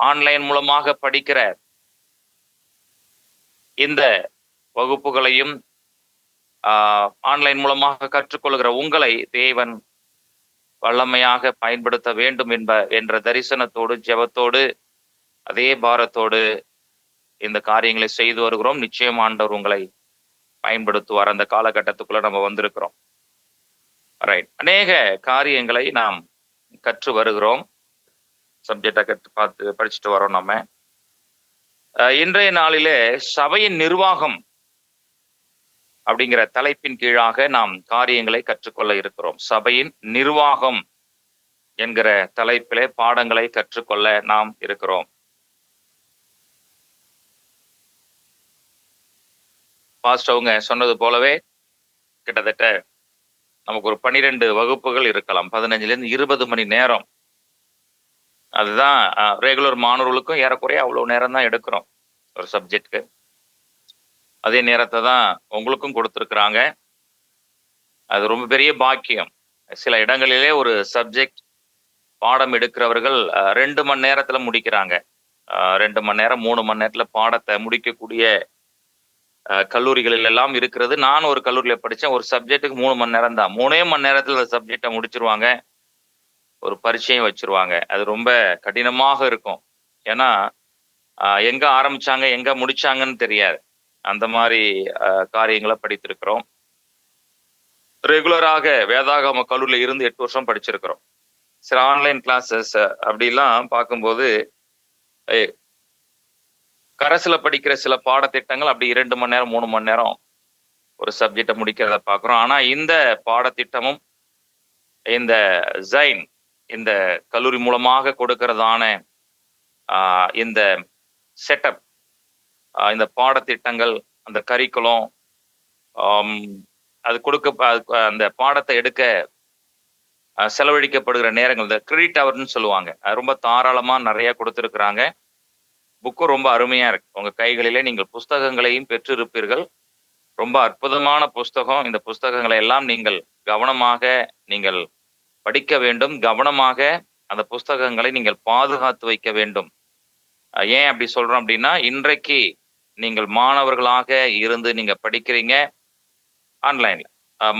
Online மூலமாக படிக்கிற இந்த வகுப்புகளையும் ஆன்லைன் மூலமாக கற்றுக்கொள்கிற உங்களை தேவன் வல்லமையாக பயன்படுத்த வேண்டும் என்ற தரிசனத்தோடு, ஜெபத்தோடு, அதே பாரத்தோடு இந்த காரியங்களை செய்து வருகிறோம். நிச்சயம் ஆண்டவர் உங்களை பயன்படுத்துவார். அந்த காலகட்டத்துக்குள்ள நம்ம வந்திருக்கிறோம். ரைட். அநேக காரியங்களை நாம் கற்று வருகிறோம். சப்ஜெக்டை படிச்சுட்டு வரோம் நம்ம. இன்றைய நாளிலே சபையின் நிர்வாகம் அப்படிங்கிற தலைப்பின் கீழாக நாம் காரியங்களை கற்றுக்கொள்ள இருக்கிறோம். சபையின் நிர்வாகம் என்கிற தலைப்பிலே பாடங்களை கற்றுக்கொள்ள நாம் இருக்கிறோம். பாஸ்டர் அவங்க சொன்னது போலவே கிட்டத்தட்ட நமக்கு ஒரு 12 வகுப்புகள் இருக்கலாம். 15லேருந்து 20 மணி நேரம். அதுதான் ரெகுலர் மாணவர்களுக்கும் ஏறக்குறைய அவ்வளோ நேரம் தான் எடுக்கிறோம் ஒரு சப்ஜெக்டுக்கு. அதே நேரத்தை தான் உங்களுக்கும் கொடுத்துருக்குறாங்க. அது ரொம்ப பெரிய பாக்கியம். சில இடங்களிலே ஒரு சப்ஜெக்ட் பாடம் எடுக்கிறவர்கள் 2 மணி நேரத்தில் முடிக்கிறாங்க. 2 மணி நேரம் 3 மணி நேரத்தில் பாடத்தை முடிக்கக்கூடிய கல்லூரிகளில் எல்லாம் இருக்கிறது. நான் ஒரு கல்லூரியில் படித்தேன். ஒரு சப்ஜெக்ட்டுக்கு 3 மணி நேரம் தான். 3 மணி நேரத்தில் அந்த சப்ஜெக்டை முடிச்சிருவாங்க. ஒரு பரீட்சையும் வச்சிருவாங்க. அது ரொம்ப கடினமாக இருக்கும். ஏன்னா எங்க ஆரம்பிச்சாங்க எங்க முடிச்சாங்கன்னு தெரியாது. அந்த மாதிரி காரியங்களை படித்திருக்கிறோம். ரெகுலராக வேதாகம கல்லூரியில் இருந்து 8 வருஷம் படிச்சிருக்கிறோம். சில ஆன்லைன் கிளாஸஸ் அப்படிலாம் பார்க்கும்போது கரசுல படிக்கிற சில பாடத்திட்டங்கள் அப்படி 2 மணி நேரம் 3 மணி நேரம் ஒரு சப்ஜெக்டை முடிக்கிறத பார்க்குறோம். ஆனால் இந்த பாடத்திட்டமும் இந்த ஜைன் இந்த கல்லூரி மூலமாக கொடுக்கிறதான இந்த செட்டப், இந்த பாடத்திட்டங்கள், அந்த கரிக்குலம், அது அந்த பாடத்தை எடுக்க செலவழிக்கப்படுகிற நேரங்கள், இந்த கிரெடிட் ஹவர்னு சொல்லுவாங்க, அது ரொம்ப தாராளமாக நிறைய கொடுத்துருக்குறாங்க. புக்கும் ரொம்ப அருமையாக இருக்கு. உங்கள் கைகளிலே நீங்கள் புஸ்தகங்களையும் பெற்றிருப்பீர்கள். ரொம்ப அற்புதமான புஸ்தகம். இந்த புஸ்தகங்களை எல்லாம் நீங்கள் கவனமாக நீங்கள் படிக்க வேண்டும். கவனமாக அந்த புஸ்தகங்களை நீங்கள் பாதுகாத்து வைக்க வேண்டும். ஏன் அப்படி சொல்றோம் அப்படின்னா, இன்றைக்கு நீங்கள் மாணவர்களாக இருந்து நீங்க படிக்கிறீங்க, ஆன்லைன்ல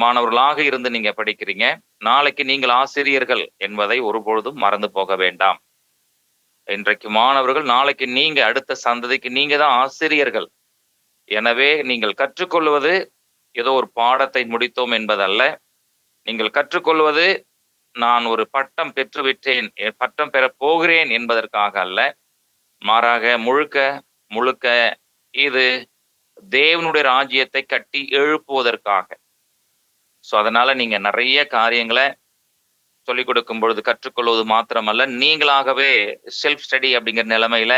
மாணவர்களாக இருந்து நீங்க படிக்கிறீங்க. நாளைக்கு நீங்கள் ஆசிரியர்கள் என்பதை ஒருபொழுதும் மறந்து போக வேண்டாம். இன்றைக்கு மாணவர்கள், நாளைக்கு நீங்க, அடுத்த சந்ததிக்கு நீங்க தான் ஆசிரியர்கள். எனவே நீங்கள் கற்றுக்கொள்வது ஏதோ ஒரு பாடத்தை முடித்தோம் என்பதல்ல. நீங்கள் கற்றுக்கொள்வது நான் ஒரு பட்டம் பெற்றுவிட்டேன், பட்டம் பெற போகிறேன் என்பதற்காக அல்ல. மாறாக முழுக்க இது தேவனுடைய ராஜ்யத்தை கட்டி எழுப்புவதற்காக. ஸோ அதனால நீங்க நிறைய காரியங்களை சொல்லிக் கொடுக்கும் பொழுது கற்றுக்கொள்வது மாத்திரமல்ல, நீங்களாகவே செல்ஃப் ஸ்டடி அப்படிங்கிற நிலைமையில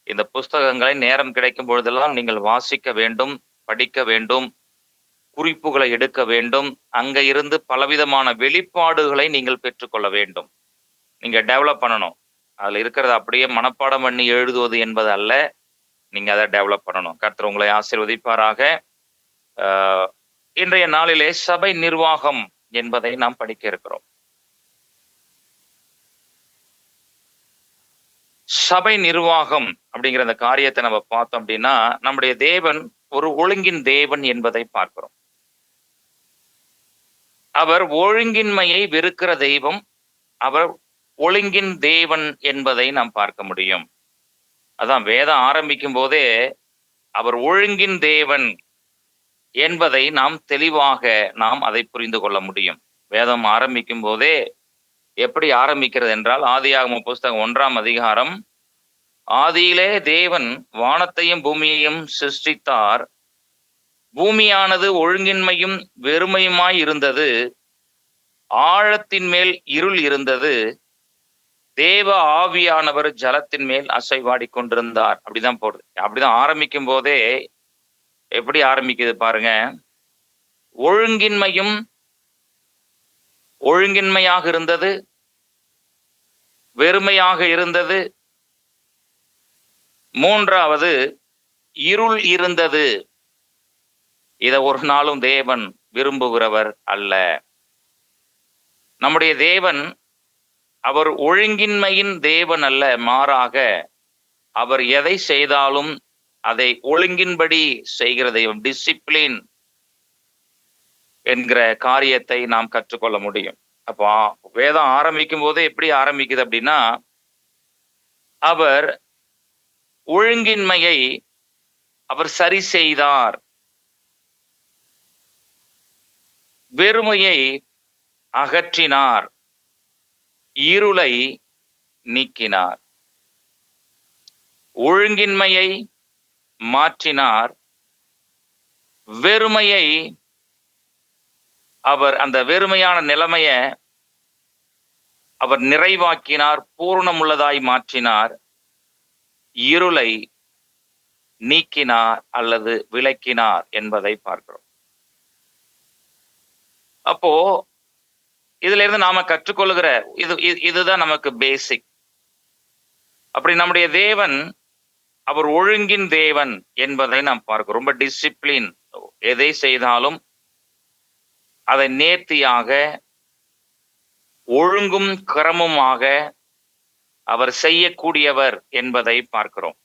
இந்த புஸ்தகங்களை நேரம் கிடைக்கும் பொழுதெல்லாம் நீங்கள் வாசிக்க வேண்டும், படிக்க வேண்டும், குறிப்புகளை எடுக்க வேண்டும். அங்க இருந்து பலவிதமான வெளிப்பாடுகளை நீங்கள் பெற்றுக்கொள்ள வேண்டும். நீங்க டெவலப் பண்ணணும். அதுல இருக்கிறத அப்படியே மனப்பாடம் பண்ணி எழுதுவது என்பது அல்ல. நீங்க அதை டெவலப் பண்ணணும். கர்த்தர் உங்களை ஆசீர்வதிப்பாராக. இன்றைய நாளிலே சபை நிர்வாகம் என்பதை நாம் படிக்க இருக்கிறோம். சபை நிர்வாகம் அப்படிங்கிற அந்த காரியத்தை நம்ம பார்த்தோம் அப்படின்னா, நம்முடைய தேவன் ஒரு ஒழுங்கின் தேவன் என்பதை பார்க்கிறோம். அவர் ஒழுங்கின்மையை வெறுக்கிற தெய்வம். அவர் ஒழுங்கின் தேவன் என்பதை நாம் பார்க்க முடியும். அதான் வேதம் ஆரம்பிக்கும் போதே அவர் ஒழுங்கின் தேவன் என்பதை நாம் தெளிவாக அதை புரிந்து கொள்ள முடியும். வேதம் ஆரம்பிக்கும் போதே எப்படி ஆரம்பிக்கிறது என்றால், ஆதியாகம புஸ்தகம் 1ஆம் அதிகாரம், ஆதியிலே தேவன் வானத்தையும் பூமியையும் சிருஷ்டித்தார். பூமியானது ஒழுங்கின்மையும் வெறுமையுமாய் இருந்தது. ஆழத்தின் மேல் இருள் இருந்தது. தேவ ஆவியானவர் ஜலத்தின் மேல் அசைவாடி கொண்டிருந்தார். அப்படிதான் போடுது. அப்படிதான் ஆரம்பிக்கும் போதே எப்படி ஆரம்பிக்குது பாருங்க. ஒழுங்கின்மையாக இருந்தது, வெறுமையாக இருந்தது. 3வது இருள் இருந்தது. இதை ஒரு நாளும் தேவன் விரும்புகிறவர் அல்ல. நம்முடைய தேவன் அவர் ஒழுங்கின்மையின் தேவன் அல்ல, மாறாக அவர் எதை செய்தாலும் அதை ஒழுங்கின்படி செய்கிற தெய்வம். டிசிப்ளின் என்கிற காரியத்தை நாம் கற்றுக்கொள்ள முடியும். அப்போ வேதம் ஆரம்பிக்கும் போதே எப்படி ஆரம்பிக்குது அப்படின்னா, அவர் ஒழுங்கின்மையை அவர் சரி செய்தார், வெறுமையை அகற்றினார், இருளை நீக்கினார். ஒழுங்கின்மையை மாற்றினார், வெறுமையை அவர் அந்த வெறுமையான நிலைமைய அவர் நிறைவாக்கினார், பூரணமுள்ளதாய் மாற்றினார், இருளை நீக்கினார் அல்லது விலக்கினார் என்பதை பார்க்கிறோம். அப்போ இதுல இருந்து நாம கற்றுக்கொள்ளுகிற இதுதான் நமக்கு பேசிக். அப்படி நம்முடைய தேவன் அவர் ஒழுங்கின் தேவன் என்பதை நாம் பார்க்கிறோம். ரொம்ப டிசிப்ளின், எதை செய்தாலும் அதை நேர்த்தியாக ஒழுங்கும் கிரமமாக அவர் செய்யக்கூடியவர் என்பதை பார்க்கிறோம்.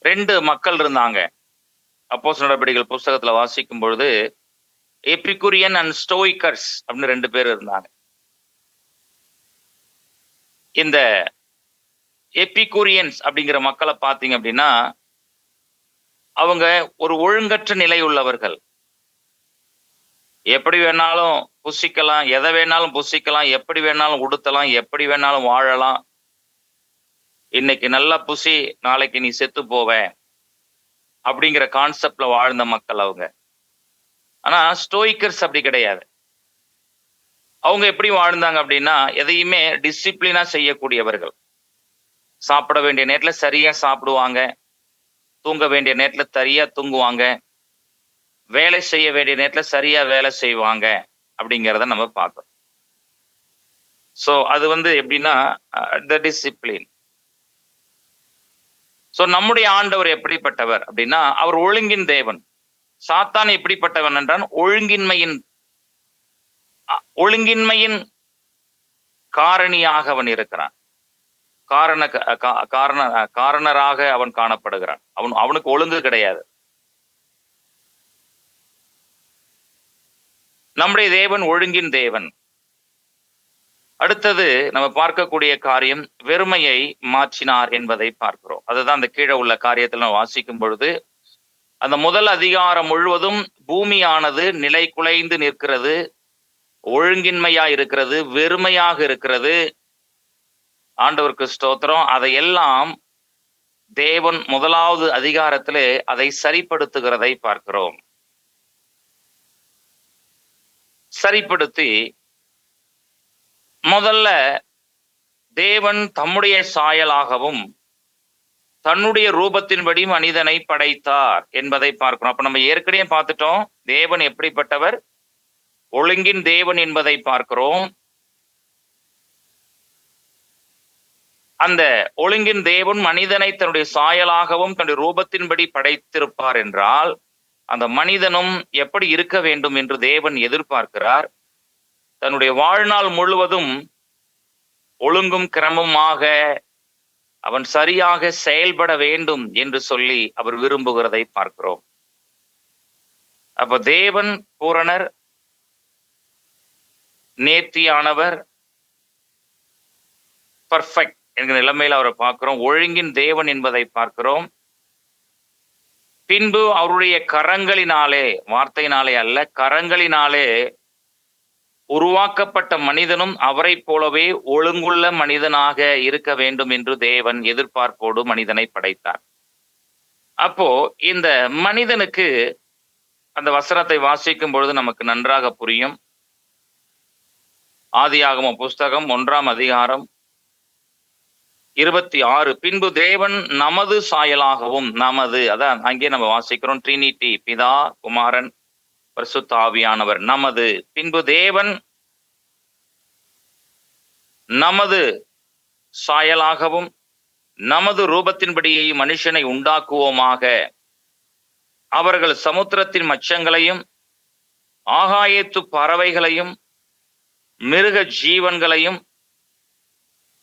2 மக்கள் இருந்தாங்க. அப்போஸ்தலர் நடபடிகள் புஸ்தகத்துல வாசிக்கும் பொழுது எபிகுரியன் அண்ட் ஸ்டோயிக்கர்ஸ் அப்படின்னு 2 பேர் இருந்தாங்க. இந்த எபிகுரியன்ஸ் அப்படிங்கிற மக்களை பார்த்தீங்க அப்படின்னா, அவங்க ஒரு ஒழுங்கற்ற நிலை உள்ளவர்கள். எப்படி வேணாலும் புசிக்கலாம், எதை வேணாலும் புசிக்கலாம், எப்படி வேணாலும் உடுத்தலாம், எப்படி வேணாலும் வாழலாம். இன்னைக்கு நல்லா புசி, நாளைக்கு நீ செத்து போவ அப்படிங்கிற கான்செப்ட்ல வாழ்ந்த மக்கள் அவங்க. ஆனா ஸ்டோயிக்கர்ஸ் அப்படி கிடையாது. அவங்க எப்படி வாழ்ந்தாங்க அப்படின்னா, எதையுமே டிசிப்ளினா செய்யக்கூடியவர்கள். சாப்பிட வேண்டிய நேரத்துல சரியா சாப்பிடுவாங்க, தூங்க வேண்டிய நேரத்துல சரியா தூங்குவாங்க, வேலை செய்ய வேண்டிய நேரத்துல சரியா வேலை செய்வாங்க அப்படிங்கிறத நம்ம பார்க்கிறோம். ஸோ அது எப்படின்னா த டிசிப்ளின். ஸோ நம்முடைய ஆண்டவர் எப்படிப்பட்டவர் அப்படின்னா, அவர் ஒழுங்கின் தேவன். சாத்தான் எப்படிப்பட்டவன் என்றால் ஒழுங்கின்மையின் காரணியாக அவன் இருக்கிறான். காரணராக அவன் காணப்படுகிறான். அவனுக்கு ஒழுங்கு கிடையாது. நம்முடைய தேவன் ஒழுங்கின் தேவன். அடுத்தது நம்ம பார்க்கக்கூடிய காரியம், வெறுமையை மாற்றினார் என்பதை பார்க்கிறோம். அதுதான் அந்த கீழே உள்ள காரியத்தில் நம்ம வாசிக்கும் பொழுது, அந்த முதல் அதிகாரம் முழுவதும் பூமியானது நிலை குலைந்து நிற்கிறது, ஒழுங்கின்மையா இருக்கிறது, வெறுமையாக இருக்கிறது. ஆண்டவருக்கு ஸ்தோத்திரம். அதையெல்லாம் தேவன் முதலாவது அதிகாரத்திலே அதை சரிப்படுத்துகிறதை பார்க்கிறோம். சரிப்படுத்தி முதல்ல தேவன் தம்முடைய சாயலாகவும் தன்னுடைய ரூபத்தின்படி மனிதனை படைத்தார் என்பதை பார்க்கிறோம். அப்ப நம்ம ஏற்கனவே பார்த்துட்டோம், தேவன் எப்படிப்பட்டவர், ஒழுங்கின் தேவன் என்பதை பார்க்கிறோம். அந்த ஒழுங்கின் தேவன் மனிதனை தன்னுடைய சாயலாகவும் தன்னுடைய ரூபத்தின்படி படைத்திருப்பார் என்றால், அந்த மனிதனும் எப்படி இருக்க வேண்டும் என்று தேவன் எதிர்பார்க்கிறார். தன்னுடைய வாழ்நாள் முழுவதும் ஒழுங்கும் கிரமமாக அவன் சரியாக செயல்பட வேண்டும் என்று சொல்லி அவர் விரும்புகிறதை பார்க்கிறோம். அப்ப தேவன் பூரணர், நேர்த்தியானவர், பர்ஃபெக்ட் என்கிற நிலைமையில் அவரை பார்க்கிறோம். ஒழுங்கின் தேவன் என்பதை பார்க்கிறோம். பின்பு அவருடைய கரங்களினாலே, வார்த்தையினாலே அல்ல, கரங்களினாலே உருவாக்கப்பட்ட மனிதனும் அவரை போலவே ஒழுங்குள்ள மனிதனாக இருக்க வேண்டும் என்று தேவன் எதிர்பார்ப்போடு மனிதனை படைத்தார். அப்போ இந்த மனிதனுக்கு அந்த வசனத்தை வாசிக்கும் பொழுது நமக்கு நன்றாக புரியும். ஆதியாகமம் புஸ்தகம் 1ஆம் அதிகாரம் 26, பின்பு தேவன் நமது சாயலாகவும், நமது அதான் அங்கே நம்ம வாசிக்கிறோம், ட்ரினிட்டி, பிதா, குமாரன், பரிசுத்த ஆவியானவர், நமது. பின்பு தேவன் நமது சாயலாகவும் நமது ரூபத்தின்படியே மனுஷனை உண்டாக்குவோமாக, அவர்கள் சமுத்திரத்தின் மச்சங்களையும் ஆகாயத்து பறவைகளையும் மிருக ஜீவன்களையும்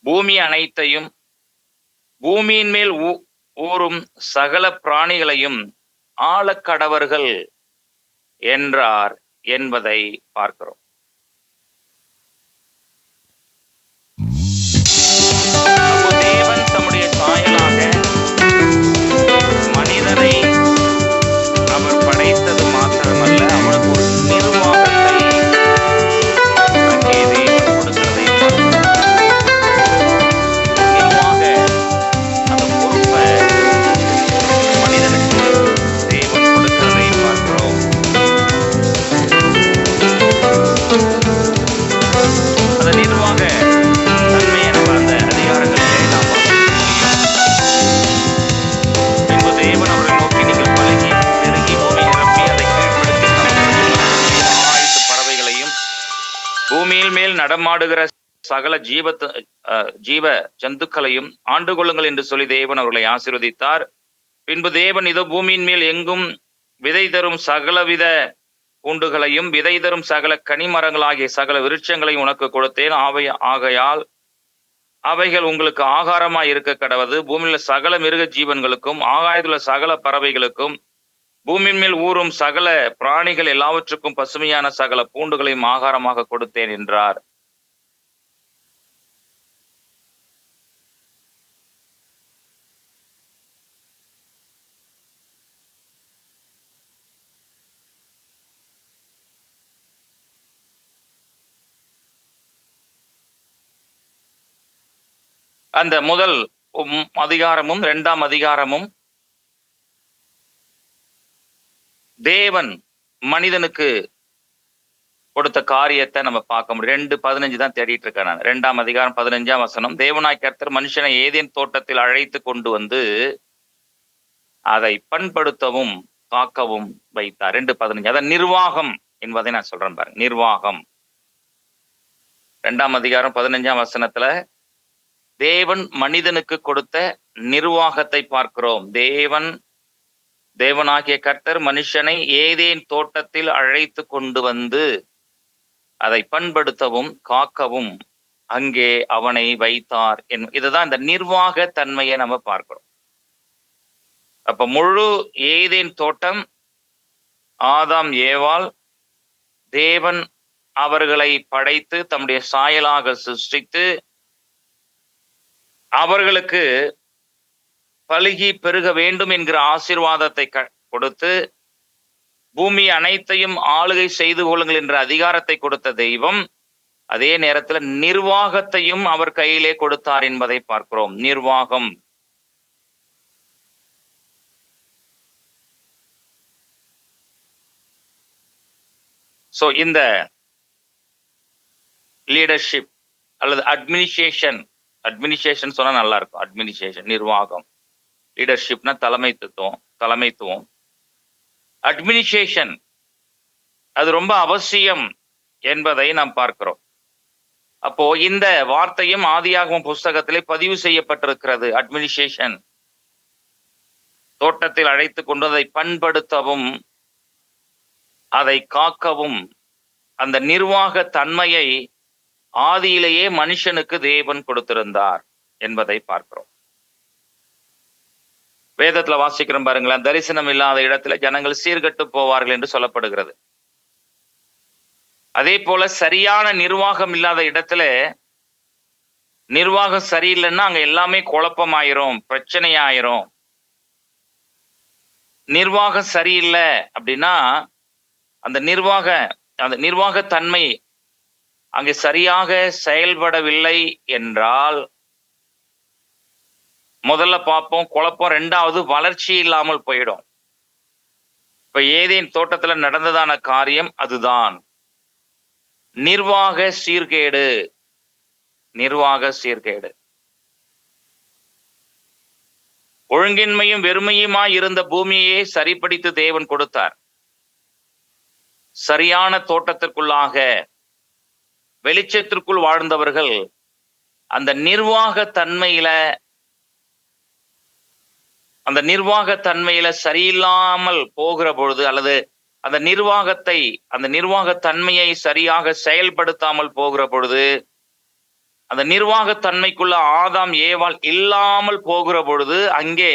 பூமி அனைத்தையும் பூமியின் மேல் ஊறும் சகல பிராணிகளையும் ஆளக்கடவர்கள் என்றார் என்பதை பார்க்கிறோம். தேவன் தம்முடைய சாயலாக மனிதனை அவர் படைத்தது மாத்திரமல்ல, அவனுக்கு ஒரு நிர்வாகத்தை அங்கே தேவன் கொடுக்கிறதை பார்க்கிறோம். நிர்வாக அந்த பொறுப்பை மனிதனுக்கு தேவன் கொடுக்கிறதை பார்க்கிறோம். அந்த நிர்வாக தன்மையை நம்ம அந்த அதிகாரங்களிலே நாம் பின்பு தேவன் அவரை நோக்கி, நீங்கள் பழகி பெருகி பூமி நிரப்பி அதை கீழ்ப்படுத்தி ஆயிரத்து பறவைகளையும் பூமியில் மேல் நடமாடுகிற சகல ஜீவ ஜந்துக்களையும் ஆண்டு கொள்ளுங்கள் என்று சொல்லி தேவன் அவர்களை ஆசீர்வதித்தார். பின்பு தேவன் இதோ பூமியின் மேல் எங்கும் விதை தரும் சகலவித பூண்டுகளையும் விதை தரும் சகல கனிமரங்களாகிய சகல விருட்சங்களையும் உனக்கு கொடுத்தேன். ஆகையால் அவைகள் உங்களுக்கு ஆகாரமாய் இருக்க கடவது. பூமியில சகல மிருக ஜீவன்களுக்கும் ஆகாயத்துல சகல பறவைகளுக்கும் பூமியின் மேல் ஊறும் சகல பிராணிகள் எல்லாவற்றுக்கும் பசுமையான சகல பூண்டுகளையும் ஆகாரமாக கொடுத்தேன் என்றார். அந்த முதல் அதிகாரமும் 2ஆம் அதிகாரமும் தேவன் மனிதனுக்கு கொடுத்த காரியத்தை நம்ம பார்க்க முடியும். 2:15 தான் தேடிட்டு இருக்கேன் நான். 2ஆம் அதிகாரம் 15ஆம் வசனம். தேவனாய் கர்த்தர் மனுஷனை ஏதேன் தோட்டத்தில் அழைத்து கொண்டு வந்து அதை பண்படுத்தவும் காக்கவும் வைத்தார். 2:15 அதான் நிர்வாகம் என்பதை நான் சொல்றேன் பாருங்க. நிர்வாகம் 2ஆம் அதிகாரம் 15ஆம் வசனத்துல தேவன் மனிதனுக்கு கொடுத்த நிர்வாகத்தை பார்க்கிறோம். தேவனாகிய கர்த்தர் மனுஷனை ஏதேன் தோட்டத்தில் அழைத்து கொண்டு வந்து அதை பண்படுத்தவும் காக்கவும் அங்கே அவனை வைத்தார். இதுதான் இந்த நிர்வாக தன்மையை நம்ம பார்க்கிறோம். அப்ப முழு ஏதேன் தோட்டம் ஆதாம் ஏவாள் தேவன் அவர்களை படைத்து தம்முடைய சாயலாக சிருஷ்டித்து அவர்களுக்கு பலுகி பெருக வேண்டும் என்கிற ஆசீர்வாதத்தை கொடுத்து பூமி அனைத்தையும் ஆளுகை செய்து கொள்ளுங்கள் என்ற அதிகாரத்தை கொடுத்த தெய்வம் அதே நேரத்தில் நிர்வாகத்தையும் அவர் கையிலே கொடுத்தார் என்பதை பார்க்கிறோம். நிர்வாகம். சோ இந்த லீடர்ஷிப் அல்லது அட்மினிஸ்ட்ரேஷன் சொன்னா நல்லா இருக்கும். அட்மினிஸ்ட்ரேஷன், நிர்வாகம். லீடர்ஷிப்னா தலைமைத்துவம். அட்மினிஸ்ட்ரேஷன் அது ரொம்ப அவசியம் என்பதை நாம் பார்க்கிறோம். அப்போ இந்த வார்த்தையும் ஆதியாகமம் புஸ்தகத்திலே பதிவு செய்யப்பட்டிருக்கிறது. அட்மினிஸ்ட்ரேஷன், தோட்டத்தில் அழைத்து கொண்டு அதை பண்படுத்தவும் அதை காக்கவும், அந்த நிர்வாக தன்மையை ஆதியிலேயே மனுஷனுக்கு தேவன் கொடுத்திருந்தார் என்பதை பார்க்கிறோம். வேதத்துல வாசிக்கிறோம் பாருங்களேன். தரிசனம் இல்லாத இடத்துல ஜனங்கள் சீர்கட்டு போவார்கள் என்று சொல்லப்படுகிறது. அதே போல சரியான நிர்வாகம் இல்லாத இடத்துல, நிர்வாகம் சரியில்லைன்னா அங்க எல்லாமே குழப்பமாயிரும், பிரச்சனையாயிரும். நிர்வாகம் சரியில்லை அப்படின்னா அந்த நிர்வாக தன்மை அங்கே சரியாக செயல்படவில்லை என்றால் முதல்ல பார்ப்போம் குழப்பம், 2வது வளர்ச்சி இல்லாமல் போயிடும். இப்ப ஏதேன் தோட்டத்துல நடந்ததான காரியம் அதுதான் நிர்வாக சீர்கேடு. ஒழுங்கின்மையும் வெறுமையுமாய் இருந்த பூமியை சரிப்படுத்தி தேவன் கொடுத்தார். சரியான தோட்டத்திற்குள்ளாக வெளிச்சத்திற்குள் வாழ்ந்தவர்கள் அந்த நிர்வாக தன்மையில சரியில்லாமல் போகிற பொழுது அல்லது அந்த நிர்வாகத்தன்மையை சரியாக செயல்படுத்தாமல் போகிற பொழுது, அந்த நிர்வாகத்தன்மைக்குள்ள ஆதாம் ஏவாள் இல்லாமல் போகிற பொழுது, அங்கே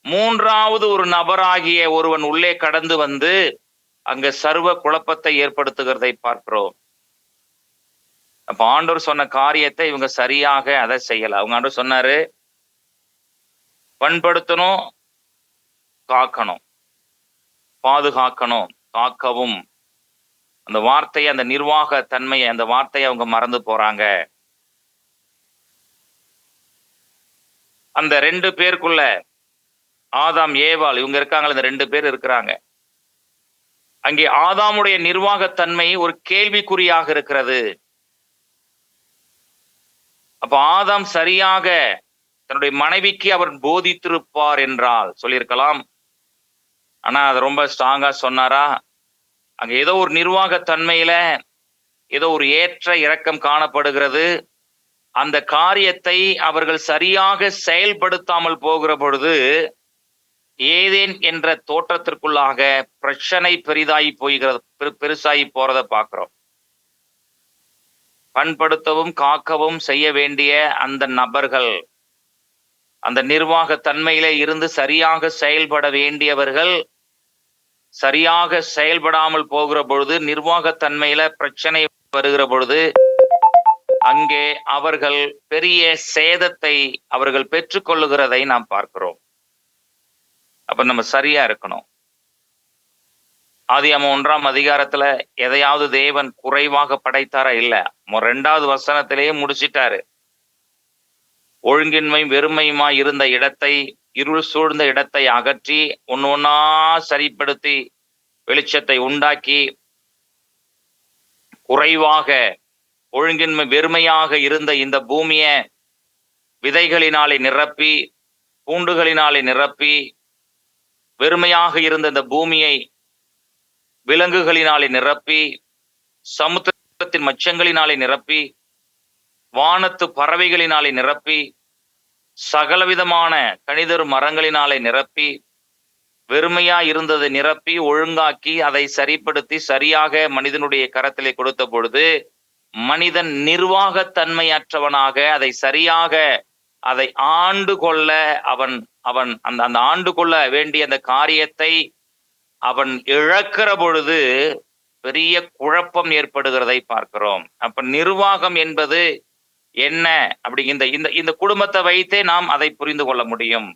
மூன்றாவது ஒரு நபராகிய ஒருவன் உள்ளே கடந்து வந்து அங்க சர்வ குழப்பத்தை ஏற்படுத்துகிறதை பார்க்கிறோம். அப்ப ஆண்டவர் சொன்ன காரியத்தை இவங்க சரியாக அதை செய்யல. அவங்க ஆண்டவர் சொன்னாரு, பண்படுத்தணும், காக்கணும், பாதுகாக்கணும், காக்கவும். அந்த வார்த்தையை, அந்த நிர்வாக தன்மையை, அந்த வார்த்தையை அவங்க மறந்து போறாங்க. அந்த 2 பேருக்குள்ள ஆதாம் ஏவாள் இவங்க இருக்காங்களே, இந்த 2 பேர் இருக்கிறாங்க. அங்கே ஆதாமுடைய நிர்வாகத்தன்மை ஒரு கேள்விக்குறியாக இருக்கிறது. அப்ப ஆதாம் சரியாக தன்னுடைய மனைவிக்கு அவர் போதித்திருப்பார் என்றால் சொல்லியிருக்கலாம். ஆனா அது ரொம்ப ஸ்ட்ராங்கா சொன்னாரா? அங்க ஏதோ ஒரு நிர்வாகத்தன்மையில ஏதோ ஒரு ஏற்ற இறக்கம் காணப்படுகிறது. அந்த காரியத்தை அவர்கள் சரியாக செயல்படுத்தாமல் போகிற பொழுது ஏதேன் என்ற தோற்றத்திற்குள்ளாக பிரச்சனை பெருசாகி போறத பார்க்கிறோம். பண்படுத்தவும் காக்கவும் செய்ய வேண்டிய அந்த நபர்கள், அந்த நிர்வாக தன்மையிலே இருந்து சரியாக செயல்பட வேண்டியவர்கள் சரியாக செயல்படாமல் போகிற பொழுது, நிர்வாகத்தன்மையில பிரச்சனை வருகிற பொழுது, அங்கே அவர்கள் பெரிய சேதத்தை அவர்கள் பெற்றுக்கொள்ளுகிறதை நாம் பார்க்கிறோம். அப்ப நம்ம சரியா இருக்கணும். ஆதியாகமம் 1ஆம் அதிகாரத்துல எதையாவது தேவன் குறைவாக படைத்தாரா? இல்ல. 2வது வசனத்திலேயே முடிச்சிட்டாரு. ஒழுங்கின்மை வெறுமையுமா இருந்த இடத்தை, இருள் சூழ்ந்த இடத்தை அகற்றி ஒன்னா சரிப்படுத்தி வெளிச்சத்தை உண்டாக்கி, குறைவாக ஒழுங்கின்மை வெறுமையாக இருந்த இந்த பூமியை விதைகளினாலே நிரப்பி, பூண்டுகளினாலே நிரப்பி, வெறுமையாக இருந்த இந்த பூமியை விலங்குகளினாலே நிரப்பி, சமுத்திரத்தின் மச்சங்களினாலே நிரப்பி, வானத்து பறவைகளினாலே நிரப்பி, சகலவிதமான கனிதரு மரங்களினாலே நிரப்பி, வெறுமையா இருந்ததை நிரப்பி ஒழுங்காக்கி அதை சரிப்படுத்தி சரியாக மனிதனுடைய கரத்திலே கொடுத்த பொழுது, மனிதன் நிர்வாகத்தன்மையற்றவனாக அதை சரியாக அதை ஆண்டு கொள்ள அவன் அந்த ஆண்டு கொள்ள வேண்டிய அந்த காரியத்தை அவன் இழக்கிற பொழுது பெரிய குழப்பம் ஏற்படுகிறதை பார்க்கிறோம். அப்ப நிர்வாகம் என்பது என்ன அப்படி இந்த குடும்பத்தை வைத்தே நாம் அதை புரிந்து கொள்ள முடியும்.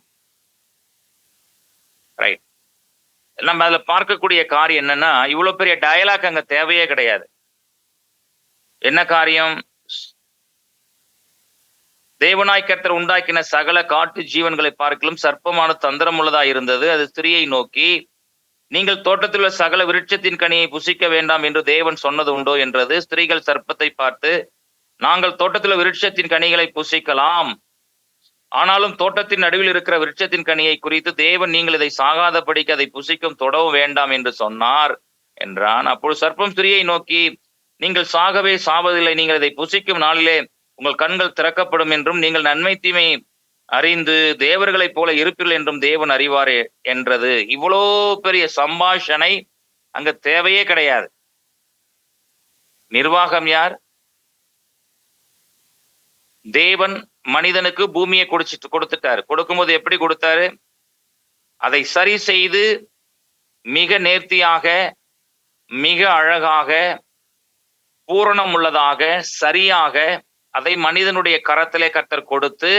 ரைட். நம்ம அதுல பார்க்கக்கூடிய காரியம் என்னன்னா, இவ்வளவு பெரிய டயலாக் அங்க தேவையே கிடையாது. என்ன காரியம்? தேவனாய் கர்த்தர் உண்டாக்கின சகல காட்டு ஜீவன்களை பார்க்கலும் சர்ப்பமான தந்திரம் உள்ளதா இருந்தது. அது ஸ்திரியை நோக்கி, நீங்கள் தோட்டத்தில் உள்ள சகல விருட்சத்தின் கனியை புசிக்க வேண்டாம் என்று தேவன் சொன்னது உண்டோ என்றது. ஸ்திரீகள் சர்ப்பத்தை பார்த்து, நாங்கள் தோட்டத்தில் விருட்சத்தின் கனிகளை புசிக்கலாம், ஆனாலும் தோட்டத்தின் நடுவில் இருக்கிற விருட்சத்தின் கனியை குறித்து தேவன் நீங்கள் இதை சாகாதபடிக்கு அதை புசிக்கும் தொடவும் வேண்டாம் என்று சொன்னார் என்றான். அப்பொழுது சர்ப்பம் ஸ்திரியை நோக்கி, நீங்கள் சாகவே சாவதில்லை, நீங்கள் இதை புசிக்கும் நாளிலே உங்கள் கண்கள் திறக்கப்படும் என்றும் நீங்கள் நன்மை தீமை அறிந்து தேவர்களைப் போல இருப்பீர்கள் என்றும் தேவன் அறிவாரே என்றது. இவ்வளோ பெரிய சம்பாஷணை அங்க தேவையே கிடையாது. நிர்வாகம் யார்? தேவன் மனிதனுக்கு பூமியை கொடுத்துட்டாரு. கொடுக்கும்போது எப்படி கொடுத்தாரு? அதை சரி செய்து மிக நேர்த்தியாக, மிக அழகாக, பூரணம் உள்ளதாக, சரியாக அதை மனிதனுடைய கரத்திலே கர்த்தர் கொடுத்து,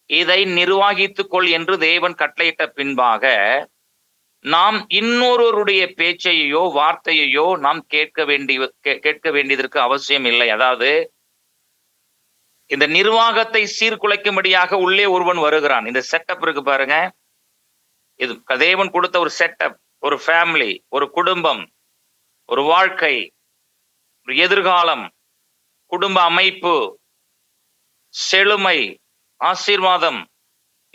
இதை நிர்வாகித்துக் கொள் என்று தேவன் கட்டளையிட்ட பின்பாக நாம் இன்னொருவருடைய பேச்சையோ வார்த்தையோ நாம் கேட்க வேண்டியதற்கு அவசியம் இல்லை. அதாவது இந்த நிர்வாகத்தை சீர்குலைக்கும்படியாக உள்ளே ஒருவன் வருகிறான். இந்த செட்டப் இருக்கு பாருங்க, இது தேவன் கொடுத்த ஒரு செட்டப், ஒரு ஃபேமிலி, ஒரு குடும்பம், ஒரு வாழ்க்கை, ஒரு எதிர்காலம், குடும்ப அமைப்பு, செழுமை, ஆசீர்வாதம்,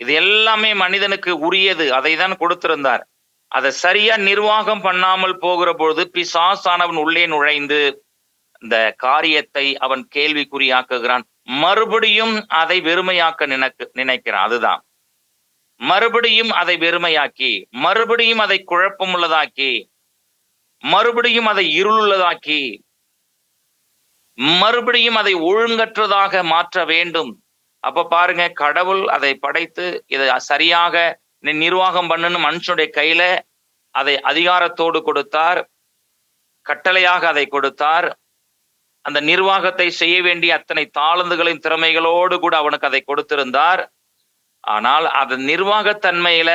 இது எல்லாமே மனிதனுக்கு உரியது. அதை தான் கொடுத்திருந்தார். அதை சரியா நிர்வாகம் பண்ணாமல் போகிற பொழுது பிசாசானவன் உள்ளே நுழைந்து இந்த காரியத்தை அவன் கேள்விக்குறியாக்குகிறான். மறுபடியும் அதை வெறுமையாக்க நினைக்கிறான். அதுதான், மறுபடியும் அதை வெறுமையாக்கி, மறுபடியும் அதை குழப்பம் உள்ளதாக்கி, மறுபடியும் அதை இருளுள்ளதாக்கி மறுபடியும் அதை ஒழுங்கற்றதாக மாற்ற வேண்டும். அப்ப பாருங்க, கடவுள் அதை படைத்து இதை சரியாக நிர்வாகம் பண்ணுன்னு மனுஷனுடைய கையில அதை அதிகாரத்தோடு கொடுத்தார், கட்டளையாக அதை கொடுத்தார். அந்த நிர்வாகத்தை செய்ய வேண்டிய அத்தனை தாளந்துகளின் திறமைகளோடு கூட அவனுக்கு அதை கொடுத்திருந்தார். ஆனால் அது நிர்வாகத்தன்மையில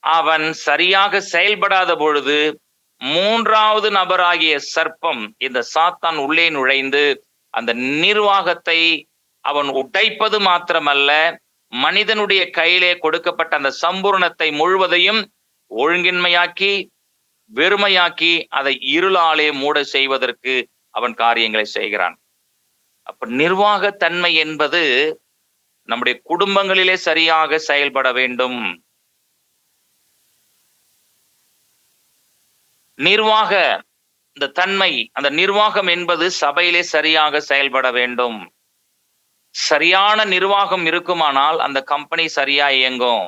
அவன் சரியாக செயல்படாத பொழுது மூன்றாவது நபராகிய சர்ப்பம், இந்த சாத்தான் உள்ளே நுழைந்து அந்த நிர்வாகத்தை அவன் உடைப்பது மாத்திரமல்ல, மனிதனுடைய கையிலே கொடுக்கப்பட்ட அந்த சம்பூர்ணத்தை முழுவதையும் ஒழுங்கின்மையாக்கி வெறுமையாக்கி அதை இருளாலே மூட செய்வதற்கு அவன் காரியங்களை செய்கிறான். அப்ப நிர்வாகத்தன்மை என்பது நம்முடைய குடும்பங்களிலே சரியாக செயல்பட வேண்டும். நிர்வாக இந்த தன்மை, அந்த நிர்வாகம் என்பது சபையிலே சரியாக செயல்பட வேண்டும். சரியான நிர்வாகம் இருக்குமானால் அந்த கம்பெனி சரியா இயங்கும்.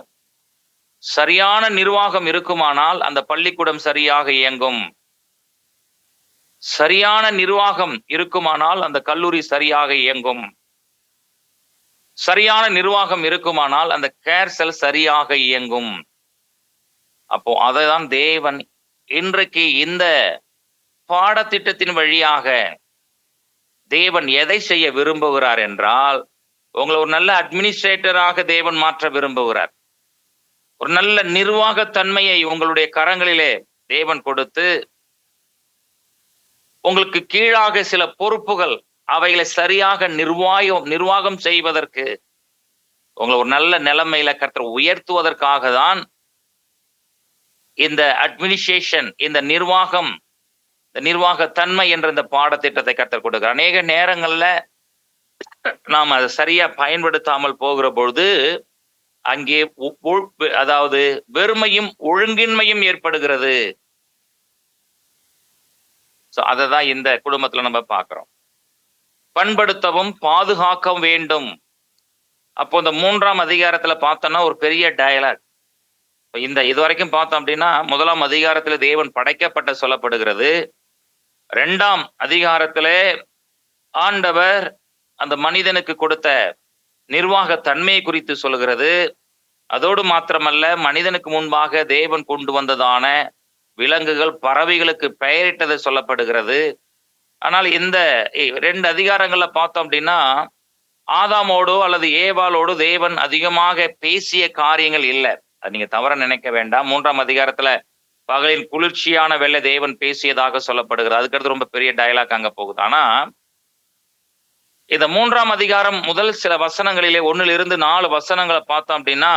சரியான நிர்வாகம் இருக்குமானால் அந்த பள்ளிக்கூடம் சரியாக இயங்கும். சரியான நிர்வாகம் இருக்குமானால் அந்த கல்லூரி சரியாக இயங்கும். சரியான நிர்வாகம் இருக்குமானால் அந்த கேர் செல் சரியாக இயங்கும். அப்போ அதைதான் தேவன் இன்றைக்கு இந்த பாடத்திட்டத்தின் வழியாக தேவன் எதை செய்ய விரும்புகிறார் என்றால், உங்களை ஒரு நல்ல அட்மினிஸ்ட்ரேட்டராக தேவன் மாற்ற விரும்புகிறார். ஒரு நல்ல நிர்வாகத்தன்மையை உங்களுடைய கரங்களிலே தேவன் கொடுத்து, உங்களுக்கு கீழாக சில பொறுப்புகள் அவைகளை சரியாக நிர்வாகம் செய்வதற்கு, உங்களை ஒரு நல்ல நிலைமையில கர்த்தர் உயர்த்துவதற்காக தான் இந்த அட்மினிஸ்ட்ரேஷன், இந்த நிர்வாகம், இந்த நிர்வாகத்தன்மை என்ற இந்த பாடத்திட்டத்தை கர்த்தர் கொடுக்கிறார். அநேக நேரங்கள்ல நாம் அதை சரியா பயன்படுத்தாமல் போகிற பொழுது அங்கே அதாவது வெறுமையும் ஒழுங்கின்மையும் ஏற்படுகிறது. அதை தான் இந்த குடும்பத்துல நம்ம பார்க்கிறோம். பண்படுத்தவும் பாதுகாக்க வேண்டும். அப்போ இந்த 3ஆம் அதிகாரத்துல பார்த்தோம்னா ஒரு பெரிய டயலாக். இந்த இதுவரைக்கும் பார்த்தோம் அப்படின்னா 1ஆம் அதிகாரத்துல தேவன் படைக்கப்பட்ட சொல்லப்படுகிறது. 2ஆம் அதிகாரத்திலே ஆண்டவர் அந்த மனிதனுக்கு கொடுத்த நிர்வாக தன்மையை குறித்து சொல்கிறது. அதோடு மாத்திரமல்ல, மனிதனுக்கு முன்பாக தேவன் கொண்டு வந்ததான விலங்குகள், பறவைகளுக்கு பெயரிட்டது சொல்லப்படுகிறது. ஆனால் இந்த 2 அதிகாரங்கள்ல பார்த்தோம் அப்படின்னா ஆதாமோடோ அல்லது ஏவாளோடு தேவன் அதிகமாக பேசிய காரியங்கள் இல்லை. அது நீங்க தவற நினைக்க வேண்டாம். 3ஆம் அதிகாரத்துல பகலின் குளிர்ச்சியான வெள்ளை தேவன் பேசியதாக சொல்லப்படுகிறது. அதுக்கடுத்து ரொம்ப பெரிய டயலாக் அங்க போகுது. ஆனா இந்த 3ஆம் அதிகாரம் முதல் சில வசனங்களிலே 1 - 4 வசனங்களை பார்த்தோம் அப்படின்னா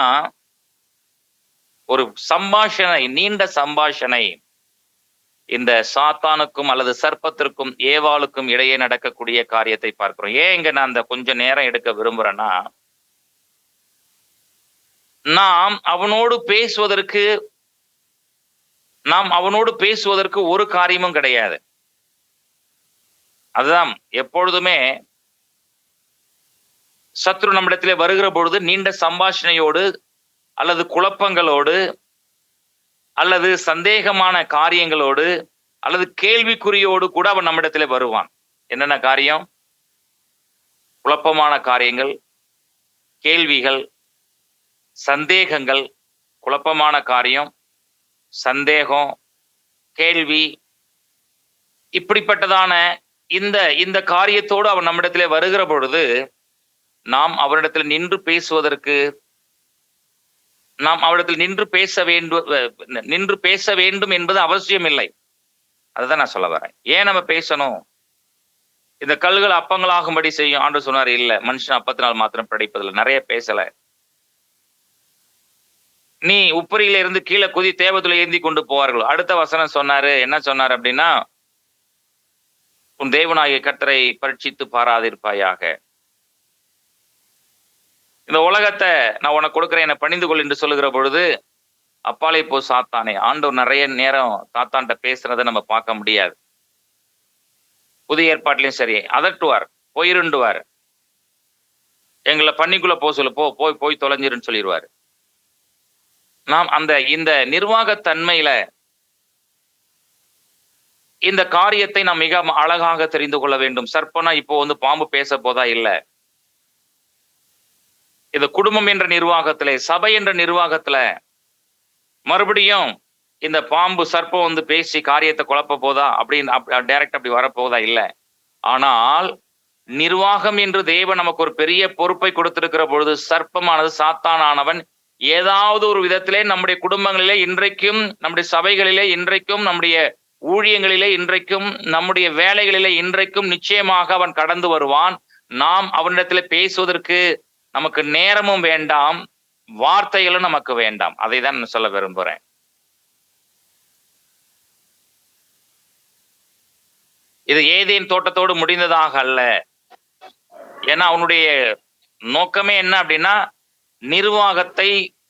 ஒரு சம்பாஷணை, நீண்ட சம்பாஷணை இந்த சாத்தானுக்கும் அல்லது சர்ப்பத்திற்கும் ஏவாளுக்கும் இடையே நடக்கக்கூடிய காரியத்தை பார்க்கிறோம். ஏன் இங்க நான் அந்த கொஞ்சம் நேரம் எடுக்க விரும்புறேன்னா, நாம் அவனோடு பேசுவதற்கு ஒரு காரியமும் கிடையாது. அதுதான் எப்பொழுதுமே சத்ரு நம்மிடத்திலே வருகிற பொழுது நீண்ட சம்பாஷணையோடு அல்லது குழப்பங்களோடு அல்லது சந்தேகமான காரியங்களோடு அல்லது கேள்விக்குறியோடு கூட அவன் நம்மிடத்திலே வருவான். என்னென்ன காரியம்? குழப்பமான காரியங்கள், கேள்விகள், சந்தேகங்கள். குழப்பமான காரியம், சந்தேகம், கேள்வி, இப்படிப்பட்டதான இந்த காரியத்தோடு அவன் நம்மிடத்திலே வருகிற பொழுது நாம் அவரிடத்தில் நின்று பேச வேண்டும் என்பது அவசியம் இல்லை. அதுதான் நான் சொல்ல வரேன். ஏன் நம்ம பேசணும்? இந்த கல்கள் அப்பங்களாகும்படி செய்யும் ஆண்டு சொன்னார். இல்ல, மனுஷன் அப்பத்தினால் மாத்திரம் பிழைப்பதில்லை. நிறைய பேசல. நீ உப்பரியில இருந்து கீழே குதி, தேவத்துல ஏந்தி கொண்டு போவார்கள். அடுத்த வசனம் சொன்னாரு. என்ன சொன்னார் அப்படின்னா, உன் தேவனாகிய கர்த்தரை பரீட்சித்து பாராதிருப்பாயாக. இந்த உலகத்தை நான் உனக்கு கொடுக்குறேன், என்னை பணிந்து கொள் என்று சொல்லுகிற பொழுது அப்பாலே போ சாத்தானே. ஆண்டவர் நிறைய நேரம் சாத்தான்கிட்ட பேசுறதை நம்ம பார்க்க முடியாது. புதிய ஏற்பாட்டிலையும் சரி, அதட்டுவார், போயிருண்டுவார். எங்களை பண்ணிக்குள்ள சொல்லு, போய் தொலைஞ்சிருன்னு சொல்லிடுவார். நாம் இந்த நிர்வாகத்தன்மையில இந்த காரியத்தை நாம் மிக அழகாக தெரிந்து கொள்ள வேண்டும். சர்ப்பனா இப்போ பாம்பு பேச போதா? இல்ல. இந்த குடும்பம் என்ற நிர்வாகத்திலே, சபை என்ற நிர்வாகத்துல மறுபடியும் இந்த பாம்பு சர்ப்பம் பேசி காரியத்தை குழப்ப போதா அப்படின்னு டைரக்ட் அப்படி வரப்போதா? இல்ல. ஆனால் நிர்வாகம் என்று தேவன் நமக்கு ஒரு பெரிய பொறுப்பை கொடுத்திருக்கிற பொழுது, சர்ப்பமானது சாத்தானானவன் ஏதாவது ஒரு விதத்திலே நம்முடைய குடும்பங்களிலே இன்றைக்கும், நம்முடைய சபைகளிலே இன்றைக்கும், நம்முடைய ஊழியங்களிலே இன்றைக்கும், நம்முடைய வேலைகளிலே இன்றைக்கும் நிச்சயமாக அவன் கடந்து வருவான். நாம் அவனிடத்திலே பேசுவதற்கு நமக்கு நேரமும் வேண்டாம், வார்த்தைகளும் நமக்கு வேண்டாம். அதை தான் நான் சொல்ல விரும்புறேன். இது ஏதேன் தோட்டத்தோடு முடிந்ததாக அல்ல. ஏன்னா அவனுடைய நோக்கமே என்ன அப்படின்னா, நிர்வாகத்தை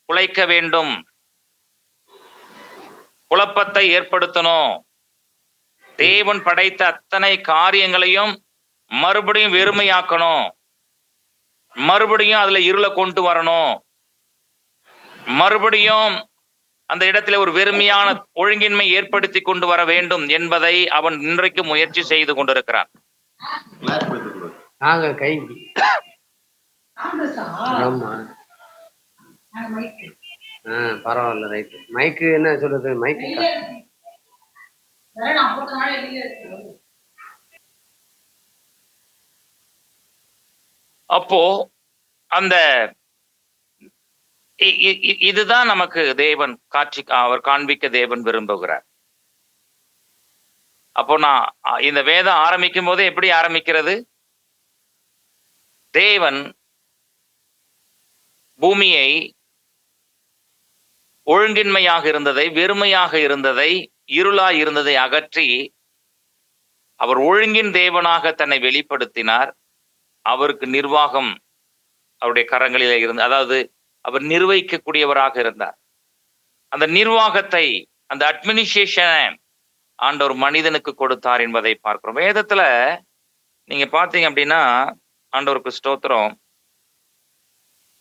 குலைக்க வேண்டும், குழப்பத்தை ஏற்படுத்தணும், தேவன் படைத்த அத்தனை காரியங்களையும் மறுபடியும் வெறுமையாக்கணும், மறுபடியும் அதுல இருளை கொண்டு வரணும், மறுபடியும் அந்த இடத்துல ஒரு வெறுமையான ஒழுங்கின்மை ஏற்படுத்தி கொண்டு வர வேண்டும் என்பதை அவன் இன்றைக்கு முயற்சி செய்து கொண்டிருக்கிறான். பரவாயில்ல, ரைட். மைக்கு என்ன சொல்றது? மைக்கு அப்போ அந்த இதுதான் நமக்கு தேவன் அவர் காண்பிக்க தேவன் விரும்புகிறார். அப்போ நான் இந்த வேதம் ஆரம்பிக்கும் போதே எப்படி ஆரம்பிக்கிறது? தேவன் பூமியை ஒழுங்கின்மையாக இருந்ததை, வெறுமையாக இருந்ததை, இருளாய் இருந்ததை அகற்றி அவர் ஒழுங்கின் தேவனாக தன்னை வெளிப்படுத்தினார். அவருக்கு நிர்வாகம் அவருடைய கரங்களிலே இருந்து, அதாவது அவர் நிர்வகிக்கக்கூடியவராக இருந்தார். அந்த நிர்வாகத்தை, அந்த அட்மினிஸ்ட்ரேஷனை ஆண்டவர் மனிதனுக்கு கொடுத்தார் என்பதை பார்க்கிறோம். வேதத்துல நீங்க பார்த்தீங்க அப்படின்னா, ஆண்டவருக்கு ஸ்தோத்திரம்,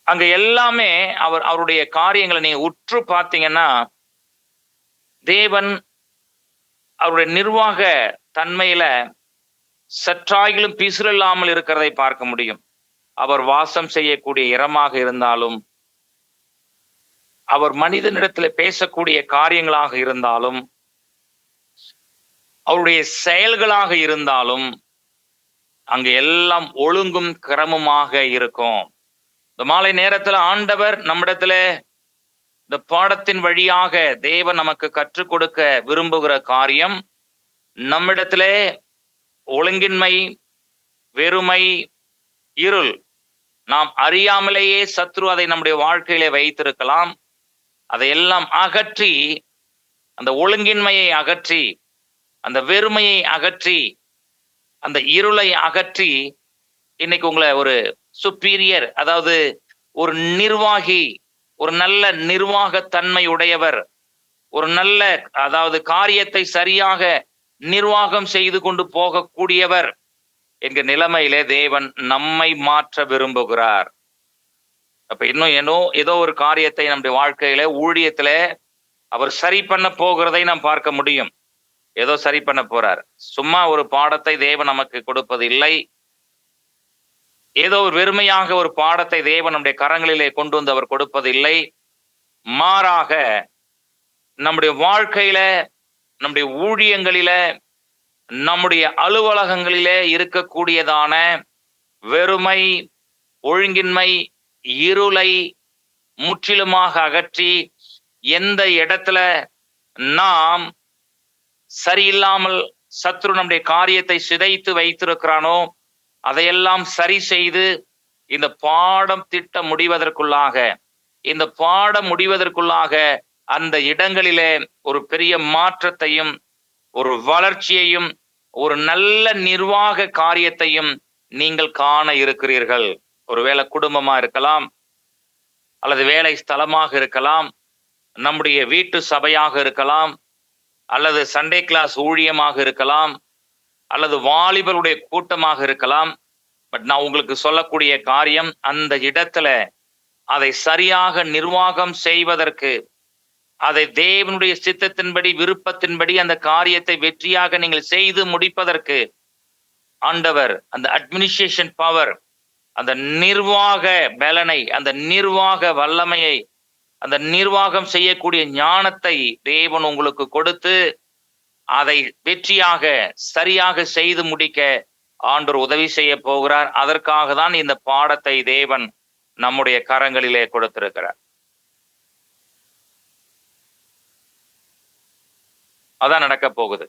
அங்க எல்லாமே அவருடைய காரியங்களை நீங்க உற்று பார்த்தீங்கன்னா, தேவன் அவருடைய நிர்வாக தன்மையில சற்றாகிலும் பிசுறு இல்லாமல் இருக்கிறதை பார்க்க முடியும். அவர் வாசம் செய்யக்கூடிய இடமாக இருந்தாலும், அவர் மனிதனிடத்துல பேசக்கூடிய காரியங்களாக இருந்தாலும், அவருடைய செயல்களாக இருந்தாலும், அங்க எல்லாம் ஒழுங்கும் கிரமமாக இருக்கும். இந்த மாலை நேரத்துல ஆண்டவர் நம்மிடத்துல இந்த பாடத்தின் வழியாக தேவன் நமக்கு கற்றுக் கொடுக்க விரும்புகிற காரியம், நம்மிடத்துல ஒழுங்கின்மை, வெறுமை, இருள் நாம் அறியாமலேயே சத்ரு அதை நம்முடைய வாழ்க்கையிலே வைத்திருக்கலாம். அதையெல்லாம் அகற்றி, அந்த ஒழுங்கின்மையை அகற்றி, அந்த வெறுமையை அகற்றி, அந்த இருளை அகற்றி, இன்னைக்கு உங்களை ஒரு சுப்பீரியர், அதாவது ஒரு நிர்வாகி, ஒரு நல்ல நிர்வாகத்தன்மை உடையவர், ஒரு நல்ல, அதாவது காரியத்தை சரியாக நிர்வாகம் செய்து கொண்டு போகக்கூடியவர் என்கிற நிலைமையிலே தேவன் நம்மை மாற்ற விரும்புகிறார். அப்ப இன்னும் ஏதோ ஒரு காரியத்தை நம்முடைய வாழ்க்கையில, ஊழியத்துல அவர் சரி பண்ண போகிறதை நாம் பார்க்க முடியும். ஏதோ சரி பண்ண போறார். சும்மா ஒரு பாடத்தை தேவன் நமக்கு கொடுப்பது இல்லை. ஏதோ ஒரு வெறுமையாக ஒரு பாடத்தை தேவன் நம்முடைய கரங்களிலே கொண்டு வந்து அவர் கொடுப்பது இல்லை. மாறாக நம்முடைய வாழ்க்கையில, நம்முடைய ஊழியங்களில, நம்முடைய அலுவலகங்களிலே இருக்கக்கூடியதான வெறுமை, ஒழுங்கின்மை, இருளை முற்றிலுமாக அகற்றி, எந்த இடத்துல நாம் சரியில்லாமல் சத்ரு நம்முடைய காரியத்தை சிதைத்து வைத்திருக்கிறானோ அதையெல்லாம் சரி செய்து, இந்த பாடம் திட்டம் முடிவதற்குள்ளாக, இந்த பாடம் முடிவதற்குள்ளாக அந்த இடங்களிலே ஒரு பெரிய மாற்றத்தையும், ஒரு வளர்ச்சியையும், ஒரு நல்ல நிர்வாக காரியத்தையும் நீங்கள் காண இருக்கிறீர்கள். ஒருவேளை குடும்பமா இருக்கலாம், அல்லது வேலை ஸ்தலமாக இருக்கலாம், நம்முடைய வீட்டு சபையாக இருக்கலாம், அல்லது சண்டே கிளாஸ் ஊழியமாக இருக்கலாம், அல்லது வாலிபருடைய கூட்டமாக இருக்கலாம். பட் நான் உங்களுக்கு சொல்லக்கூடிய காரியம், அந்த இடத்துல அதை சரியாக நிர்வாகம் செய்வதற்கு அதை தேவனுடைய சித்தத்தின்படி, விருப்பத்தின்படி அந்த காரியத்தை வெற்றியாக நீங்கள் செய்து முடிப்பதற்கு ஆண்டவர் அந்த அட்மினிஸ்ட்ரேஷன் பவர், அந்த நிர்வாக பலனை, அந்த நிர்வாக வல்லமையை, அந்த நிர்வாகம் செய்யக்கூடிய ஞானத்தை தேவன் உங்களுக்கு கொடுத்து அதை வெற்றியாக சரியாக செய்து முடிக்க ஆண்டவர் உதவி செய்ய போகிறார். அதற்காக தான் இந்த பாடத்தை தேவன் நம்முடைய கரங்களிலே கொடுத்திருக்கிறார். அதான் நடக்க போகுது.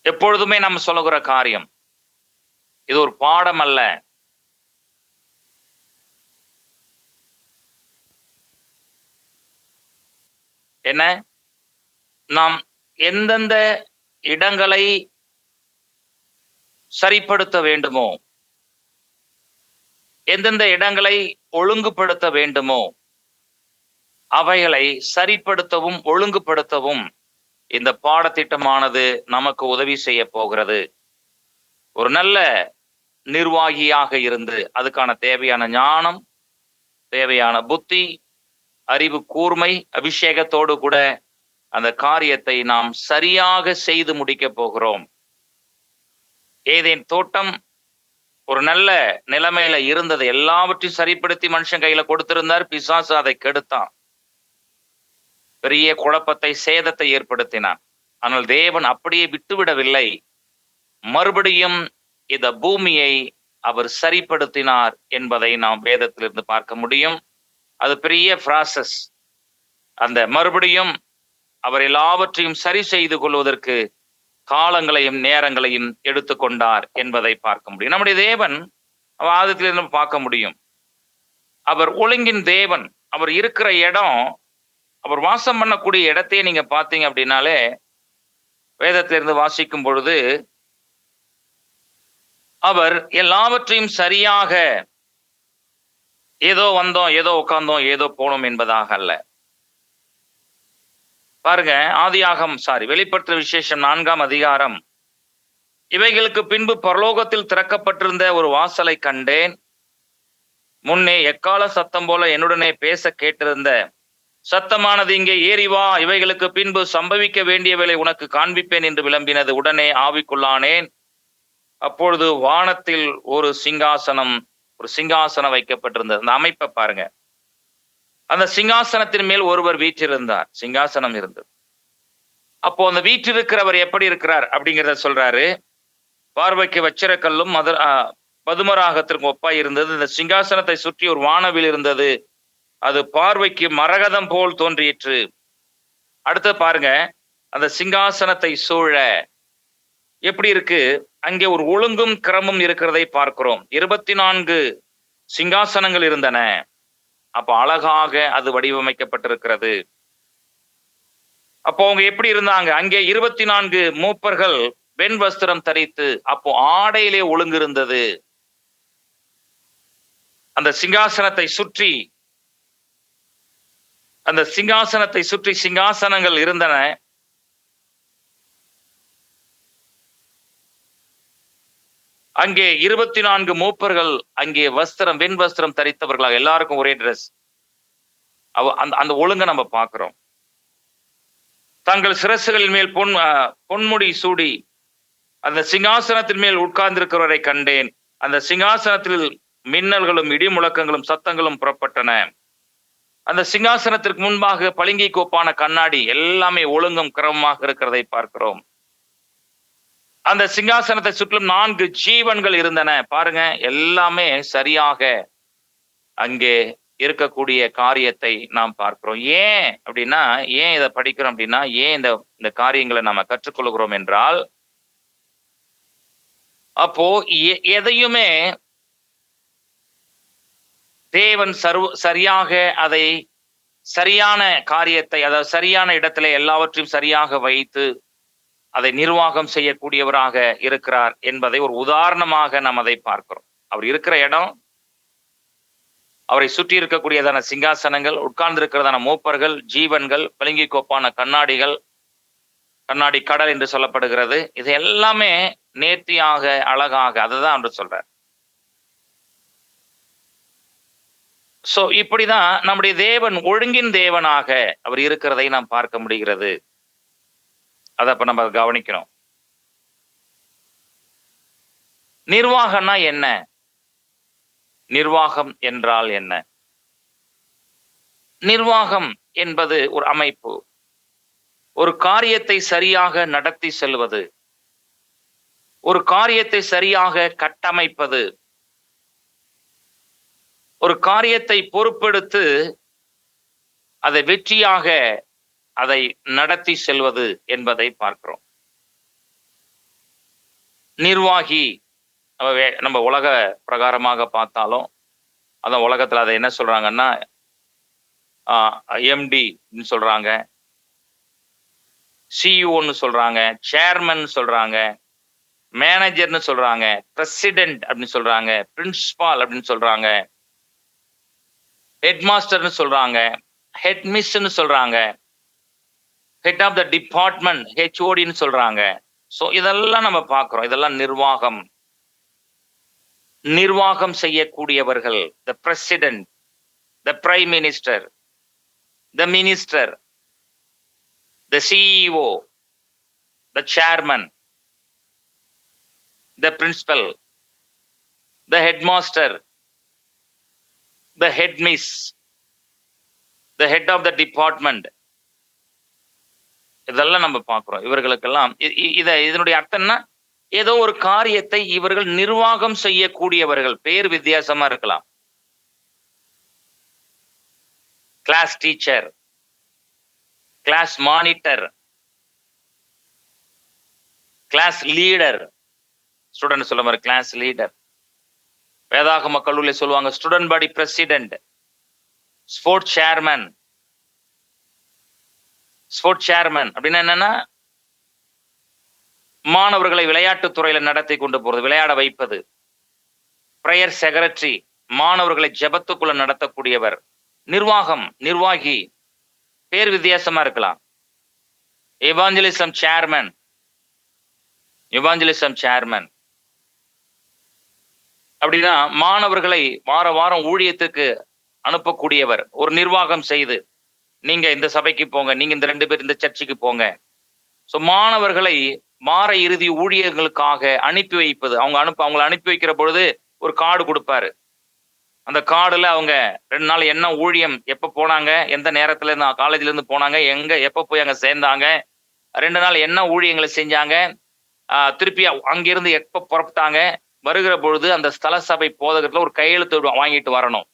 எப்பொழுதுமே நம்ம சொல்லுகிற காரியம், இது ஒரு பாடம் அல்ல. என்ன, நாம் எந்தெந்த இடங்களை சரிப்படுத்த வேண்டுமோ, எந்தெந்த இடங்களை ஒழுங்குபடுத்த வேண்டுமோ, அவைகளை சரிப்படுத்தவும் ஒழுங்குபடுத்தவும் இந்த பாடத்திட்டமானது நமக்கு உதவி செய்ய போகிறது. ஒரு நல்ல நிர்வாகியாக இருந்து அதுக்கான தேவையான ஞானம், தேவையான புத்தி, அறிவு கூர்மை, அபிஷேகத்தோடு கூட அந்த காரியத்தை நாம் சரியாக செய்து முடிக்க போகிறோம். ஏதேன் தோட்டம் ஒரு நல்ல நிலைமையில இருந்தது, எல்லாவற்றையும் சரிப்படுத்தி மனுஷன் கையில கொடுத்திருந்தார். பிசாசு அதை கெடுத்தான், பெரிய குழப்பத்தை, சேதத்தை ஏற்படுத்தினான். ஆனால் தேவன் அப்படியே விட்டுவிடவில்லை. மறுபடியும் இந்த பூமியை அவர் சரிப்படுத்தினார் என்பதை நாம் வேதத்திலிருந்து பார்க்க முடியும். அது பெரிய ப்ராசஸ். அந்த மறுபடியும் அவர் எல்லாவற்றையும் சரி செய்து கொள்வதற்கு காலங்களையும் நேரங்களையும் எடுத்துக்கொண்டார் என்பதை பார்க்க முடியும். நம்முடைய தேவன் ஆதியிலிருந்து பார்க்க முடியும். அவர் ஒழுங்கின் தேவன். அவர் இருக்கிற இடம், அவர் வாசம் பண்ணக்கூடிய இடத்தையே நீங்க பார்த்தீங்க அப்படின்னாலே, வேதத்திலிருந்து வாசிக்கும் பொழுது அவர் எல்லாவற்றையும் சரியாக ஏதோ வந்தோம், ஏதோ உட்கார்ந்தோம், ஏதோ போனோம் என்பதாக அல்ல. பாருங்க, வெளிப்படுத்துற விசேஷம் 4ஆம் அதிகாரம். இவைகளுக்கு பின்பு பரலோகத்தில் திறக்கப்பட்டிருந்த ஒரு வாசலை கண்டேன். முன்னே எக்கால சத்தம் போல என்னுடனே பேச கேட்டிருந்த சத்தமானது, இங்கே ஏறி வா, இவைகளுக்கு பின்பு சம்பவிக்க வேண்டியவைகளை உனக்கு காண்பிப்பேன் என்று விளம்பினது. உடனே ஆவிக்குள்ளானேன். அப்பொழுது வானத்தில் ஒரு சிங்காசனம் வைக்கப்பட்டிருந்தது. அந்த அமைப்பை பாருங்க. அந்த சிங்காசனத்தின் மேல் ஒருவர் வீற்றிருந்தார். சிங்காசனம் இருந்தது. அப்போ அந்த வீற்றிருக்கிறவர் எப்படி இருக்கிறார் அப்படிங்கிறத சொல்றாரு. பார்வைக்கு வச்சிரக்கல்லும் பதுமராகத்திற்கு ஒப்பாய் இருந்தது. இந்த சிங்காசனத்தை சுற்றி ஒரு வானவில் இருந்தது. அது பார்வைக்கு மரகதம் போல் தோன்றிற்று. அடுத்து பாருங்க, அந்த சிங்காசனத்தை சூழ எப்படி இருக்கு, அங்கே ஒரு ஒழுங்கும் கிரமும் இருக்கிறதை பார்க்கிறோம். 24 சிங்காசனங்கள் இருந்தன. அப்போ அழகாக அது வடிவமைக்கப்பட்டிருக்கிறது. அப்போ அவங்க எப்படி இருந்தாங்க, அங்கே 24 மூப்பர்கள் வெண் வஸ்திரம் தரித்து, அப்போ ஆடையிலே ஒழுங்கு இருந்தது. அந்த சிங்காசனத்தை சுற்றி சிங்காசனங்கள் இருந்தன. அங்கே 24 மூப்பர்கள் அங்கே வெண் வஸ்திரம் தரித்தவர்களாக, எல்லாருக்கும் ஒரே ட்ரெஸ். அந்த ஒழுங்க நம்ம பார்க்கிறோம். தங்கள் சிரசுகளின் மேல் பொன்முடி சூடி அந்த சிங்காசனத்தின் மேல் உட்கார்ந்திருக்கிறவரை கண்டேன். அந்த சிங்காசனத்தில் மின்னல்களும் இடி முழக்கங்களும் சத்தங்களும் புறப்பட்டன. அந்த சிங்காசனத்திற்கு முன்பாக பளிங்கி கோப்பான கண்ணாடி, எல்லாமே ஒழுங்கும் கிரமமாக இருக்கிறதை பார்க்கிறோம். அந்த சிங்காசனத்தை சுற்றிலும் 4 ஜீவன்கள் இருந்தன. பாருங்க, எல்லாமே சரியாக அங்கே இருக்கக்கூடிய காரியத்தை நாம் பார்க்கிறோம். ஏன் அப்படின்னா, ஏன் இதை படிக்கிறோம் அப்படின்னா, ஏன் இந்த காரியங்களை நம்ம கற்றுக்கொள்கிறோம் என்றால், அப்போ எதையுமே தேவன் சரியாக அதை சரியான காரியத்தை, அதாவது சரியான இடத்துல எல்லாவற்றையும் சரியாக வைத்து அதை நிர்வாகம் செய்யக்கூடியவராக இருக்கிறார் என்பதை ஒரு உதாரணமாக நாம் அதை பார்க்கிறோம். அவர் இருக்கிற இடம், அவரை சுற்றி இருக்கக்கூடியதான சிங்காசனங்கள், உட்கார்ந்து இருக்கிறதான மூப்பர்கள், ஜீவன்கள், பளிங்கி கோப்பான கண்ணாடிகள், கண்ணாடி கடல் என்று சொல்லப்படுகிறது. இது எல்லாமே நேர்த்தியாக, அழகாக, அதுதான் என்று சொல்றார். சோ இப்படிதான் நம்முடைய தேவன் ஒழுங்கின் தேவனாக அவர் இருக்கிறதை நாம் பார்க்க முடிகிறது. அதை அப்ப நம்ம கவனிக்கணும். நிர்வாகம்னா என்ன? நிர்வாகம் என்றால் என்ன? நிர்வாகம் என்பது ஒரு அமைப்பு, ஒரு காரியத்தை சரியாக நடத்தி செல்வது, ஒரு காரியத்தை சரியாக கட்டமைப்பது, ஒரு காரியத்தை பொறுப்பெடுத்து அதை வெற்றியாக அதை நடத்தி செல்வது என்பதை பார்க்கிறோம். நிர்வாகி நம்ம உலக பிரகாரமாக பார்த்தாலும் அதான் உலகத்துல அதை என்ன சொல்றாங்கன்னா எம்டி சொல்றாங்க, சிஇஓன்னு சொல்றாங்க, சேர்மன் சொல்றாங்க, மேனேஜர்னு சொல்றாங்க, பிரசிடென்ட் அப்படின்னு சொல்றாங்க, பிரின்சிபால் அப்படின்னு சொல்றாங்க, ஹெட் மாஸ்டர்னு சொல்றாங்க, ஹெட் மிஸ்ன்னு சொல்றாங்க, ஹெட் ஆஃப் த டிபார்ட்மெண்ட் ஹெச்ஓடின்னு சொல்றாங்க. ஸோ இதெல்லாம் நம்ம பார்க்கிறோம். இதெல்லாம் நிர்வாகம். நிர்வாகம் செய்யக்கூடியவர்கள், the president, the prime minister, the minister, the CEO, the chairman, the principal, the head master, the head miss, the head of the department. இதெல்லாம் நம்ம பார்க்கிறோம். இவர்களுக்கெல்லாம் இதனுடைய அர்த்தம் என்ன? ஏதோ ஒரு காரியத்தை இவர்கள் நிர்வாகம் செய்யக்கூடியவர்கள். பேர் வித்தியாசமா இருக்கலாம். Class teacher, class monitor, class leader. Student சொல்ல மாதிரி கிளாஸ் லீடர். வேதாகம கல்லூரியில சொல்லுவாங்க student body president, sports chairman. Sports chairman அப்படின்னா என்னன்னா, மாணவர்களை விளையாட்டுத் துறையில நடத்தி கொண்டு போறது, விளையாட வைப்பது. பிரேயர் செக்ரட்டரி, மாணவர்களை ஜெபத்துக்குள்ள நடத்தக்கூடியவர். நிர்வாகம், நிர்வாகி, பேர் வித்தியாசமா இருக்கலாம். எவாஞ்சலிசம் சேர்மன், எவாஞ்சலிசம் சேர்மன் அப்படின்னா மாணவர்களை வார வாரம் ஊழியத்துக்கு அனுப்பக்கூடியவர். ஒரு நிர்வாகம் செய்து, நீங்க இந்த சபைக்கு போங்க, நீங்க இந்த 2 பேர் இந்த சர்ச்சுக்கு போங்க. ஸோ மாணவர்களை வார இறுதி ஊழியர்களுக்காக அனுப்பி வைப்பது. அவங்களை அனுப்பி வைக்கிற பொழுது ஒரு கார்டு கொடுப்பாரு. அந்த கார்டுல அவங்க 2 நாள் என்ன ஊழியம், எப்ப போனாங்க, எந்த நேரத்துல இருந்து காலேஜ்ல இருந்து போனாங்க, எப்ப போய் அங்க சேர்ந்தாங்க, 2 நாள் என்ன ஊழியங்களை செஞ்சாங்க, திருப்பி அங்கிருந்து எப்ப புறப்பட்டாங்க, வருகிற பொழுது அந்த ஸ்தல சபை போதகத்துல ஒரு கையெழுத்து வாங்கிட்டு வரணும்.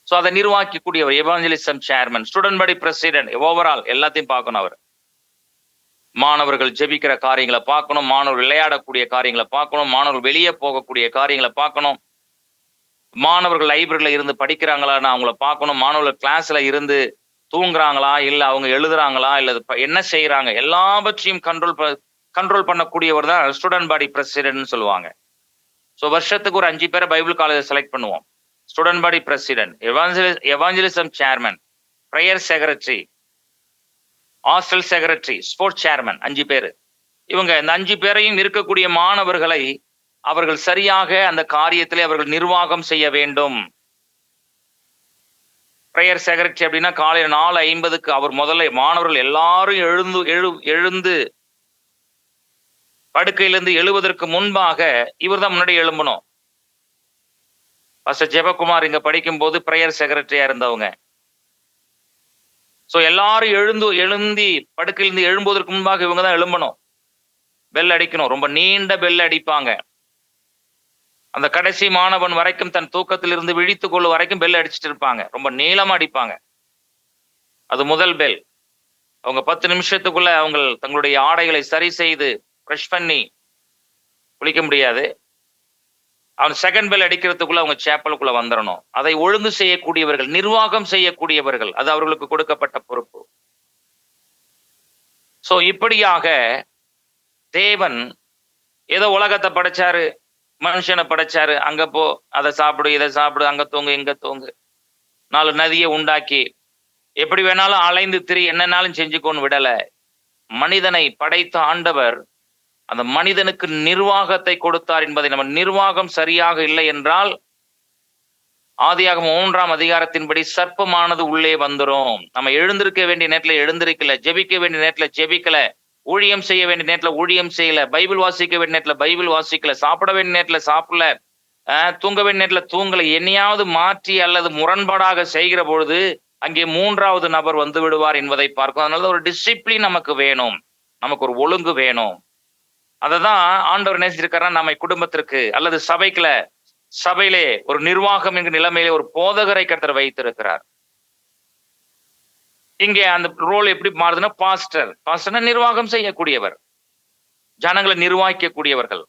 ஸோ அதை நிர்வாகிக்கூடியவர் evangelism chairman. Student body president, overall எல்லாத்தையும் பார்க்கணும். அவர் மாணவர்கள் ஜெபிக்கிற காரியங்களை பார்க்கணும், மாணவர்கள் விளையாடக்கூடிய காரியங்களை பார்க்கணும், மாணவர்கள் வெளியே போகக்கூடிய காரியங்களை பார்க்கணும், மாணவர்கள் லைப்ரரியில இருந்து படிக்கிறாங்களான்னு அவங்கள பார்க்கணும், மாணவர்கள் கிளாஸ்ல இருந்து தூங்குறாங்களா, இல்லை அவங்க எழுதுறாங்களா, இல்லை என்ன செய்யறாங்க, எல்லாவற்றையும் கண்ட்ரோல் பண்ணக்கூடியவர் தான் ஸ்டூடெண்ட் பாடி பிரசிடென்ட்னு சொல்லுவாங்க. ஸோ வருஷத்துக்கு ஒரு 5 பேரை பைபிள் காலேஜ் செலக்ட் பண்ணுவோம். Student body president, evangelism chairman, prayer secretary, hostel secretary, sports chairman, 5 பேர். இவங்க இந்த 5 பேரையும் இருக்கக்கூடிய மாணவர்களை அவர்கள் சரியாக அந்த காரியத்திலே அவர்கள் நிர்வாகம் செய்ய வேண்டும். பிரேயர் செக்ரட்டரி அப்படின்னா காலையில் 4:50 அவர் முதல்ல மாணவர்கள் எல்லாரும் எழுந்து படுக்கையிலிருந்து எழுவதற்கு முன்பாக இவர் தான் முன்னாடி எழும்பணும். பாஸ்டர் ஜெபகுமார் இங்க படிக்கும் போது பிரேயர் செக்ரட்டரியா இருந்தவங்க. சோ எல்லாரும் எழுந்தி படுக்கையிலிருந்து எழும்புவதற்கு முன்பாக இவங்க தான் எழும்பணும். பெல் அடிக்கணும். ரொம்ப நீண்ட பெல் அடிப்பாங்க. அந்த கடைசி மாணவன் வரைக்கும் தன் தூக்கத்தில் இருந்து விழித்துக் கொள்ளும் வரைக்கும் பெல் அடிச்சுட்டு இருப்பாங்க. ரொம்ப நீளமா அடிப்பாங்க. அது முதல் பெல். அவங்க 10 நிமிஷத்துக்குள்ள அவங்க தங்களுடைய ஆடைகளை சரி செய்து ப்ரஷ் பண்ணி குளிக்க முடியாது. அவன் செகண்ட் பெல் அடிக்கிறதுக்குள்ள அவங்க சேப்பலுக்குள்ள வந்துடணும். அதை ஒழுங்கு செய்யக்கூடியவர்கள், நிர்வாகம் செய்யக்கூடியவர்கள், அது அவர்களுக்கு கொடுக்கப்பட்ட பொறுப்பு. சோ இப்படியாக தேவன் ஏதோ உலகத்தை படைச்சாரு, மனுஷனை படைச்சாரு, அங்க போ, அதை சாப்பிடு, இதை சாப்பிடு, அங்க தூங்கு, இங்க தூங்கு, 4 நதியை உண்டாக்கி எப்படி வேணாலும் அலைந்து திரி, என்னன்னாலும் செஞ்சுக்கோன்னு விடல. மனிதனை படைத்த ஆண்டவர் அந்த மனிதனுக்கு நிர்வாகத்தை கொடுத்தார் என்பதை நம்ம நிர்வாகம் சரியாக இல்லை என்றால் ஆதியாகமம் 3ஆம் அதிகாரத்தின்படி சர்ப்பமானது உள்ளே வந்துரும். நம்ம எழுந்திருக்க வேண்டிய நேரத்துல எழுந்திருக்கல, ஜெபிக்க வேண்டிய நேரத்துல ஜெபிக்கல, ஊழியம் செய்ய வேண்டிய நேரத்துல ஊழியம் செய்யல, பைபிள் வாசிக்க வேண்டிய நேரத்துல பைபிள் வாசிக்கல, சாப்பிட வேண்டிய நேரத்துல சாப்பிடல, தூங்க வேண்டிய நேரத்துல தூங்கல, என்னையாவது மாற்றி அல்லது முரண்பாடாக செய்கிற பொழுது அங்கே 3வது நபர் வந்து விடுவார் என்பதை பார்க்கும். அதனால ஒரு டிசிப்ளின் நமக்கு வேணும், நமக்கு ஒரு ஒழுங்கு வேணும். அததான் ஆண்டவர் நேசிச்சிருக்காருன்னா நம்மை குடும்பத்திற்கு அல்லது சபையிலே ஒரு நிர்வாகம் என்கிற நிலைமையிலே ஒரு போதகரை கர்த்தர் வைத்திருக்கிறார். இங்கே அந்த ரோல் எப்படி மாறுதுன்னா, பாஸ்டர்னா நிர்வாகம் செய்யக்கூடியவர், ஜனங்களை நிர்வகிக்கக்கூடியவர்கள்,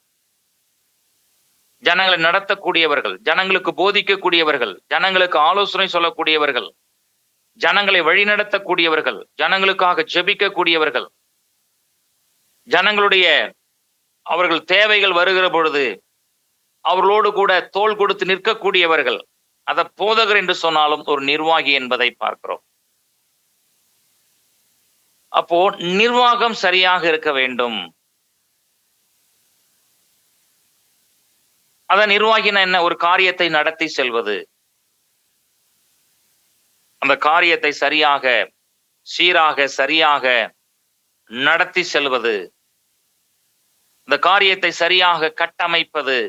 ஜனங்களை நடத்தக்கூடியவர்கள், ஜனங்களுக்கு போதிக்கக்கூடியவர்கள், ஜனங்களுக்கு ஆலோசனை சொல்லக்கூடியவர்கள், ஜனங்களை வழிநடத்தக்கூடியவர்கள், ஜனங்களுக்காக ஜெபிக்கக்கூடியவர்கள், ஜனங்களுடைய அவர்கள் தேவைகள் வருகிற பொழுது அவர்களோடு கூட தோள் கொடுத்து நிற்கக்கூடியவர்கள். அத போதகர் என்று சொன்னாலும் ஒரு நிர்வாகி என்பதை பார்க்கிறோம். அப்போ நிர்வாகம் சரியாக இருக்க வேண்டும். அத நிர்வாகினா என்ன? ஒரு காரியத்தை நடத்தி செல்வது, அந்த காரியத்தை சரியாக சீராக சரியாக நடத்தி செல்வது, இந்த காரியத்தை சரியாக கட்டமைப்பது.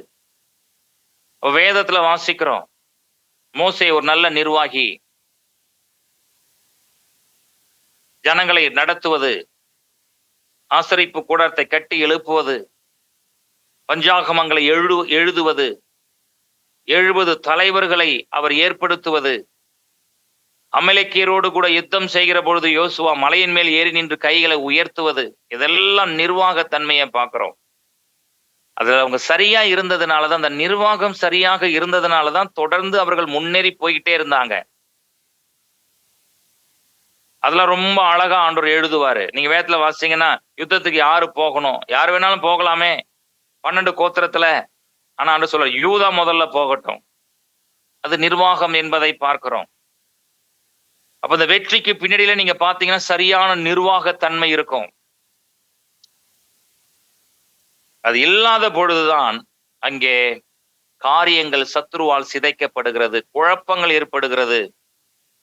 வேதத்துல வாசிக்கிறோம், மோசே ஒரு நல்ல நிர்வாகி, ஜனங்களை நடத்துவது, ஆசரிப்பு கூடாரத்தை கட்டி எழுப்புவது, பஞ்சாகமங்களை எழுதுவது, 70 தலைவர்களை அவர் ஏற்படுத்துவது, அமலேக்கியரோடு கூட யுத்தம் செய்கிற பொழுது யோசுவா மலையின் மேல் ஏறி நின்று கைகளை உயர்த்துவது, இதெல்லாம் நிர்வாகத்தன்மையை பார்க்கிறோம். அதுல அவங்க சரியா இருந்ததுனாலதான், அந்த நிர்வாகம் சரியாக இருந்ததுனாலதான் தொடர்ந்து அவர்கள் முன்னேறி போய்கிட்டே இருந்தாங்க. அதெல்லாம் ரொம்ப அழகா ஆண்டவர் எழுதுவாரு. நீங்க வேதத்துல வாசிச்சீங்கன்னா, யுத்தத்துக்கு யாரு போகணும், யாரு வேணாலும் போகலாமே 12 கோத்திரத்துல, ஆனா ஆண்டவர் சொல்ற யூதா முதல்ல போகட்டும். அது நிர்வாகம் என்பதை பார்க்கிறோம். அப்ப இந்த வெற்றிக்கு பின்னாடியில நீங்க பாத்தீங்கன்னா சரியான நிர்வாகத்தன்மை இருக்கும். அது இல்லாத பொழுதுதான் அங்கே காரியங்கள் சத்துருவால் சிதைக்கப்படுகிறது, குழப்பங்கள் ஏற்படுகிறது,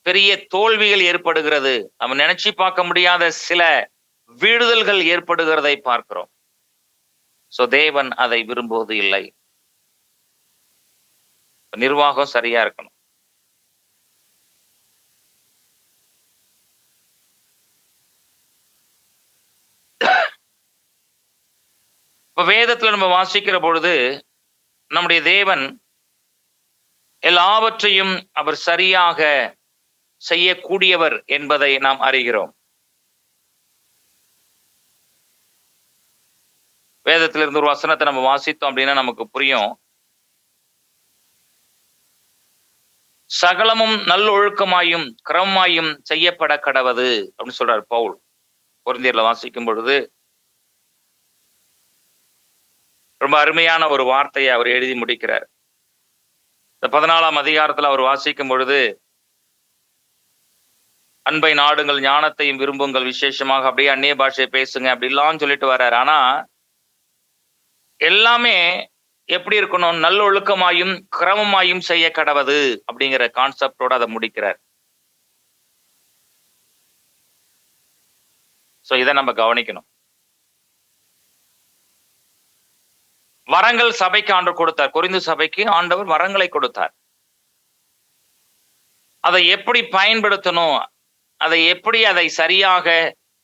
பெரிய தோல்விகள் ஏற்படுகிறது, நம்ம நினைச்சு பார்க்க முடியாத சில வீடுதல்கள் ஏற்படுகிறதை பார்க்கிறோம். சோ தேவன் அதை விரும்புவது இல்லை. நிர்வாகம் சரியா இருக்கணும். இப்ப வேதத்துல நம்ம வாசிக்கிற பொழுது நம்முடைய தேவன் எல்லாவற்றையும் அவர் சரியாக செய்யக்கூடியவர் என்பதை நாம் அறிகிறோம். வேதத்திலிருந்து ஒரு வசனத்தை நம்ம வாசித்தோம் அப்படின்னா நமக்கு புரியும். சகலமும் நல்லொழுக்கமாயும் கிரமமாயும் செய்யப்பட கடவது அப்படின்னு சொல்றாரு பவுல். கொரிந்தியர்ல வாசிக்கும் பொழுது ரொம்ப அருமையான ஒரு வார்த்தையை அவர் எழுதி முடிக்கிறார். இந்த 14ஆம் அதிகாரத்துல அவர் வாசிக்கும் பொழுது, அன்பை நாடுங்கள், ஞானத்தையும் விரும்புங்கள், விசேஷமாக அப்படியே அந்நிய பாஷையை பேசுங்க அப்படிலாம் சொல்லிட்டு வர்றாரு. ஆனா எல்லாமே எப்படி இருக்கணும்? நல்லொழுக்கமாயும் கிரமமாயும் செய்ய கடவது அப்படிங்கிற கான்செப்டோட அதை முடிக்கிறார். சோ இதை நம்ம கவனிக்கணும். வரங்கள் சபைக்கு ஆண்டவர் கொடுத்தார். கொரிந்து சபைக்கு ஆண்டவர் வரங்களை கொடுத்தார். அதை எப்படி பயன்படுத்தணும், அதை சரியாக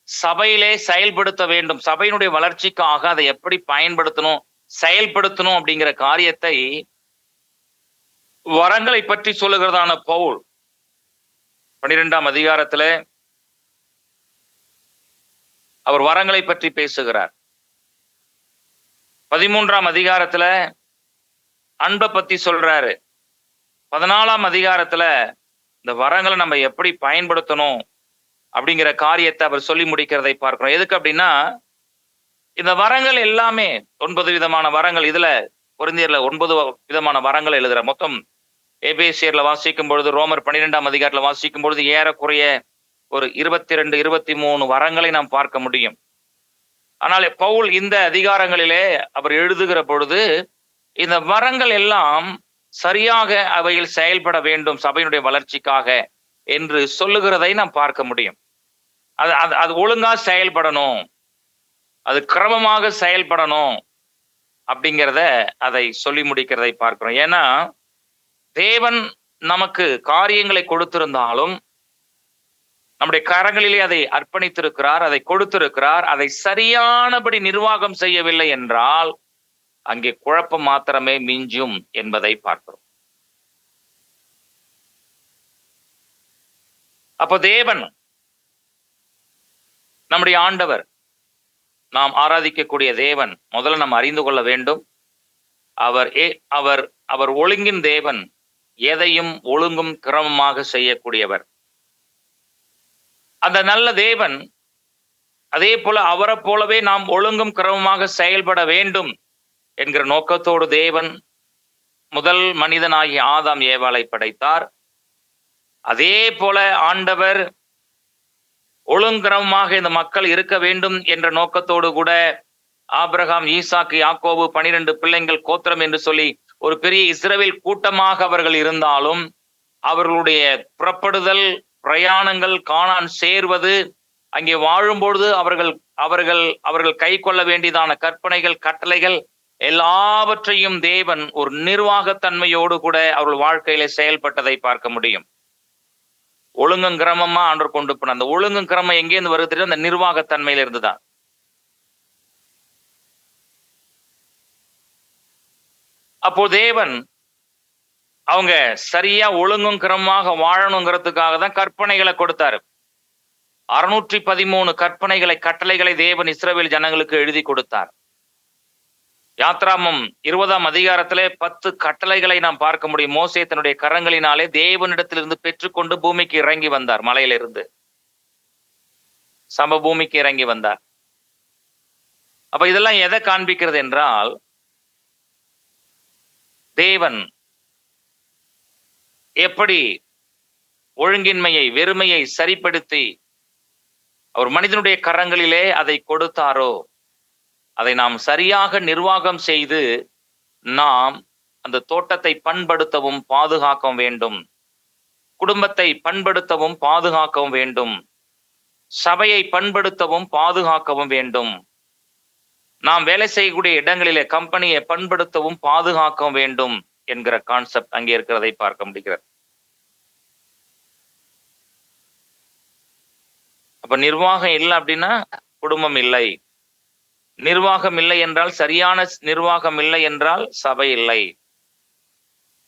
சபையிலே செயல்படுத்த வேண்டும், சபையினுடைய வளர்ச்சிக்காக அதை எப்படி பயன்படுத்தணும், செயல்படுத்தணும் அப்படிங்கிற காரியத்தை வரங்களை பற்றி சொல்லுகிறதான பவுல் 12ஆம் அதிகாரத்துல அவர் வரங்களை பற்றி பேசுகிறார். 13ஆம் அதிகாரத்துல அன்பை பத்தி சொல்றாரு. 14ஆம் அதிகாரத்துல இந்த வரங்களை நம்ம எப்படி பயன்படுத்தணும் அப்படிங்கிற காரியத்தை அவர் சொல்லி முடிக்கிறதை பார்க்கிறோம். எதுக்கு அப்படின்னா, இந்த வரங்கள் எல்லாமே 9 விதமான வரங்கள், இதுல கொரிந்தியர்ல 9 விதமான வரங்கள் எழுதுற. மொத்தம் எபேசியர்ல வாசிக்கும் பொழுது, ரோமர் 12ஆம் அதிகாரத்துல வாசிக்கும் பொழுது ஏறக்குறைய ஒரு 22 23 வரங்களை நாம் பார்க்க முடியும். ஆனால் பவுல் இந்த அதிகாரங்களிலே அவர் எழுதுகிற பொழுது இந்த வரங்கள் எல்லாம் சரியாக அவையில் செயல்பட வேண்டும் சபையினுடைய வளர்ச்சிக்காக என்று சொல்லுகிறதை நாம் பார்க்க முடியும். அது அது அது ஒழுங்கா செயல்படணும், அது கிரமமாக செயல்படணும் அப்படிங்கிறத அதை சொல்லி முடிக்கிறதை பார்க்கிறோம். ஏன்னா தேவன் நமக்கு காரியங்களை கொடுத்திருந்தாலும் நம்முடைய கரங்களிலே அதை அர்ப்பணித்திருக்கிறார், அதை கொடுத்திருக்கிறார். அதை சரியானபடி நிர்வாகம் செய்யவில்லை என்றால் அங்கே குழப்பம் மாத்திரமே மிஞ்சும் என்பதை பார்க்கிறோம். அப்போ தேவன் நம்முடைய ஆண்டவர், நாம் ஆராதிக்கக்கூடிய தேவன், முதல்ல நாம் அறிந்து கொள்ள வேண்டும், அவர் அவர் அவர் ஒழுங்கின் தேவன், எதையும் ஒழுங்கும் கிரமமாக செய்யக்கூடியவர். அந்த நல்ல தேவன் அதே போல அவரை போலவே நாம் ஒழுங்கும் கிரமமாக செயல்பட வேண்டும் என்கிற நோக்கத்தோடு தேவன் முதல் மனிதனாகிய ஆதாம் ஏவாளை படைத்தார். அதே போல ஆண்டவர் ஒழுங்கிரமமாக இந்த மக்கள் இருக்க வேண்டும் என்ற நோக்கத்தோடு கூட ஆபிரகாம், ஈசாக்கு, யாக்கோபு 12 பிள்ளைங்கள் கோத்திரம் என்று சொல்லி ஒரு பெரிய இஸ்ரவேல் கூட்டமாக அவர்கள் இருந்தாலும் அவர்களுடைய புறப்படுதல், பிரயாணங்கள், கானான் சேர்வது, அங்கே வாழும்பொழுது அவர்கள் அவர்கள் அவர்கள் கை கொள்ள வேண்டியதான கற்பனைகள், கட்டளைகள் எல்லாவற்றையும் தேவன் ஒரு நிர்வாகத்தன்மையோடு கூட அவர்கள் வாழ்க்கையில செயல்பட்டதை பார்க்க முடியும். ஒழுங்கும் கிரமமா ஆண்டவர் கொண்டு போன அந்த ஒழுங்கும் கிரமம் எங்கேருந்து வருது? அந்த நிர்வாகத்தன்மையில இருந்துதான். அப்போ தேவன் அவங்க சரியா ஒழுங்கும் கிரமமாக வாழணுங்கிறதுக்காக தான் கற்பனைகளை கொடுத்தாரு. 613 கற்பனைகளை, கட்டளைகளை தேவன் இஸ்ரவேல் ஜனங்களுக்கு எழுதி கொடுத்தார். யாத்ராமம் 20ஆம் அதிகாரத்திலே 10 கட்டளைகளை நாம் பார்க்க முடியும். மோசே தன்னுடைய கரங்களினாலே தேவனிடத்திலிருந்து பெற்றுக்கொண்டு பூமிக்கு இறங்கி வந்தார். மலையிலிருந்து சம பூமிக்கு இறங்கி வந்தார். அப்ப இதெல்லாம் எதை காண்பிக்கிறது என்றால், தேவன் எப்படி ஒழுங்கின்மையை, வெறுமையை சரிப்படுத்தி அவர் மனிதனுடைய கரங்களிலே அதை கொடுத்தாரோ அதை நாம் சரியாக நிர்வாகம் செய்து நாம் அந்த தோட்டத்தை பண்படுத்தவும் பாதுகாக்கவும் வேண்டும், குடும்பத்தை பண்படுத்தவும் பாதுகாக்கவும் வேண்டும், சபையை பண்படுத்தவும் பாதுகாக்கவும் வேண்டும், நாம் வேலை செய்யக்கூடிய இடங்களிலே கம்பெனியை பண்படுத்தவும் பாதுகாக்கவும் வேண்டும் என்கிற கான்செப்ட் அங்கே இருக்கிறதை பார்க்க முடிகிறது. அப்ப நிர்வாகம் இல்லை அப்படின்னா குடும்பம் இல்லை, நிர்வாகம் இல்லை என்றால், சரியான நிர்வாகம் இல்லை என்றால் சபை இல்லை,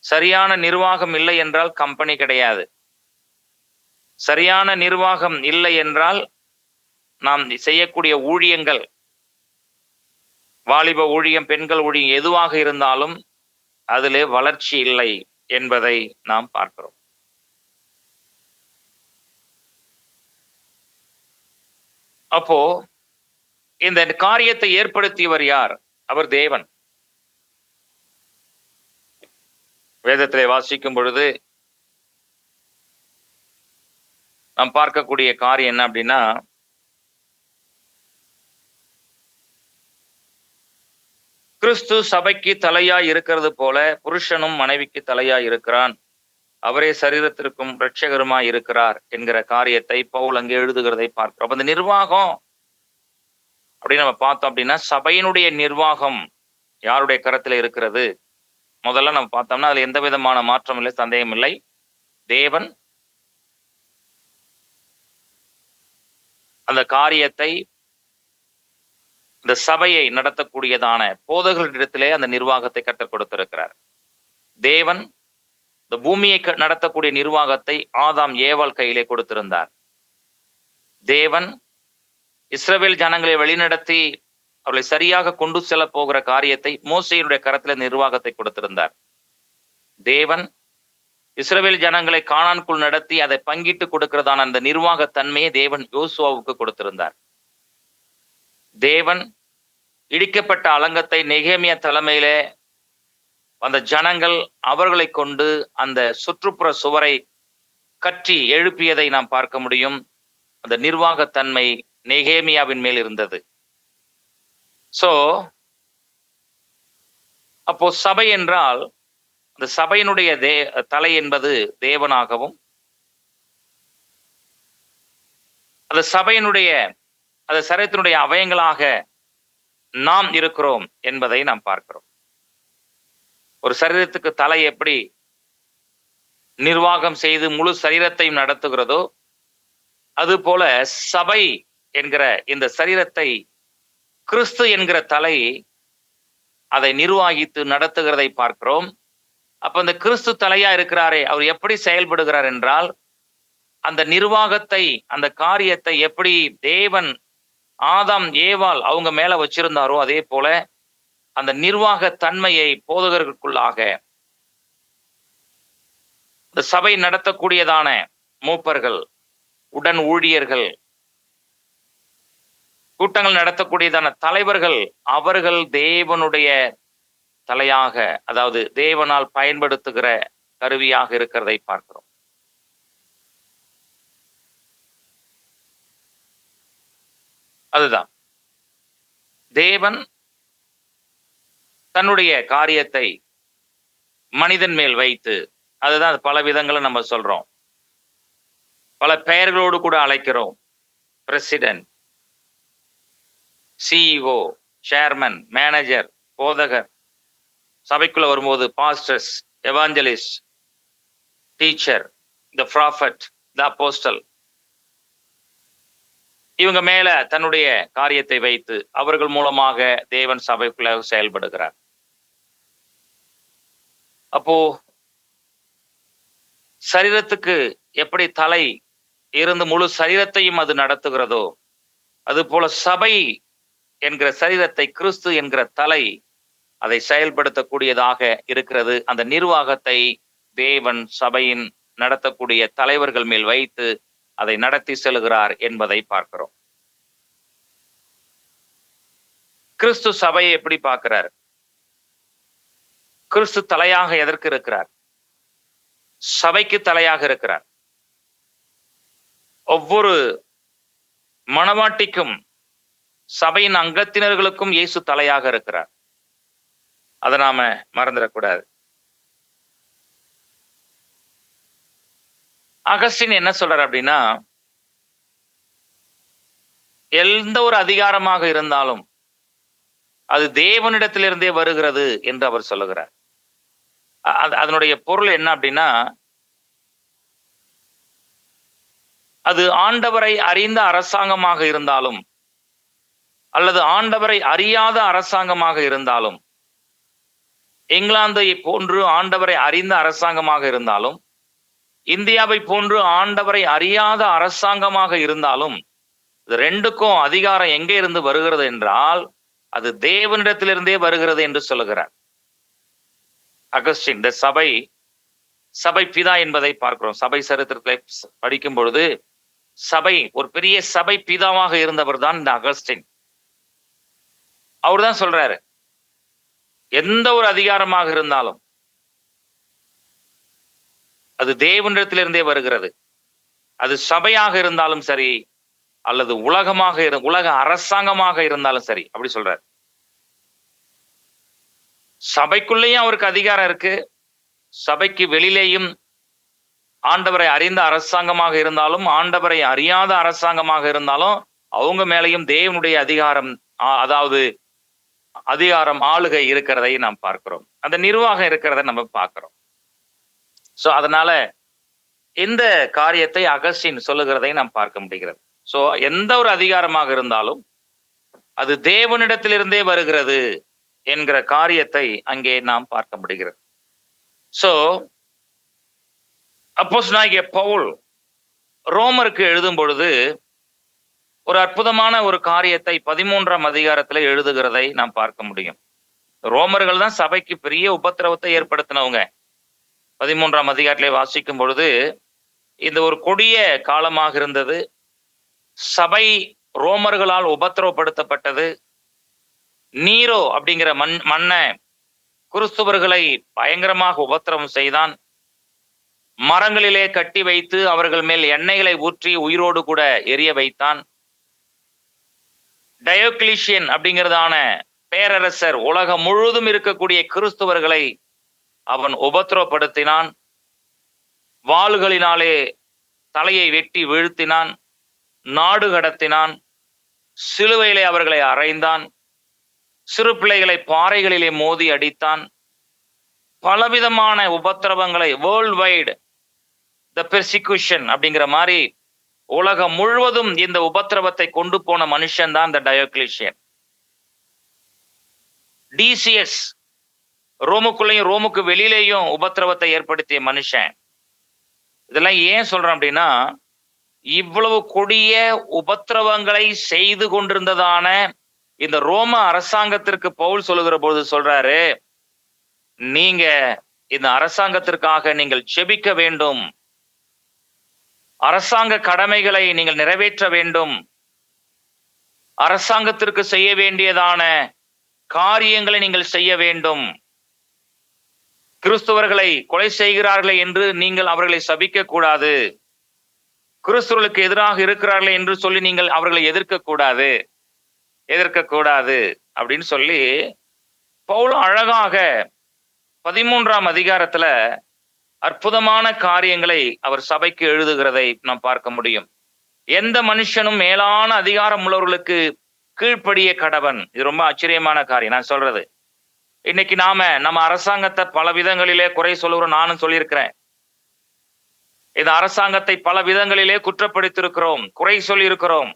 சரியான நிர்வாகம் இல்லை என்றால் கம்பெனி கிடையாது, சரியான நிர்வாகம் இல்லை என்றால் நாம் செய்யக்கூடிய ஊழியங்கள், வாலிப ஊழியம், பெண்கள் ஊழியம் எதுவாக இருந்தாலும் அதிலே வளர்ச்சி இல்லை என்பதை நாம் பார்க்கிறோம். அப்போ இந்த காரியத்தை ஏற்படுத்தியவர் யார்? அவர் தேவன். வேதத்திலே வாசிக்கும் பொழுது நாம் பார்க்கக்கூடிய காரியம் என்ன அப்படின்னா, கிறிஸ்து சபைக்கு தலையாய் இருக்கிறது போல புருஷனும் மனைவிக்கு தலையாய் இருக்கிறான், அவரே சரீரத்திற்கும் இரட்சகருமாய் இருக்கிறார் என்கிற காரியத்தை பவுல் அங்கே எழுதுகிறதை பார்க்கிறோம். அந்த நிர்வாகம் அப்படின்னு நம்ம பார்த்தோம் அப்படின்னா, சபையினுடைய நிர்வாகம் யாருடைய கரத்துல இருக்கிறது? முதல்ல நம்ம பார்த்தோம்னா அதுல எந்த விதமான மாற்றம் இல்லை, சந்தேகம் இல்லை. தேவன் அந்த காரியத்தை, இந்த சபையை நடத்தக்கூடியதான போதகர்களிடத்திலே அந்த நிர்வாகத்தை கற்றுக் கொடுத்திருக்கிறார். தேவன் இந்த பூமியை நடத்தக்கூடிய நிர்வாகத்தை ஆதாம் ஏவாள் கையிலே கொடுத்திருந்தார். தேவன் இஸ்ரவேல் ஜனங்களை வழிநடத்தி அவர்களை சரியாக கொண்டு செல்ல போகிற காரியத்தை மோசேயினுடைய கரத்தில நிர்வாகத்தை கொடுத்திருந்தார். தேவன் இஸ்ரவேல் ஜனங்களை கானானுக்குள் நடத்தி அதை பங்கிட்டு கொடுக்கிறதான அந்த நிர்வாகத்தன்மையை தேவன் யோசுவாவுக்கு கொடுத்திருந்தார். தேவன் இடிக்கப்பட்ட அலங்கத்தை நெகேமியா தலைமையிலே அந்த ஜனங்கள் அவர்களை கொண்டு அந்த சுற்றுப்புற சுவரை கட்டி எழுப்பியதை நாம் பார்க்க முடியும். அந்த நிர்வாகத்தன்மை நெகேமியாவின் மேல் இருந்தது. சோ அப்போ சபை என்றால் இந்த சபையினுடைய தலை என்பது தேவனாகவும், அந்த சபையினுடைய அந்த சரீரத்தினுடைய அவயங்களாக நாம் இருக்கிறோம் என்பதை நாம் பார்க்கிறோம். ஒரு சரீரத்துக்கு தலை எப்படி நிர்வாகம் செய்து முழு சரீரத்தையும் நடத்துகிறதோ, அதுபோல சபை என்கிற இந்த சரீரத்தை கிறிஸ்து என்கிற தலை அதை நிர்வாகித்து நடத்துகிறதை பார்க்கிறோம். அப்ப அந்த கிறிஸ்து தலையா இருக்கிறாரே, அவர் எப்படி செயல்படுகிறார் என்றால், அந்த நிர்வாகத்தை, அந்த காரியத்தை எப்படி தேவன் ஆதாம் ஏவாள் அவங்க மேல வச்சிருந்தாரோ, அதே போல அந்த நிர்வாக தன்மையை போதகர்களுக்குள்ளாக இந்த சபை நடத்தக்கூடியதான மூப்பர்கள், உடன் ஊழியர்கள், கூட்டங்கள் நடத்தக்கூடியதான தலைவர்கள், அவர்கள் தேவனுடைய தலையாக, அதாவது தேவனால் பயன்படுத்துகிற கருவியாக இருக்கிறதை பார்க்கிறோம். அதுதான் தேவன் தன்னுடைய காரியத்தை மனிதன் மேல் வைத்து, அதுதான் பல விதங்களை நம்ம சொல்றோம், பல பெயர்களோடு கூட அழைக்கிறோம். பிரசிடென்ட், சிஇஓ, சேர்மன், மேனேஜர், போதகர், சபைக்குள்ள வரும்போது பாஸ்டர்ஸ், எவாஞ்சலிஸ்ட், டீச்சர், த ப்ராஃபட், த அப்போஸ்டல், இவங்க மேல தன்னுடைய காரியத்தை வைத்து அவர்கள் மூலமாக தேவன் சபைக்குள்ள செயல்படுகிறார். அப்போ சரீரத்துக்கு எப்படி தலை இருந்து முழு சரீரத்தையும் அது நடத்துகிறதோ, அது போல சபை என்கிற சரீரத்தை கிறிஸ்து என்கிற தலை அதை செயல்படுத்தக்கூடியதாக இருக்கிறது. அந்த நிர்வாகத்தை தேவன் சபையின் நடத்தக்கூடிய தலைவர்கள் மேல் வைத்து அதை நடத்தி செல்கிறார் என்பதை பார்க்கிறோம். கிறிஸ்து சபையை எப்படி பார்க்கிறார்? கிறிஸ்து தலையாக எதற்கு இருக்கிறார்? சபைக்கு தலையாக இருக்கிறார். ஒவ்வொரு மணவாட்டிக்கும், சபையின் அங்கத்தினர்களுக்கும் இயேசு தலையாக இருக்கிறார். அதை நாம மறந்துடக்கூடாது. அகஸ்டின் என்ன சொல்றார் அப்படின்னா, எந்த ஒரு அதிகாரமாக இருந்தாலும் அது தேவனிடத்திலிருந்தே வருகிறது என்று அவர் சொல்லுகிறார். அதனுடைய பொருள் என்ன அப்படின்னா, அது ஆண்டவரை அறிந்த அரசாங்கமாக இருந்தாலும் அல்லது ஆண்டவரை அறியாத அரசாங்கமாக இருந்தாலும், இங்கிலாந்தை போன்று ஆண்டவரை அறிந்த அரசாங்கமாக இருந்தாலும், இந்தியாவை போன்று ஆண்டவரை அறியாத அரசாங்கமாக இருந்தாலும், இது ரெண்டுக்கும் அதிகாரம் எங்கே இருந்து வருகிறது என்றால் அது தேவனிடத்திலிருந்தே வருகிறது என்று சொல்லுகிறார் அகஸ்டின். இந்த சபை பிதா என்பதை பார்க்கிறோம். சபை சரித்திரத்தை படிக்கும் பொழுது சபை ஒரு பெரிய சபை பிதாவாக இருந்தவர் தான் இந்த அகஸ்டின். அவர் தான் சொல்றாரு, எந்த ஒரு அதிகாரமாக இருந்தாலும் அது தேவனிடத்திலிருந்தே வருகிறது. அது சபையாக இருந்தாலும் சரி அல்லது உலக அரசாங்கமாக இருந்தாலும் சரி, அப்படி சொல்றார். சபைக்குள்ளேயும் அவருக்கு அதிகாரம் இருக்கு, சபைக்கு வெளியிலேயும் ஆண்டவரை அறிந்த அரசாங்கமாக இருந்தாலும் ஆண்டவரை அறியாத அரசாங்கமாக இருந்தாலும் அவங்க மேலையும் தேவனுடைய அதிகாரம், அதாவது அதிகாரம், ஆளுகை இருக்கிறதை நாம் பார்க்கிறோம். அந்த நிர்வாகம் இருக்கிறதை நம்ம பார்க்கிறோம். சோ அதனால இந்த காரியத்தை அகஸ்டின் சொல்லுகிறதை நாம் பார்க்க முடிகிறது. சோ எந்த ஒரு அதிகாரமாக இருந்தாலும் அது தேவனிடத்திலிருந்தே வருகிறது என்கிற காரியத்தை அங்கே நாம் பார்க்க முடிகிறது. சோ அப்போஸ்தலனாகிய பவுல் ரோமருக்கு எழுதும் பொழுது ஒரு அற்புதமான ஒரு காரியத்தை 13ஆம் அதிகாரத்துல எழுதுகிறதை நாம் பார்க்க முடியும். ரோமர்கள் தான் சபைக்கு பெரிய உபத்திரவத்தை ஏற்படுத்தினவங்க. 13ஆம் அதிகாரத்திலே வாசிக்கும் பொழுது இந்த ஒரு கொடிய காலமாக இருந்தது. சபை ரோமர்களால் உபத்திரவப்படுத்தப்பட்டது. நீரோ அப்படிங்கிற மன்ன கிறிஸ்துவர்களை பயங்கரமாக உபத்திரவம் செய்தான். மரங்களிலே கட்டி வைத்து அவர்கள் மேல் எண்ணெய்களை ஊற்றி உயிரோடு கூட எரிய வைத்தான். டயோக்ளிஷியன் அப்படிங்கிறதான பேரரசர் உலகம் முழுவதும் இருக்கக்கூடிய கிறிஸ்துவர்களை அவன் உபத்திரவப்படுத்தினான், வாள்களினாலே தலையை வெட்டி வீழ்த்தினான், நாடு கடத்தினான், சிலுவையிலே அவர்களை அறைந்தான், சிறு பிள்ளைகளை பாறைகளிலே மோதி அடித்தான். பலவிதமான உபத்திரவங்களை வேர்ல்ட் வைடு த பெர்சிக்யூஷன் அப்படிங்கிற மாதிரி உலகம் முழுவதும் இந்த உபத்திரவத்தை கொண்டு போன மனுஷன் தான் இந்த டயோக்ளிஷியன். டிசிஎஸ் ரோமுக்குள்ளேயும் ரோமுக்கு வெளியிலேயும் உபத்திரவத்தை ஏற்படுத்திய மனுஷன். இதெல்லாம் ஏன் சொல்றேன் அப்படின்னா, இவ்வளவு கொடிய உபத்திரவங்களை செய்து கொண்டிருந்ததான இந்த ரோம அரசாங்கத்திற்கு பவுல் சொல்லுகிற பொழுது சொல்றாரு, நீங்க இந்த அரசாங்கத்திற்காக நீங்கள் ஜெபிக்க வேண்டும், அரசாங்க கடமைகளை நீங்கள் நிறைவேற்ற வேண்டும், அரசாங்கத்திற்கு செய்ய வேண்டியதான காரியங்களை நீங்கள் செய்ய வேண்டும். கிறிஸ்தவர்களை கொலை செய்கிறார்களே என்று நீங்கள் அவர்களை சபிக்க கூடாது, கிறிஸ்தவர்களுக்கு எதிராக இருக்கிறார்களே என்று சொல்லி நீங்கள் அவர்களை எதிர்க்க கூடாது அப்படின்னு சொல்லி பவுல் அழகாக 13ஆம் அதிகாரத்துல அற்புதமான காரியங்களை அவர் சபைக்கு எழுதுகிறதை நாம் பார்க்க முடியும். எந்த மனுஷனும் மேலான அதிகாரம் உள்ளவர்களுக்கு கீழ்ப்படிய கடவன். இது ரொம்ப ஆச்சரியமான காரியம் நான் சொல்றது. இன்னைக்கு நம்ம அரசாங்கத்தை பல விதங்களிலே குறை சொல்லுகிறோம். நானும் சொல்லியிருக்கிறேன். இந்த அரசாங்கத்தை பல விதங்களிலே குற்றப்படுத்தியிருக்கிறோம், குறை சொல்லி இருக்கிறோம்,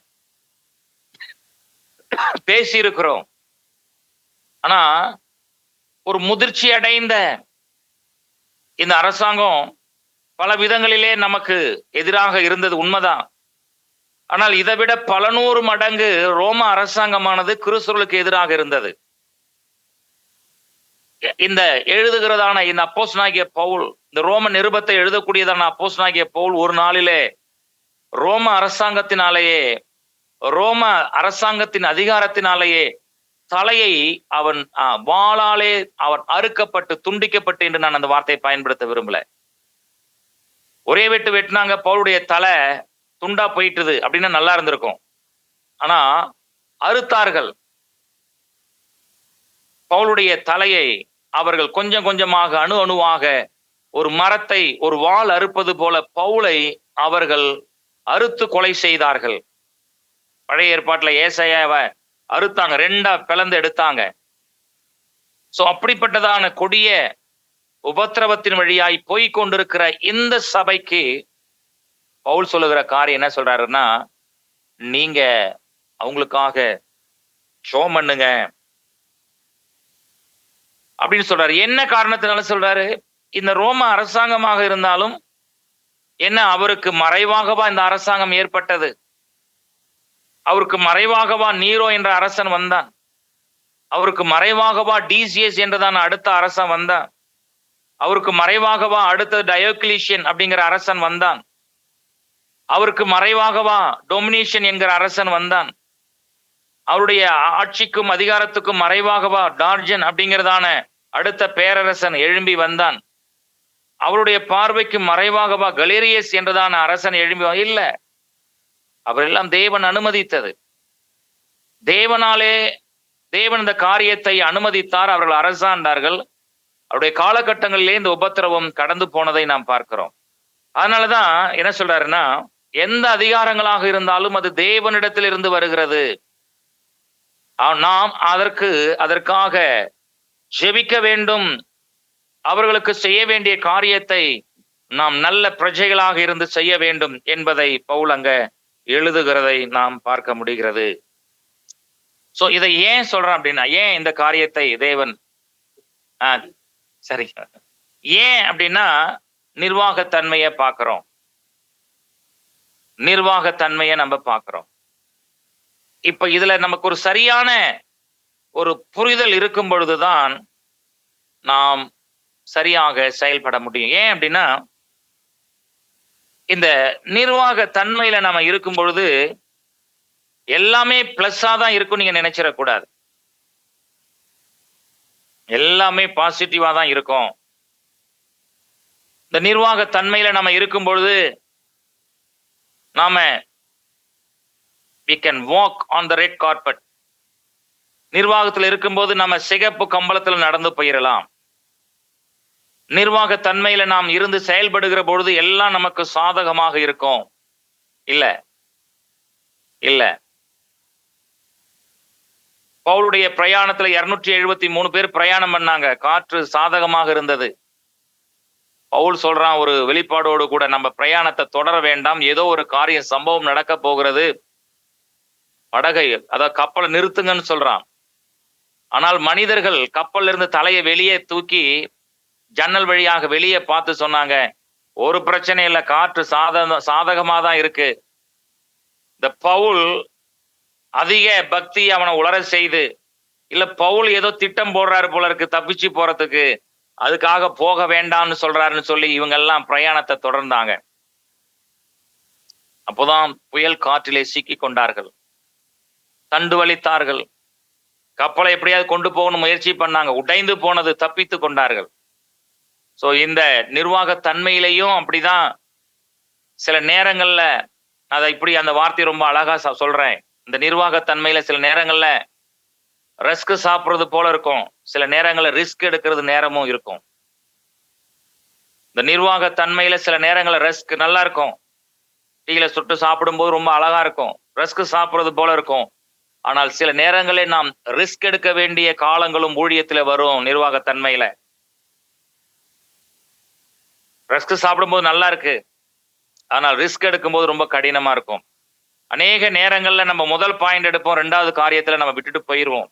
பேசி இருக்கிறோம். ஆனா ஒரு முதிர்ச்சி அடைந்த இந்த அரசாங்கம் பல விதங்களிலே நமக்கு எதிராக இருந்தது உண்மைதான். ஆனால் இதை விட பல நூறு மடங்கு ரோம அரசாங்கமானது கிறிஸ்தவர்களுக்கு எதிராக இருந்தது. இந்த எழுதுகிறதான இந்த அப்போஸ்தலனாகிய பவுல், இந்த ரோம நிருபத்தை எழுதக்கூடியதான அப்போஸ்தலனாகிய பவுல் ஒரு நாளிலே ரோம அரசாங்கத்தின் அதிகாரத்தினாலேயே தலையை அவன் வாளாலே அவன் அறுக்கப்பட்டு துண்டிக்கப்பட்டு என்று நான் அந்த வார்த்தையை பயன்படுத்த விரும்பல. ஒரே வெட்டு வெட்டினாங்க, பவுலுடைய தலை துண்டா போயிட்டுது அப்படின்னா நல்லா இருந்திருக்கும். ஆனா அறுத்தார்கள். பவுலுடைய தலையை அவர்கள் கொஞ்சம் கொஞ்சமாக அணுவாக ஒரு மரத்தை ஒரு வாள் அறுப்பது போல பவுலை அவர்கள் அறுத்து கொலை செய்தார்கள். பழைய ஏற்பாட்டுல ஏசாயாவை அறுத்தாங்க, ரெண்டா பிளந்து எடுத்தாங்க. சோ அப்படிப்பட்டதான கொடிய உபத்திரவத்தின் வழியாய் போய் கொண்டிருக்கிற இந்த சபைக்கு பவுல் சொல்லுகிற காரியம் என்ன சொல்றாருன்னா, நீங்க அவங்களுக்காக ஜெபம் பண்ணுங்க அப்படின்னு சொல்றாரு. என்ன காரணத்தினால சொல்றாரு? இந்த ரோம அரசாங்கமாக இருந்தாலும் என்ன, அவருக்கு மறைவாகவா இந்த அரசாங்கம் ஏற்பட்டது? அவருக்கு மறைவாகவா நீரோ என்ற அரசன் வந்தான்? அவருக்கு மறைவாகவா டிசிஎஸ் என்றதான அடுத்த அரசன் வந்தான்? அவருக்கு மறைவாகவா அடுத்த டயோக்ளிஷியன் அப்படிங்கிற அரசன் வந்தான்? அவருக்கு மறைவாகவா டொமினிஷன் என்கிற அரசன் வந்தான்? அவருடைய ஆட்சிக்கும் அதிகாரத்துக்கும் மறைவாகவா டார்ஜன் அப்படிங்கிறதான அடுத்த பேரரசன் எழும்பி வந்தான்? அவருடைய பார்வைக்கு மறைவாகவா கலேரியஸ் என்றதான அரசன் எழும்பி இல்ல, அவரெல்லாம் தேவன் அனுமதித்தது. தேவன் இந்த காரியத்தை அனுமதித்தார். அவர்கள் அரசாண்டார்கள். அவருடைய காலகட்டங்களிலே இந்த உபத்திரவம் கடந்து போனதை நாம் பார்க்கிறோம். அதனாலதான் என்ன சொல்றாருன்னா, எந்த அதிகாரங்களாக இருந்தாலும் அது தேவனிடத்தில் இருந்து வருகிறது. நாம் அதற்காக ஜெபிக்க வேண்டும். அவர்களுக்கு செய்ய வேண்டிய காரியத்தை நாம் நல்ல பிரஜைகளாக இருந்து செய்ய வேண்டும் என்பதை பவுல் அங்க எழுதுகிறதை நாம் பார்க்க முடிகிறது. சோ இதை ஏன் சொல்றேன் அப்படின்னா, ஏன் இந்த காரியத்தை தேவன் சரி ஏன் அப்படின்னா, நிர்வாகத்தன்மையை பார்க்கிறோம். நிர்வாகத்தன்மையை நம்ம பார்க்கிறோம். இப்ப இதுல நமக்கு ஒரு சரியான ஒரு புரிதல் இருக்கும் பொழுதுதான் நாம் சரியாக செயல்பட முடியும். ஏன் அப்படின்னா, இந்த நிர்வாக தன்மையில நாம இருக்கும் பொழுது எல்லாமே பிளஸ்ஸா தான் இருக்கும் நீங்க நினைச்சிடக்கூடாது. எல்லாமே பாசிட்டிவா தான் இருக்கும். இந்த நிர்வாக தன்மையில நம்ம இருக்கும் பொழுது நாம we can walk on the red carpet. நிர்வாகத்தில் இருக்கும்போது நம்ம சிகப்பு கம்பளத்தில் நடந்து போயிடலாம். நிர்வாக தன்மையில நாம் இருந்து செயல்படுகிற பொழுது எல்லாம் நமக்கு சாதகமாக இருக்கும். இல்ல இல்ல பவுலுடைய பிரயாணத்துல 273 பேர் பிரயாணம் பண்ணாங்க. காற்று சாதகமாக இருந்தது. பவுல் சொல்றான் ஒரு வெளிப்பாடோடு கூட, நம்ம பிரயாணத்தை தொடர வேண்டாம், ஏதோ ஒரு காரியம் சம்பவம் நடக்க போகிறது, படகை அதாவது கப்பலை நிறுத்துங்கன்னு சொல்றான். ஆனால் மனிதர்கள் கப்பல்ல இருந்து தலையை வெளியே தூக்கி ஜன்னல் வழியாக வெளியே பார்த்து சொன்னாங்க, ஒரு பிரச்சனை இல்லை, காற்று சாதகமா தான் இருக்கு. இந்த பவுல் அதிக பக்தி அவனை உளர செய்து, இல்ல பவுல் ஏதோ திட்டம் போடுறாரு போல இருக்கு தப்பிச்சு போறதுக்கு, அதுக்காக போக வேண்டாம்னு சொல்றாருன்னு சொல்லி இவங்க எல்லாம் பிரயாணத்தை தொடர்ந்தாங்க. அப்போதான் புயல் காற்றிலே சிக்கி கொண்டார்கள், தண்டு வலித்தார்கள், கப்பலை எப்படியாவது கொண்டு போகணும் முயற்சி பண்ணாங்க, உடைந்து போனது, தப்பித்து கொண்டார்கள். சோ இந்த நிர்வாக தன்மையிலையும் அப்படிதான் சில நேரங்கள்ல, அதை இப்படி அந்த வார்த்தை ரொம்ப அழகா சொல்றேன், இந்த நிர்வாக தன்மையில சில நேரங்கள்ல ரிஸ்க் சாப்பிடுறது போல இருக்கும், சில நேரங்கள்ல ரிஸ்க் எடுக்கிறது நேரமும் இருக்கும். இந்த நிர்வாக தன்மையில சில நேரங்கள்ல ரிஸ்க் நல்லா இருக்கும், டீல சுட்டு சாப்பிடும்போது ரொம்ப அழகா இருக்கும், ரிஸ்க் சாப்பிடுறது போல இருக்கும். ஆனால் சில நேரங்களில் நாம் ரிஸ்க் எடுக்க வேண்டிய காலங்களும் ஊழியத்துல வரும். நிர்வாக தன்மையில ரிஸ்க் சாப்பிடும்போது நல்லா இருக்கு, ஆனால் ரிஸ்க் எடுக்கும்போது ரொம்ப கடினமா இருக்கும். அநேக நேரங்கள்ல நம்ம முதல் பாயிண்ட் எடுப்போம், ரெண்டாவது காரியத்துல நம்ம விட்டுட்டு போயிருவோம்.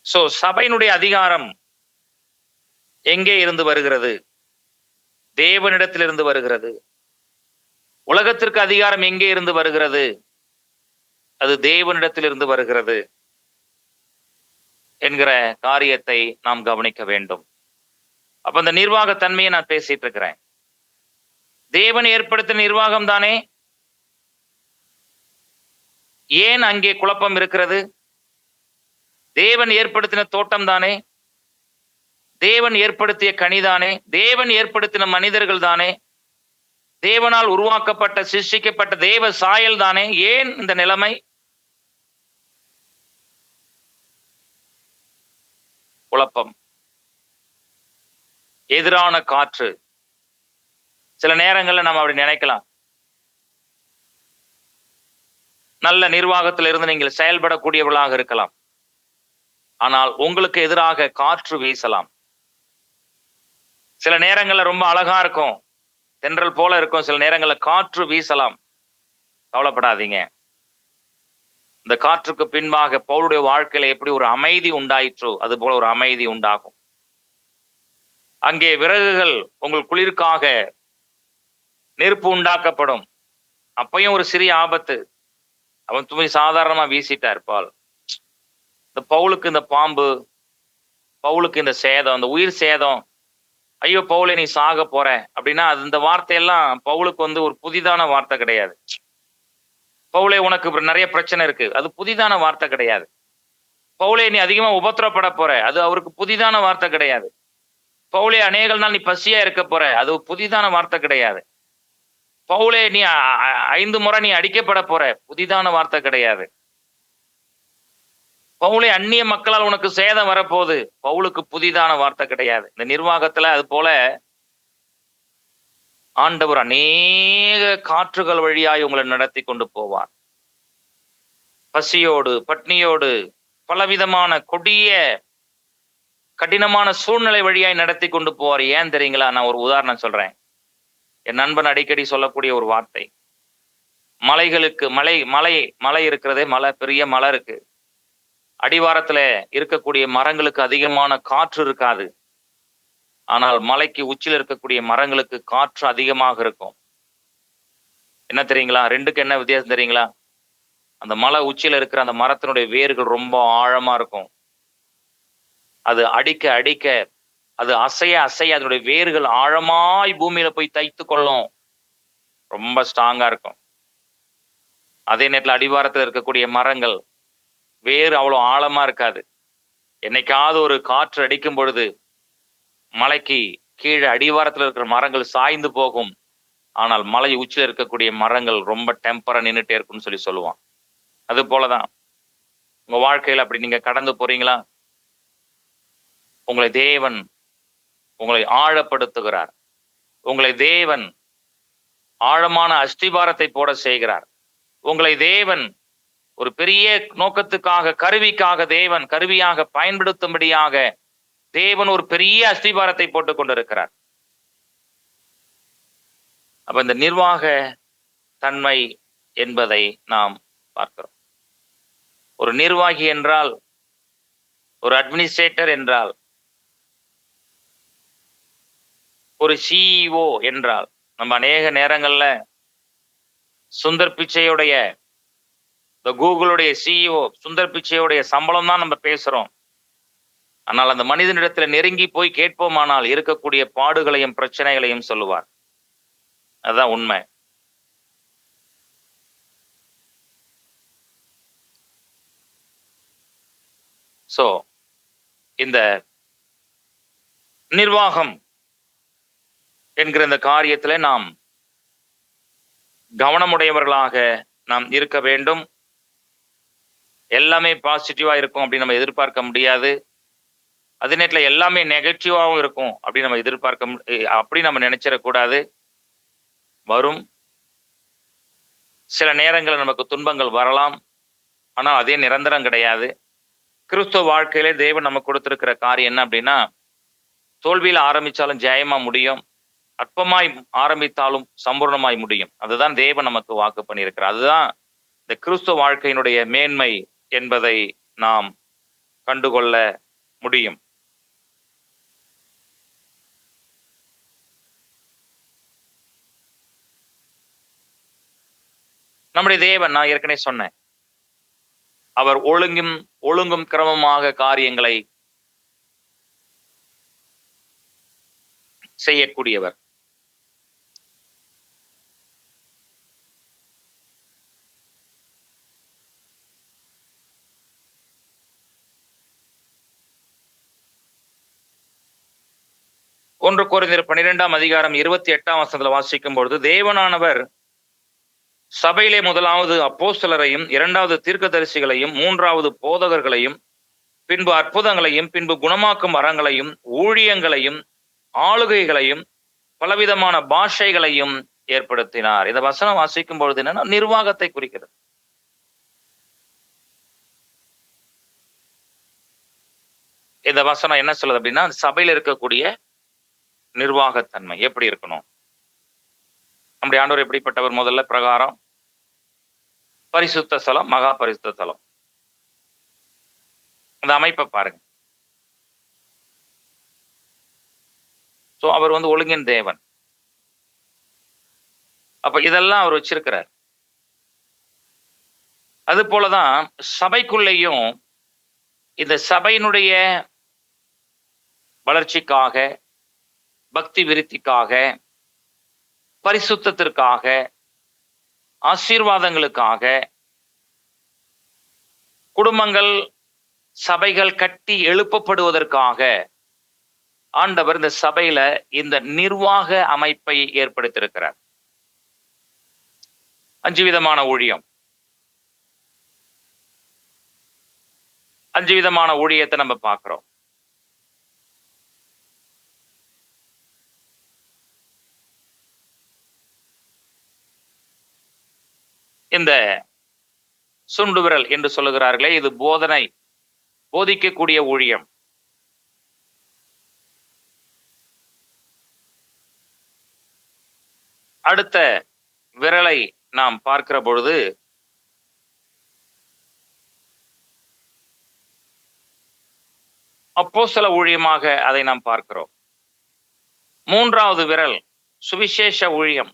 சோ சபையினுடைய அதிகாரம் எங்கே இருந்து வருகிறது? தேவனிடத்திலிருந்து வருகிறது. உலகத்திற்கு அதிகாரம் எங்கே இருந்து வருகிறது? அது தேவனிடத்திலிருந்து வருகிறது என்கிற காரியத்தை நாம் கவனிக்க வேண்டும். அப்ப அந்த நிர்வாக தன்மையை நான் பேசிட்டு இருக்கிறேன். தேவன் ஏற்படுத்தின நிர்வாகம் தானே, ஏன் அங்கே குழப்பம் இருக்கிறது? தேவன் ஏற்படுத்தின தோட்டம் தானே, தேவன் ஏற்படுத்திய கனிதானே, தேவன் ஏற்படுத்தின மனிதர்கள் தானே, தேவனால் உருவாக்கப்பட்ட சிருஷ்டிக்கப்பட்ட தேவ சாயல் தானே, ஏன் இந்த நிலைமை? குழப்பம், எதிரான காற்று. சில நேரங்கள்ல நம்ம அப்படி நினைக்கலாம், நல்ல நிர்வாகத்தில் இருந்து நீங்கள் செயல்படக்கூடியவர்களாக இருக்கலாம், ஆனால் உங்களுக்கு எதிராக காற்று வீசலாம். சில நேரங்கள்ல ரொம்ப அழகா இருக்கும், தென்றல் போல இருக்கும், சில நேரங்கள்ல காற்று வீசலாம். கவலைப்படாதீங்க, இந்த காற்றுக்கு பின்பாக பவுலுடைய வாழ்க்கையில எப்படி ஒரு அமைதி உண்டாயிற்றோ அது போல ஒரு அமைதி உண்டாகும். அங்கே விறகுகள் உங்கள் குளிர்காக நெருப்பு உண்டாக்கப்படும். அப்பையும் ஒரு சிறிய ஆபத்து, அவன் துணி சாதாரணமா வீசிட்டார் பால். இந்த பவுலுக்கு இந்த பாம்பு, பவுலுக்கு இந்த சேதம், இந்த உயிர் சேதம், ஐயோ பவுலே நீ சாக போற அப்படின்னா, அது இந்த வார்த்தையெல்லாம் பவுலுக்கு ஒரு புதிதான வார்த்தை கிடையாது. பவுலே உனக்கு நிறைய பிரச்சனை இருக்கு, அது புதிதான வார்த்தை கிடையாது. பவுலே நீ அதிகமா உபத்திரப்பட போற, அது அவருக்கு புதிதான வார்த்தை கிடையாது. பவுலே அநேக நாள் நீ பசியா இருக்க போற, அது புதிதான வார்த்தை கிடையாது. பவுலே நீ 5 முறை நீ அடிக்கப்பட போற, புதிதான வார்த்தை கிடையாது. பவுலே அந்நிய மக்களால் உனக்கு சேதம் வரப்போகுது, பவுலுக்கு புதிதான வார்த்தை கிடையாது. இந்த நிர்வாகத்துல அது போல ஆண்டவர் அநேக காற்றுகள் வழியாய் உங்களை நடத்தி கொண்டு போவார். பசியோடு, பட்னியோடு, பலவிதமான கொடிய கடினமான சூழ்நிலை வழியாய் நடத்தி கொண்டு போவார். ஏன் தெரியுங்களா? நான் ஒரு உதாரணம் சொல்றேன். என் நண்பன் அடிக்கடி சொல்லக்கூடிய ஒரு வார்த்தை, மலைகளுக்கு மலை இருக்கிறதே, மலை, பெரிய மலை இருக்கு, அடிவாரத்துல இருக்கக்கூடிய மரங்களுக்கு அதிகமான காற்று இருக்காது, ஆனால் மலைக்கு உச்சியில் இருக்கக்கூடிய மரங்களுக்கு காற்று அதிகமாக இருக்கும். என்ன தெரியுங்களா? ரெண்டுக்கு என்ன வித்தியாசம் தெரியுங்களா? அந்த மலை உச்சியில இருக்கிற அந்த மரத்தினுடைய வேர்கள் ரொம்ப ஆழமா இருக்கும். அது அடிக்க அடிக்க, அது அசைய அசைய அதனுடைய வேர்கள் ஆழமாய் பூமியில போய் தைத்து கொள்ளும், ரொம்ப ஸ்ட்ராங்கா இருக்கும். அதே நேரத்தில் அடிவாரத்தில் இருக்கக்கூடிய மரங்கள் வேறு அவ்வளவு ஆழமா இருக்காது. என்னைக்காவது ஒரு காற்று அடிக்கும் பொழுது மலைக்கு கீழே அடிவாரத்தில் இருக்கிற மரங்கள் சாய்ந்து போகும், ஆனால் மலை உச்சியில் இருக்கக்கூடிய மரங்கள் ரொம்ப டெம்பரா நின்றுட்டே இருக்கும்னு சொல்லுவான். அது போலதான் உங்க வாழ்க்கையில அப்படி நீங்க கடந்து போறீங்களா? உங்களை தேவன் உங்களை ஆழப்படுத்துகிறார். உங்களை தேவன் ஆழமான அஸ்திபாரத்தை போட செய்கிறார். உங்களை தேவன் ஒரு பெரிய நோக்கத்துக்காக, கருவியாக பயன்படுத்தும்படியாக தேவன் ஒரு பெரிய அஸ்திபாரத்தை போட்டுக் கொண்டிருக்கிறார். அப்ப இந்த நிர்வாக தன்மை என்பதை நாம் பார்க்கிறோம். ஒரு நிர்வாகி என்றால், ஒரு அட்மினிஸ்ட்ரேட்டர் என்றால், ஒரு சிஇஓ என்றால், நம்ம அநேக நேரங்கள்ல சுந்தர் பிச்சையுடைய, இந்த கூகுளுடைய சிஇஓ சுந்தர் பிச்சையுடைய சம்பளம் தான் நம்ம பேசுறோம். ஆனால் அந்த மனிதனிடத்துல நெருங்கி போய் கேட்போமானால் இருக்கக்கூடிய பாடுகளையும் பிரச்சனைகளையும் சொல்லுவார். அதுதான் உண்மை. சோ இந்த நிர்வாகம் என்கிற இந்த காரியத்துல நாம் கவனமுடையவர்களாக நாம் இருக்க வேண்டும். எல்லாமே பாசிட்டிவா இருக்கும் அப்படின்னு நம்ம எதிர்பார்க்க முடியாது. அதே நேரத்தில் எல்லாமே நெகட்டிவாகவும் இருக்கும் அப்படின்னு நம்ம அப்படி நம்ம நினைச்சிடக்கூடாது. வரும் சில நேரங்களில் நமக்கு துன்பங்கள் வரலாம், ஆனால் அதே நிரந்தரம் கிடையாது. கிறிஸ்துவ வாழ்க்கையிலே தேவன் நமக்கு கொடுத்திருக்கிற காரியம் என்ன அப்படின்னா, தோல்வியில் ஆரம்பிச்சாலும் ஜெயமா முடியும், அற்பமாய் ஆரம்பித்தாலும் சம்பூர்ணமாய் முடியும். அதுதான் தேவன் நமக்கு வாக்கு பண்ணியிருக்கிறார். அதுதான் இந்த கிறிஸ்துவ வாழ்க்கையினுடைய மேன்மை என்பதை நாம் கண்டுகொள்ள முடியும். நம்முடைய தேவன், நான் ஏற்கனவே சொன்னேன், அவர் ஒழுங்கும் கிரமமாக காரியங்களை செய்யக்கூடியவர். ஒன்று கொரிந்தியர் 12ஆம் அதிகாரம் 28ஆம் வசனத்துல வாசிக்கும் பொழுது, தேவனானவர் சபையிலே முதலாவது அப்போஸ்தலரையும், இரண்டாவது தீர்க்கதரிசிகளையும், மூன்றாவது போதகர்களையும், பின்பு அற்புதங்களையும், பின்பு குணமாக்கும் வரங்களையும், ஊழியங்களையும், ஆளுகைகளையும், பலவிதமான பாஷைகளையும் ஏற்படுத்தினார். இந்த வசனம் வாசிக்கும் பொழுது என்னன்னா, நிர்வாகத்தை குறிக்கிறது. இந்த வசனம் என்ன சொல்லுது அப்படின்னா, சபையில் இருக்கக்கூடிய நிர்வாகத்தன்மை எப்படி இருக்கணும். நம்முடைய ஆண்டவர் எப்படிப்பட்டவர்? முதல்ல பிரகாரம் பரிசுத்த ஸ்தலம், மகா பரிசுத்த ஸ்தலம். அந்த அமைப்பை பாருங்க. சோ அவர் ஒழுங்கின் தேவன். அப்ப இதெல்லாம் அவர் வச்சிருக்கிறார். அது போலதான் சபைக்குள்ளேயும் இந்த சபையினுடைய வளர்ச்சிக்காக, பக்தி விருத்திக்காக, பரிசுத்தத்திற்காக, ஆசீர்வாதங்களுக்காக, குடும்பங்கள், சபைகள் கட்டி எழுப்பப்படுவதற்காக ஆண்டவர் இந்த சபையில இந்த நிர்வாக அமைப்பை ஏற்படுத்தியிருக்கிறார். 5 விதமான ஊழியம், 5 விதமான ஊழியத்தை நம்ம பார்க்கிறோம். இந்த சுண்டு விரல் என்று சொல்லுகிறார்களே, இது போதிக்கக்கூடிய ஊழியம். அடுத்த விரலை நாம் பார்க்கிற பொழுது அப்போஸ்தல ஊழியமாக அதை நாம் பார்க்கிறோம். 3வது விரல் சுவிசேஷ ஊழியம்.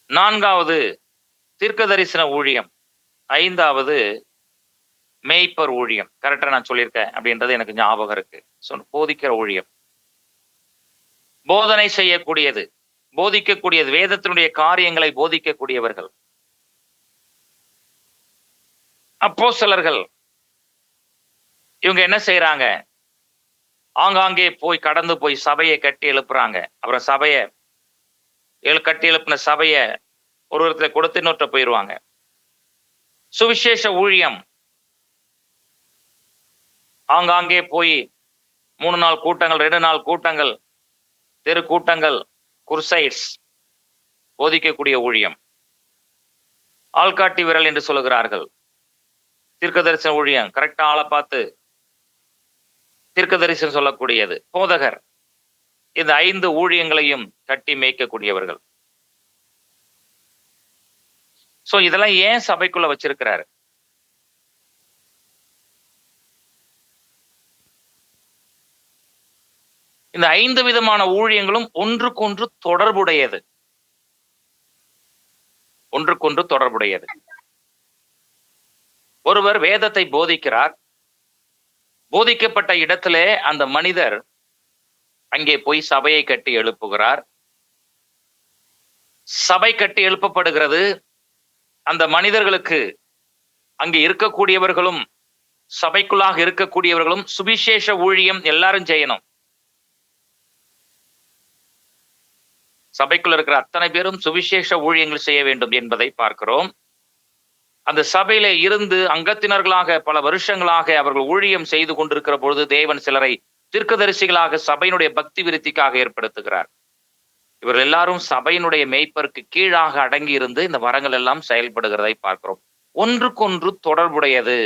4வது தீர்க்க தரிசன ஊழியம். 5வது மேய்ப்பர் ஊழியம். கரெக்டா நான் சொல்லியிருக்கேன் அப்படின்றது எனக்கு ஞாபகம் இருக்கு. போதிக்கிற ஊழியம், போதனை செய்யக்கூடியது, போதிக்கக்கூடியது, வேதத்தினுடைய காரியங்களை போதிக்கக்கூடியவர்கள். அப்போஸ்தலர்கள் இவங்க என்ன செய்யறாங்க? ஆங்காங்கே போய் கடந்து போய் சபையை கட்டி எழுப்புறாங்க. அப்புறம் சபையை கட்டி எழுப்பின சபையை ஒரு ஒருத்தரை கொடுத்து இன்னொருத்த போயிடுவாங்க. சுவிசேஷ ஊழியம் ஆங்காங்கே போய் 3 நாள் கூட்டங்கள், 2 நாள் கூட்டங்கள், தெரு கூட்டங்கள், குர்சைட்ஸ், போதிக்கக்கூடிய ஊழியம். ஆள்காட்டி விரல் என்று சொல்லுகிறார்கள். தீர்க்கதரிசன ஊழியம், கரெக்டா ஆளை பார்த்து தீர்க்கதரிசனம் சொல்லக்கூடியது. போதகர், இந்த 5 ஊழியங்களையும் கட்டி மேய்க்கக்கூடியவர்கள். சோ இதெல்லாம் ஏன் சபைக்குள்ள வச்சிருக்கிறாரு? இந்த 5 விதமான ஊழியங்களும் ஒன்றுக்கொன்று தொடர்புடையது. ஒன்றுக்கொன்று தொடர்புடையது. ஒருவர் வேதத்தை போதிக்கிறார். போதிக்கப்பட்ட இடத்திலே அந்த மனிதர் அங்கே போய் சபையை கட்டி எழுப்புகிறார். சபை கட்டி எழுப்பப்படுகிறது. அந்த மனிதர்களுக்கு அங்கே இருக்கக்கூடியவர்களும் சபைக்குள்ளாக இருக்கக்கூடியவர்களும் சுவிசேஷ ஊழியம் எல்லாரும் செய்யணும். சபைக்குள்ள இருக்கிற அத்தனை பேரும் சுவிசேஷ ஊழியங்கள் செய்ய வேண்டும் என்பதை பார்க்கிறோம். அந்த சபையில இருந்து அங்கத்தினர்களாக பல வருஷங்களாக அவர்கள் ஊழியம் செய்து கொண்டிருக்கிற பொழுது தேவன் சிலரை தீர்க்கதரிசிகளாக சபையினுடைய பக்தி விருத்திக்காக ஏற்படுத்துகிறார். இவர்கள் எல்லாரும் சபையினுடைய மேய்ப்பருக்கு கீழாக அடங்கி இருந்து இந்த வரங்கள் எல்லாம் செயல்படுகிறதை பார்க்கிறோம். ஒன்றுக்கொன்று தொடர்புடையது.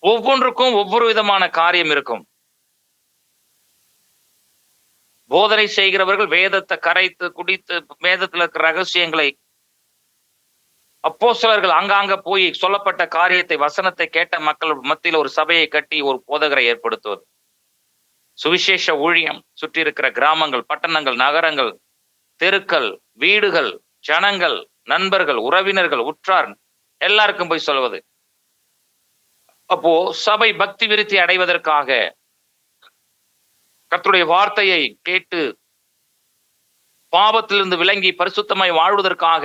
ஒவ்வொன்றுக்கும் ஒவ்வொரு விதமான காரியம் இருக்கும். போதனை செய்கிறவர்கள் வேதத்தை கரைத்து குடித்து வேதத்தில் இருக்கிற ரகசியங்களை அப்போஸ்தலர்கள் அங்காங்க போய் சொல்லப்பட்ட காரியத்தை வசனத்தை கேட்ட மக்கள் மத்தியில் ஒரு சபையை கட்டி ஒரு போதகரை ஏற்படுத்துவது. சுவிசேஷ ஊழியம் சுற்றி இருக்கிற கிராமங்கள், பட்டணங்கள், நகரங்கள், தெருக்கள், வீடுகள், ஜனங்கள், நண்பர்கள், உறவினர்கள், உற்றார் எல்லாருக்கும் போய் சொல்வது. அப்போ சபை பக்தி விருத்தி அடைவதற்காக கர்த்தருடைய வார்த்தையை கேட்டு பாவத்திலிருந்து விளங்கி பரிசுத்தமாய் வாழ்வதற்காக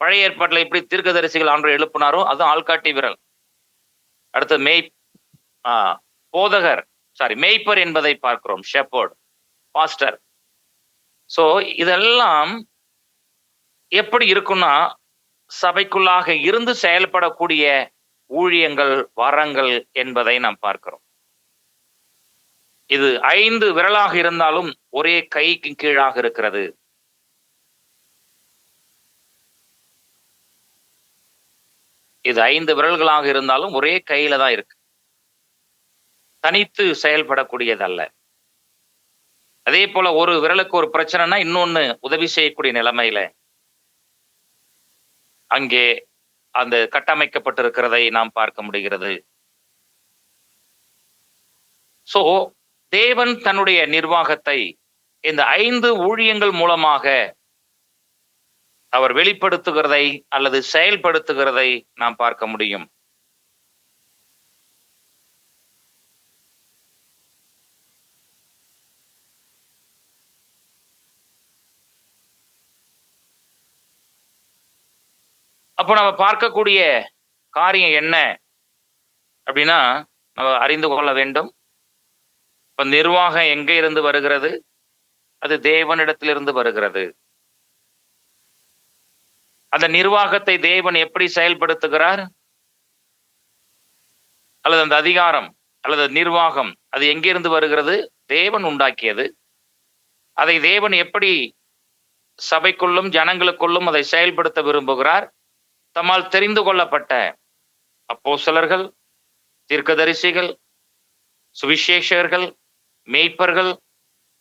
பழைய ஏற்பாட்டில் எப்படி தீர்க்கதரிசிகள் ஆண்டு எழுப்பினாரோ அது ஆள்காட்டி விரல். அடுத்து மேய்ப்பர் என்பதை பார்க்கிறோம். Shepherd, pastor. சோ இதெல்லாம் எப்படி இருக்கும்னா சபைக்குள்ளாக இருந்து செயல்படக்கூடிய ஊழியங்கள், வரங்கள் என்பதை நாம் பார்க்கிறோம். இது 5 விரலாக இருந்தாலும் ஒரே கைக்கு கீழாக இருக்கிறது. இது 5 விரல்களாக இருந்தாலும் ஒரே கையில தான் இருக்கு. தனித்து செயல்படக்கூடியதல்ல. அதே போல ஒரு விரலுக்கு ஒரு பிரச்சனைனா இன்னொன்னு உதவி செய்யக்கூடிய நிலைமையில அங்கே அந்த கட்டமைக்கப்பட்டிருக்கிறதை நாம் பார்க்க முடிகிறது. சோ தேவன் தன்னுடைய நிர்வாகத்தை இந்த 5 ஊழியங்கள் மூலமாக அவர் வெளிப்படுத்துகிறதை அல்லது செயல்படுத்துகிறதை நாம் பார்க்க முடியும். அப்போ நம்ம பார்க்கக்கூடிய காரியம் என்ன அப்படின்னா நம்ம அறிந்து கொள்ள வேண்டும். இப்ப நிர்வாகம் எங்க இருந்து வருகிறது? அது தேவனிடத்திலிருந்து வருகிறது. அந்த நிர்வாகத்தை தேவன் எப்படி செயல்படுத்துகிறார்? அல்லது அந்த அதிகாரம் அல்லது நிர்வாகம் அது எங்கிருந்து வருகிறது? தேவன் உண்டாக்கியது. அதை தேவன் எப்படி சபைக்குள்ளும் ஜனங்களுக்குள்ளும் அதை செயல்படுத்த விரும்புகிறார்? தம்மால் தெரிந்து கொள்ளப்பட்ட அப்போஸ்தலர்கள், தீர்க்கதரிசிகள், சுவிசேஷகர்கள், மேய்ப்பர்கள்,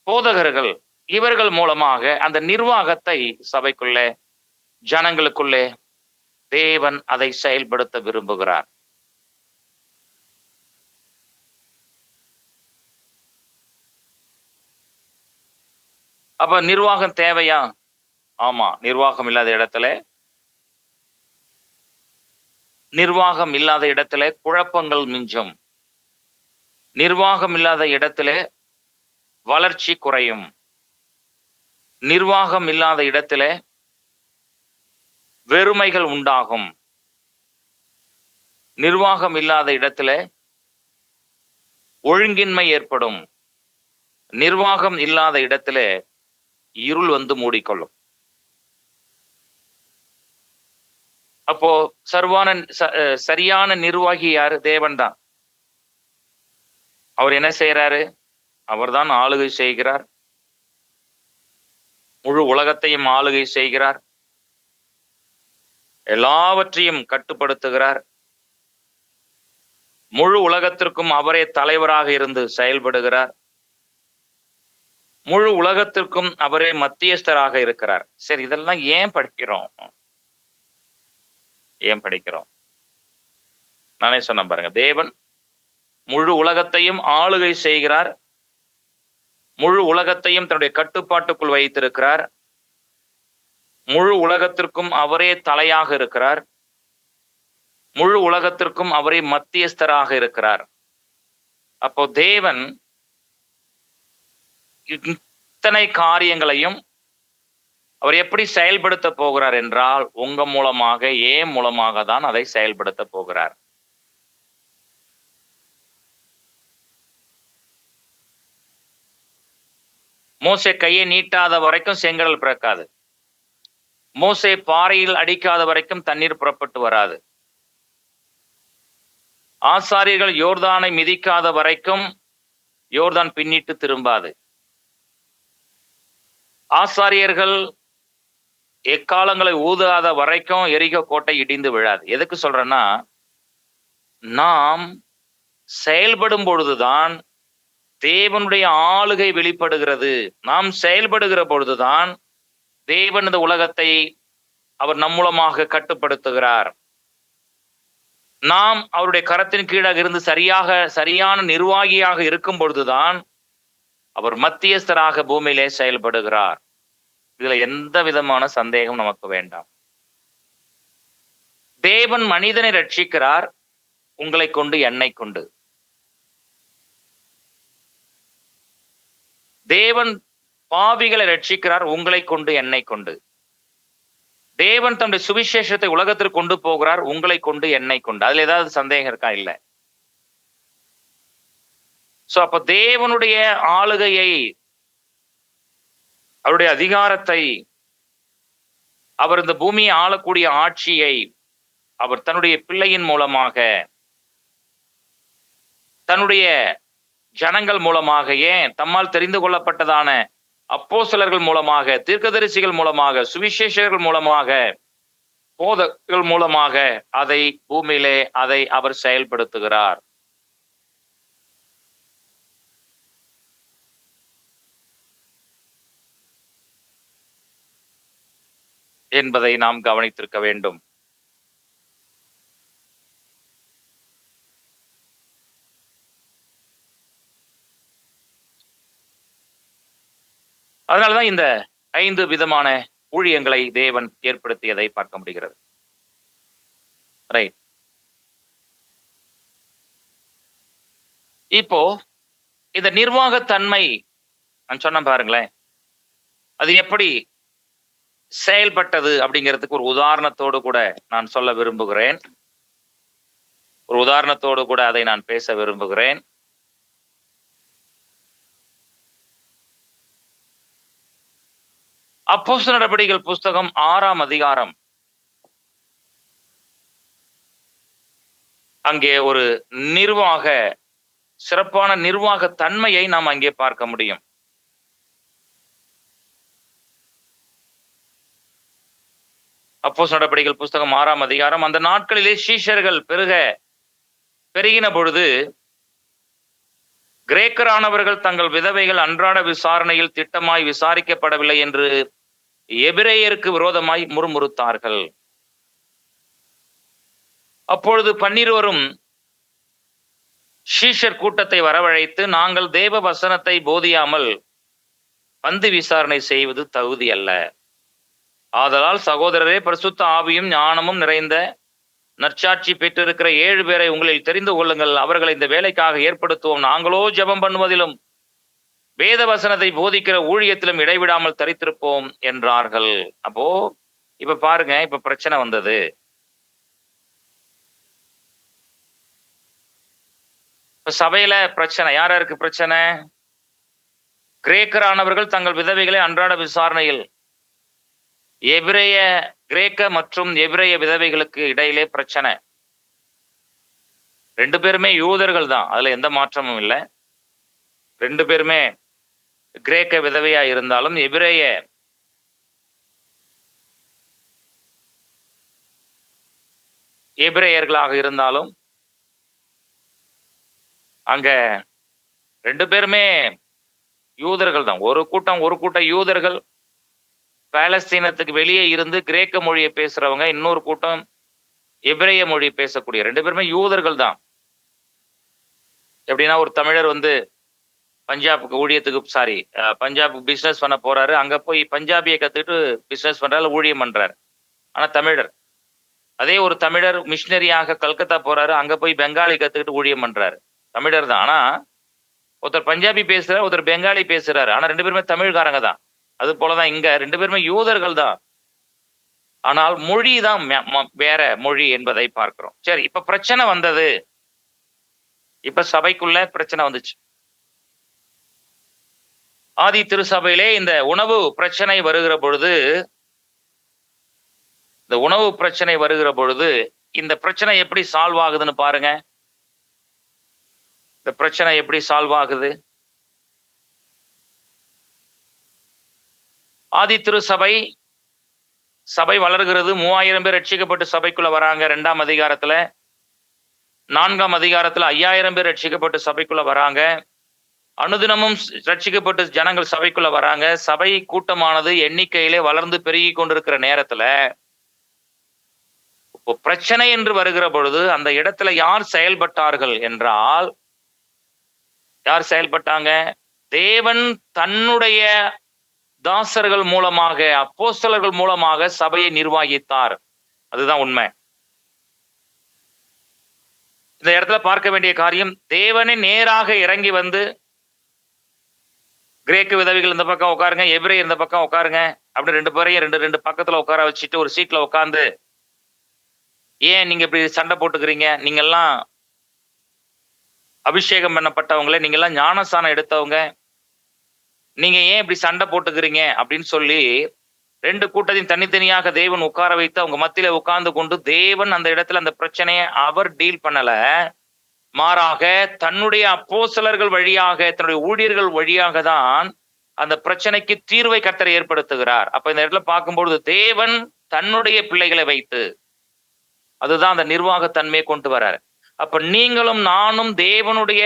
போதகர்கள் இவர்கள் மூலமாக அந்த நிர்வாகத்தை சபைக்குள்ளே ஜனங்களுக்குள்ளே தேவன் அதை செயல்படுத்த விரும்புகிறார். அப்ப நிர்வாகம் தேவையா? ஆமா. நிர்வாகம் இல்லாத இடத்துல குழப்பங்கள் மிஞ்சும். நிர்வாகம் இல்லாத இடத்துல வளர்ச்சி குறையும். நிர்வாகம் இல்லாத இடத்துல வெறுமைகள் உண்டாகும். நிர்வாகம் இல்லாத இடத்துல ஒழுங்கின்மை ஏற்படும். நிர்வாகம் இல்லாத இடத்துல இருள் வந்து மூடிக்கொள்ளும். அப்போ சரியான நிர்வாகி யாரு? தேவன் தான். அவர் என்ன செய்யறாரு? அவர்தான் ஆளுகை செய்கிறார். முழு உலகத்தையும் ஆளுகை செய்கிறார். எல்லாவற்றையும் கட்டுப்படுத்துகிறார். முழு உலகத்திற்கும் அவரே தலைவராக இருந்து செயல்படுகிறார். முழு உலகத்திற்கும் அவரே மத்தியஸ்தராக இருக்கிறார். சரி, இதெல்லாம் ஏன் படிக்கிறோம்? ஏன் படிக்கிறோம்? நானே சொன்ன பாருங்க. தேவன் முழு உலகத்தையும் ஆளுகை செய்கிறார். முழு உலகத்தையும் தன்னுடைய கட்டுப்பாட்டுக்குள் வைத்திருக்கிறார். முழு உலகத்திற்கும் அவரே தலையாக இருக்கிறார். முழு உலகத்திற்கும் அவரே மத்தியஸ்தராக இருக்கிறார். அப்போ தேவன் இத்தனை காரியங்களையும் அவர் எப்படி செயல்படுத்த போகிறார் என்றால், உங்க மூலமாக, ஏன் மூலமாக தான் அதை செயல்படுத்த போகிறார். மோசே கையை நீட்டாத வரைக்கும் செங்கடல் பிறக்காது. மோசே பாறையில் அடிக்காத வரைக்கும் தண்ணீர் புறப்பட்டு வராது. ஆசாரியர்கள் யோர்தானை மிதிக்காத வரைக்கும் யோர்தான் பின்னிட்டு திரும்பாது. ஆசாரியர்கள் எக்காலங்களை ஊதாத வரைக்கும் எரிகோ கோட்டை இடிந்து விழாது. எதுக்கு சொல்றேன்னா, நாம் செயல்படும் பொழுதுதான் தேவனுடைய ஆளுகை வெளிப்படுகிறது. நாம் செயல்படுகிற பொழுதுதான் தேவன் இந்த உலகத்தை அவர் நம் மூலமாக கட்டுப்படுத்துகிறார். நாம் அவருடைய கரத்தின் கீழாக இருந்து சரியான நிர்வாகியாக இருக்கும் பொழுதுதான் அவர் மத்தியஸ்தராக பூமியிலே செயல்படுகிறார். இதுல எந்த விதமான சந்தேகம் நமக்கு வேண்டாம். தேவன் மனிதனை ரட்சிக்கிறார், உங்களை கொண்டு, என்னை கொண்டு. தேவன் பாவிகளை ரட்சிக்கிறார், உங்களை கொண்டு, என்னை கொண்டு. தேவன் தன்னுடைய சுவிசேஷத்தை உலகத்திற்கு கொண்டு போகிறார், உங்களை கொண்டு, என்னை கொண்டு. அதுல ஏதாவது சந்தேகம் இருக்கா? இல்லை. சோ அப்ப தேவனுடைய ஆளுகையை, அவருடைய அதிகாரத்தை, அவர் இந்த பூமியை ஆளக்கூடிய ஆட்சியை அவர் தன்னுடைய பிள்ளையின் மூலமாக, தன்னுடைய ஜனங்கள் மூலமாக, ஏன் தம்மால் தெரிந்து கொள்ளப்பட்டதான அப்போஸ்தலர்கள் மூலமாக, தீர்க்கதரிசிகள் மூலமாக, சுவிசேஷகர்கள் மூலமாக, போதகர்கள் மூலமாக அதை பூமியிலே அதை அவர் செயல்படுத்துகிறார். என்பதை நாம் கவனித்திருக்க வேண்டும். அதனாலதான் இந்த 5 விதமான ஊழியங்களை தேவன் ஏற்படுத்தியதை பார்க்க முடிகிறது. ரைட். இப்போ இந்த நிர்வாகத்தன்மை நான் சொன்ன பாருங்களேன், அது எப்படி செயல்பட்டது அப்படிங்கிறதுக்கு ஒரு உதாரணத்தோடு கூட நான் சொல்ல விரும்புகிறேன். ஒரு உதாரணத்தோடு கூட அதை நான் பேச விரும்புகிறேன். அப்போஸ்தலர் நடபடிகள் புஸ்தகம் 6ஆம் அதிகாரம். அங்கே ஒரு சிறப்பான நிர்வாக தன்மையை நாம் அங்கே பார்க்க முடியும். அப்போஸ்தலர் நடபடிகள் புஸ்தகம் 6ஆம் அதிகாரம். அந்த நாட்களிலே சீஷர்கள் பெருகின பொழுது கிரேக்கரானவர்கள் தங்கள் விதவைகள் அன்றாட விசாரணையில் திட்டமாய் விசாரிக்கப்படவில்லை என்று எபிரேயருக்கு விரோதமாய் முறுமுறுத்தார்கள். அப்பொழுது 12 சீஷர் கூட்டத்தை வரவழைத்து, நாங்கள் தேவ வசனத்தை போதியாமல் பந்தி விசாரணை செய்வது தகுதி அல்ல. ஆதலால் சகோதரரே, பரிசுத்த ஆவியும் ஞானமும் நிறைந்த நற்சாட்சி பெற்றிருக்கிற 7 பேரை உங்களில் தெரிந்து கொள்ளுங்கள். அவர்களை இந்த வேலைக்காக ஏற்படுத்துவோம். நாங்களோ ஜெபம் பண்ணுவதிலும் வேத வசனத்தை போதிக்கிற ஊழியத்திலும் இடைவிடாமல் தரித்திருப்போம் என்றார்கள். அப்போ இப்ப பாருங்க, இப்ப பிரச்சனை வந்தது. இப்ப சபையில பிரச்சனை. யாருக்கு பிரச்சனை? கிரேக்கரானவர்கள் தங்கள் விதவைகளை அன்றாட விசாரணையில் எபிரேய கிரேக்க மற்றும் எபிரேய விதவைகளுக்கு இடையிலே பிரச்சனை. 2 பேருமே யூதர்கள் தான், அதுல எந்த மாற்றமும் இல்லை. 2 பேருமே கிரேக்க விதவையா இருந்தாலும் எபிரேயர்களாக இருந்தாலும் அங்க 2 பேருமே யூதர்கள் தான். ஒரு கூட்டம் யூதர்கள் பாலஸ்தீனத்துக்கு வெளியே இருந்து கிரேக்க மொழியை பேசுறவங்க, இன்னொரு கூட்டம் எபிரேய மொழி பேசக்கூடிய 2 பேருமே யூதர்கள் தான். எப்படின்னா ஒரு தமிழர் பஞ்சாபுக்கு ஊழியத்துக்கு பஞ்சாபுக்கு பிசினஸ் பண்ண போறாரு, அங்க போய் பஞ்சாபியை கத்துக்கிட்டு பிசினஸ் பண்றாரு, ஊழியம் பண்றாரு, ஆனா தமிழர். அதே ஒரு தமிழர் மிஷினரியாக கல்கத்தா போறாரு, அங்க போய் பெங்காலி கத்துக்கிட்டு ஊழியம் பண்றாரு, தமிழர் தான். ஆனா ஒருத்தர் பஞ்சாபி பேசுறாரு, ஒருத்தர் பெங்காலி பேசுறாரு, ஆனா 2 பேருமே தமிழ்காரங்க தான். அது போலதான் இங்க 2 பேருமே யூதர்கள் தான், ஆனால் மொழி தான் வேற மொழி என்பதை பார்க்கிறோம். சரி, இப்ப பிரச்சனை வந்தது. இப்ப சபைக்குள்ள பிரச்சனை வந்துச்சு. ஆதி திருச்சபையிலே இந்த உணவு பிரச்சனை வருகிற பொழுது இந்த பிரச்சனை எப்படி சால்வ் ஆகுதுன்னு பாருங்க. இந்த பிரச்சனை எப்படி சால்வ் ஆகுது? ஆதி திருச்சபை வளர்கிறது. 3000 பேர் ரட்சிக்கப்பட்டு சபைக்குள்ள வராங்க 2ஆம் அதிகாரத்துல. 4ஆம் அதிகாரத்துல 5000 பேர் ரட்சிக்கப்பட்டு சபைக்குள்ள வராங்க. அனுதினமும் ரட்சிக்கப்பட்டு ஜனங்கள் சபைக்குள்ள வராங்க. சபை கூட்டமானது எண்ணிக்கையிலே வளர்ந்து பெருகி கொண்டிருக்கிற நேரத்துல இப்போ பிரச்சனை என்று வருகிற பொழுது அந்த இடத்துல யார் செயல்பட்டார்கள் என்றால், யார் செயல்பட்டாங்க? தேவன் தன்னுடைய தாசர்கள் மூலமாக, அப்போஸ்தலர்கள் மூலமாக சபையை நிர்வகித்தார். அதுதான் உண்மை. இந்த இடத்துல பார்க்க வேண்டிய காரியம், தேவனே நேராக இறங்கி வந்து கிரேக்க விதவைகள் இந்த பக்கம் உட்காருங்க, எபிரேயர் இந்த பக்கம் உட்காருங்க, அப்படி 2 பேரையும் 2 பக்கத்துல உட்கார வச்சுட்டு ஒரு சீட்ல உட்கார்ந்து, ஏன் நீங்க இப்படி சண்டை போட்டுக்கிறீங்க? நீங்க எல்லாம் அபிஷேகம் பண்ணப்பட்டவங்களே, நீங்க எல்லாம் ஞானஸ்தானம் எடுத்தவங்க, நீங்க ஏன் இப்படி சண்டை போட்டுக்கிறீங்க அப்படின்னு சொல்லி 2 கூட்டத்தையும் தனித்தனியாக தேவன் உட்கார வைத்து அவங்க மத்தியில உட்கார்ந்து கொண்டு, தேவன் அந்த இடத்துல அந்த பிரச்சனையை அவர் டீல் பண்ணல, மாறாக தன்னுடைய அப்போஸ்தலர்கள் வழியாக, தன்னுடைய ஊழியர்கள் வழியாக தான் அந்த பிரச்சனைக்கு தீர்வை கர்த்தர் ஏற்படுத்துகிறார். அப்ப இந்த இடத்துல பார்க்கும்பொழுது தேவன் தன்னுடைய பிள்ளைகளை வைத்து, அதுதான் அந்த நிர்வாகத்தன்மையை கொண்டு வரார். அப்ப நீங்களும் நானும் தேவனுடைய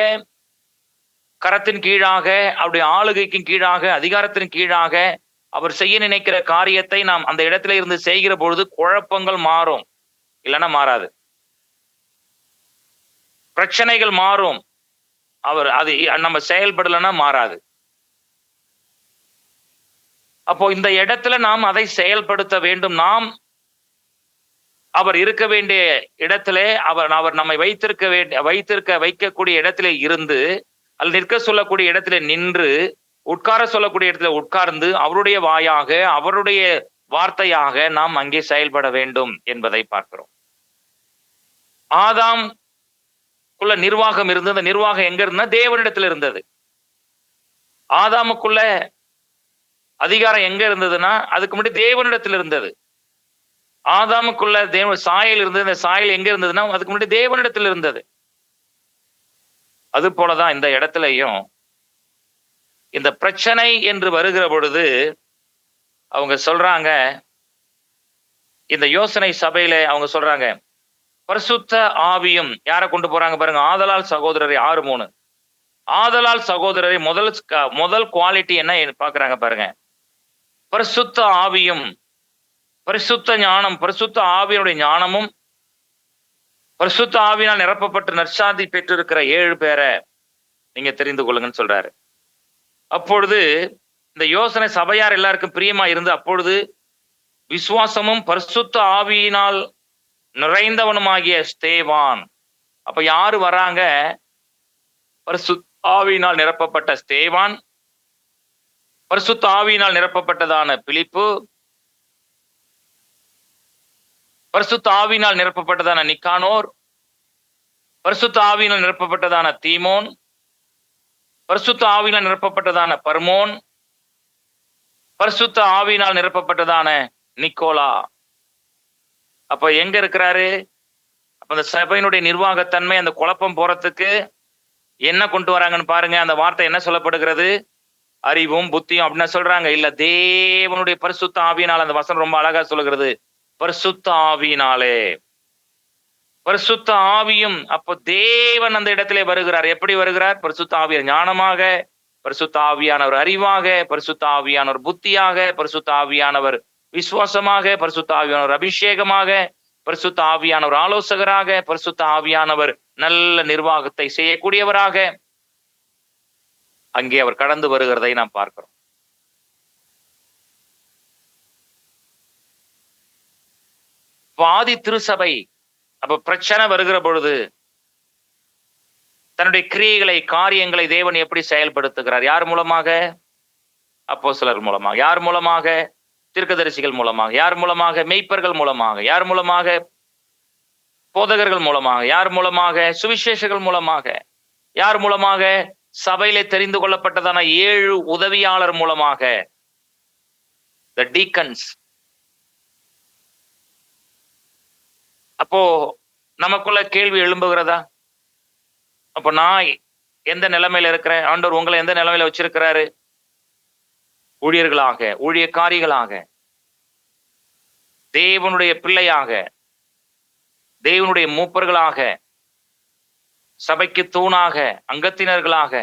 கரத்தின் கீழாக, அவருடைய ஆளுகைக்கும் கீழாக, அதிகாரத்தின் கீழாக அவர் செய்ய நினைக்கிற காரியத்தை நாம் அந்த இடத்துல இருந்து செய்கிற பொழுது குழப்பங்கள் மாறும், இல்லைன்னா மாறாது. பிரச்சனைகள் மாறும், அது நம்ம செயல்படலைன்னா மாறாது. அப்போ இந்த இடத்துல நாம் அதை செயல்படுத்த வேண்டும். நாம் அவர் இருக்க வேண்டிய இடத்திலே, அவர் நம்மை வைக்கக்கூடிய இடத்திலே இருந்து, அல்லது நிற்க சொல்லக்கூடிய இடத்துல நின்று, உட்கார சொல்லக்கூடிய இடத்துல உட்கார்ந்து, அவருடைய வாயாக, அவருடைய வார்த்தையாக நாம் அங்கே செயல்பட வேண்டும் என்பதை பார்க்கிறோம். ஆதாமுக்குள்ள நிர்வாகம் இருந்தது. அந்த நிர்வாகம் எங்க இருந்தா? தேவனிடத்துல இருந்தது. ஆதாமுக்குள்ள அதிகாரம் எங்க இருந்ததுன்னா, அதுக்கு முன்னாடி தேவனிடத்துல இருந்தது. ஆதாமுக்குள்ள தேவ சாயல் இருந்தது. இந்த சாயல் எங்க இருந்ததுன்னா, அதுக்கு முன்னாடி தேவனிடத்துல இருந்தது. அது போலதான் இந்த இடத்துலயும் இந்த பிரச்சனை என்று வருகிற பொழுது அவங்க சொல்றாங்க, இந்த யோசனை சபையில அவங்க சொல்றாங்க, பரிசுத்த ஆவியும் யாரை கொண்டு போறாங்க பாருங்க, ஆதலால் சகோதரரை 6:3. ஆதலால் சகோதரரை முதல் குவாலிட்டி என்ன பாக்குறாங்க பாருங்க, பரிசுத்த ஆவியும், பரிசுத்த ஞானம், பரிசுத்த ஆவியினுடைய ஞானமும், பரிசுத்த ஆவியினால் நிரப்பப்பட்டு நற்சாதி பெற்றிருக்கிற 7 பேரை நீங்க தெரிந்து கொள்ளுங்கன்னு சொல்றாரு. அப்பொழுது இந்த யோசனை சபையார் எல்லாருக்கும் பிரியமா இருந்து, அப்பொழுது விசுவாசமும் பரிசுத்த ஆவியினால் நிறைந்தவனுமாகிய ஸ்தேவான். அப்ப யாரு வராங்க? பரிசுத்த ஆவியினால் நிரப்பப்பட்ட ஸ்தேவான், பரிசுத்த ஆவியினால் நிரப்பப்பட்டதான பிலிப்பு, பரிசுத்த ஆவியினால் நிரப்பப்பட்டதான நிக்கானோர், பரிசுத்த ஆவியினால் நிரப்பப்பட்டதான தீமோன், பரிசுத்த ஆவியினால் நிரப்பப்பட்டதான பர்மோன், பரிசுத்த ஆவியினால் நிரப்பப்பட்டதான நிக்கோலா. அப்ப எங்க இருக்கிறாரு? அப்ப அந்த சபையினுடைய நிர்வாகத்தன்மை அந்த குழப்பம் போறதுக்கு என்ன கொண்டு வராங்கன்னு பாருங்க. அந்த வார்த்தை என்ன சொல்லப்படுகிறது? அறிவும் புத்தியும் அப்படின்னு சொல்றாங்க. இல்ல, தேவனுடைய பரிசுத்த ஆவியினால். அந்த வசனம் ரொம்ப அழகா சொல்லுகிறது. பரிசுத்த ஆவியினாலே. பரிசுத்த ஆவியும், அப்போ தேவன் அந்த இடத்திலே வருகிறார். எப்படி வருகிறார்? பரிசுத்த ஆவியார் ஞானமாக, பரிசுத்த ஆவியானவர் அறிவாக, பரிசுத்த ஆவியானவர் புத்தியாக, பரிசுத்த ஆவியானவர் விசுவாசமாக, பரிசுத்த ஆவியானவர் அபிஷேகமாக, பரிசுத்த ஆவியானவர் ஆலோசகராக, பரிசுத்த ஆவியானவர் நல்ல நிர்வாகத்தை செய்யக்கூடியவராக அங்கே அவர் கடந்து வருகிறதை நாம் பார்க்கிறோம். ஆதி திருசபை அப்ப பிரச்சனை வருகிற பொழுது தன்னுடைய கிரியைகளை, காரியங்களை தேவன் எப்படி செயல்படுத்துகிறார்? யார் மூலமாக? அப்போஸ்தலர் மூலமாக. யார் மூலமாக? தீர்க்கதரிசிகள் மூலமாக. யார் மூலமாக? மெய்ப்பர்கள் மூலமாக. யார் மூலமாக? போதகர்கள் மூலமாக. யார் மூலமாக? சுவிசேஷர்கள் மூலமாக. யார் மூலமாக? சபையிலே தெரிந்து கொள்ளப்பட்டதான 7 உதவியாளர் மூலமாக, த டீக்கன்ஸ். அப்போ நமக்குள்ள கேள்வி எழும்புகிறதா? அப்ப நான் எந்த நிலைமையில இருக்கிறேன்? ஆண்டவர் உங்களை எந்த நிலைமையில வச்சிருக்கிறாரு? ஊழியர்களாக, ஊழியக்காரிகளாக, தேவனுடைய பிள்ளையாக, தேவனுடைய மூப்பர்களாக, சபைக்கு தூணாக, அங்கத்தினர்களாக,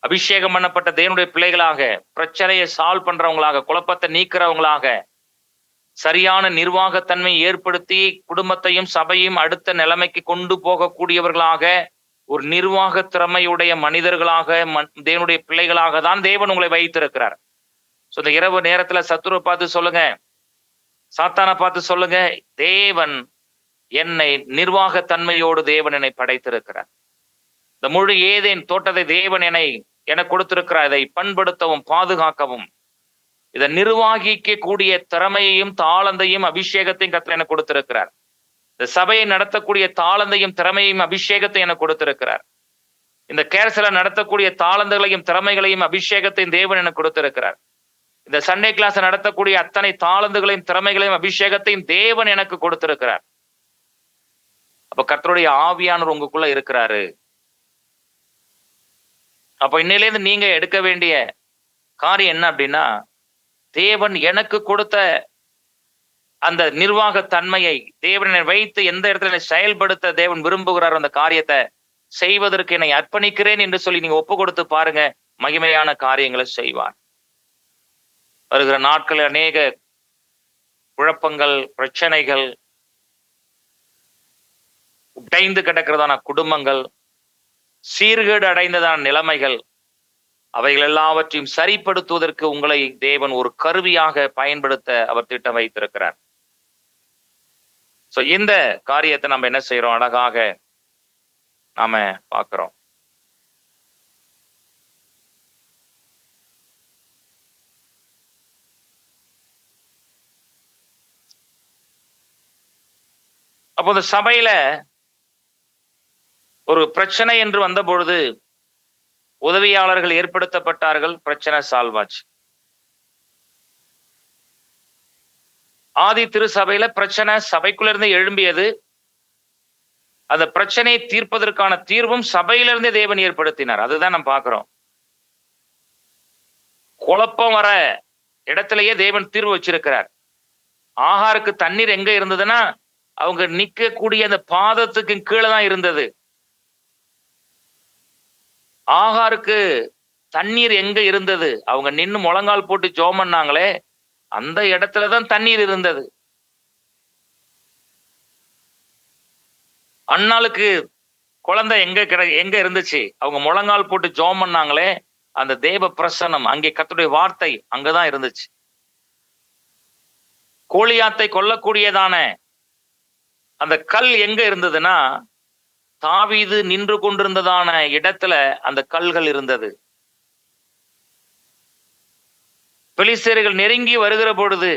அபிஷேகம் பண்ணப்பட்ட தேவனுடைய பிள்ளைகளாக, பிரச்சனையை சால்வ் பண்றவங்களாக, குழப்பத்தை நீக்கிறவங்களாக, சரியான நிர்வாகத்தன்மை ஏற்படுத்தி குடும்பத்தையும் சபையும் அடுத்த நிலைமைக்கு கொண்டு போகக்கூடியவர்களாக, ஒரு நிர்வாக திறமையுடைய மனிதர்களாக, தேவனுடைய பிள்ளைகளாக தான் தேவன் உங்களை வைத்திருக்கிறார். சோ இந்த இரவு நேரத்துல சத்துருவை பார்த்து சொல்லுங்க, சாத்தானை பார்த்து சொல்லுங்க, தேவன் என்னை நிர்வாகத்தன்மையோடு தேவன் என்னை படைத்திருக்கிறார். இந்த முழு ஏதேன் தோட்டத்தை தேவன் எனக்கு கொடுத்திருக்கிறார். இதை பண்படுத்தவும் பாதுகாக்கவும், இதை நிர்வாகிக்க கூடிய திறமையையும் தாளந்தையும் அபிஷேகத்தையும் கர்த்தர் எனக்கு கொடுத்திருக்கிறார். இந்த சபையை நடத்தக்கூடிய தாளந்தையும் திறமையையும் அபிஷேகத்தையும் எனக்கு கொடுத்திருக்கிறார். இந்த கேர்சல நடத்தக்கூடிய தாளந்துகளையும் திறமைகளையும் அபிஷேகத்தையும் தேவன் எனக்கு கொடுத்திருக்கிறார். இந்த சண்டே கிளாஸ் நடத்தக்கூடிய அத்தனை தாளந்துகளையும் திறமைகளையும் அபிஷேகத்தையும் தேவன் எனக்கு கொடுத்திருக்கிறார். அப்ப கர்த்தருடைய ஆவியானவர் உங்களுக்குள்ள இருக்கிறாரு. அப்ப இன்னையிலேருந்து நீங்க எடுக்க வேண்டிய காரியம் என்ன அப்படின்னா, தேவன் எனக்கு கொடுத்த அந்த நிர்வாக தன்மையை தேவனை வைத்து எந்த இடத்துல செயல்படுத்த தேவன் விரும்புகிறார், அந்த காரியத்தை செய்வதற்கு என்னை அர்ப்பணிக்கிறேன் என்று சொல்லி நீங்க ஒப்பு கொடுத்து பாருங்க, மகிமையான காரியங்களை செய்வார். வருகிற நாட்களில் அநேக குழப்பங்கள், பிரச்சனைகள், உடைந்து கிடக்கிறதான குடும்பங்கள், சீர்கேடு அடைந்ததான நிலைமைகள், அவைகள் எல்லாவற்றையும் சரிப்படுத்துவதற்கு உங்களை தேவன் ஒரு கருவியாக பயன்படுத்த அவர் திட்டம் வைத்திருக்கிறார். சோ இந்த காரியத்தை நம்ம என்ன செய்யறோம்? அழகாக நாம பார்க்கிறோம். அப்போ இந்த சபையில ஒரு பிரச்சனை என்று வந்த பொழுது உதவியாளர்கள் ஏற்படுத்தப்பட்டார்கள், பிரச்சனை சால்வ் ஆச்சு. ஆதி திருசபையில பிரச்சனை சபைக்குள்ள இருந்து எழும்பியது. அந்த பிரச்சனையை தீர்ப்பதற்கான தீர்வும் சபையிலிருந்தே தேவன் ஏற்படுத்தினார். அதுதான் நம்ம பார்க்கிறோம். குழப்பம் வர இடத்திலேயே தேவன் தீர்வு வச்சிருக்கிறார். ஆகாருக்கு தண்ணீர் எங்க இருந்ததுன்னா, அவங்க நிக்கக்கூடிய அந்த பாதத்துக்கு கீழே தான் இருந்தது. ஆகாருக்கு தண்ணீர் எங்க இருந்தது? அவங்க நின்னு முழங்கால் போட்டு ஜெபம் பண்ணாங்களே, அந்த இடத்துலதான் தண்ணீர் இருந்தது. அன்னாளுக்கு குழந்தை எங்க இருந்துச்சு? அவங்க முழங்கால் போட்டு ஜெபம் பண்ணாங்களே, அந்த தேவ பிரசன்னம், அங்கே கர்த்தருடைய வார்த்தை அங்கதான் இருந்துச்சு. கோலியாத்தை கொல்லக்கூடியதான அந்த கல் எங்க இருந்ததுன்னா, தாவீது நின்று கொண்டிருந்ததான இடத்துல அந்த கல்கள் இருந்தது. பெலிஸ்தேர்கள் நெருங்கி வருகிற பொழுது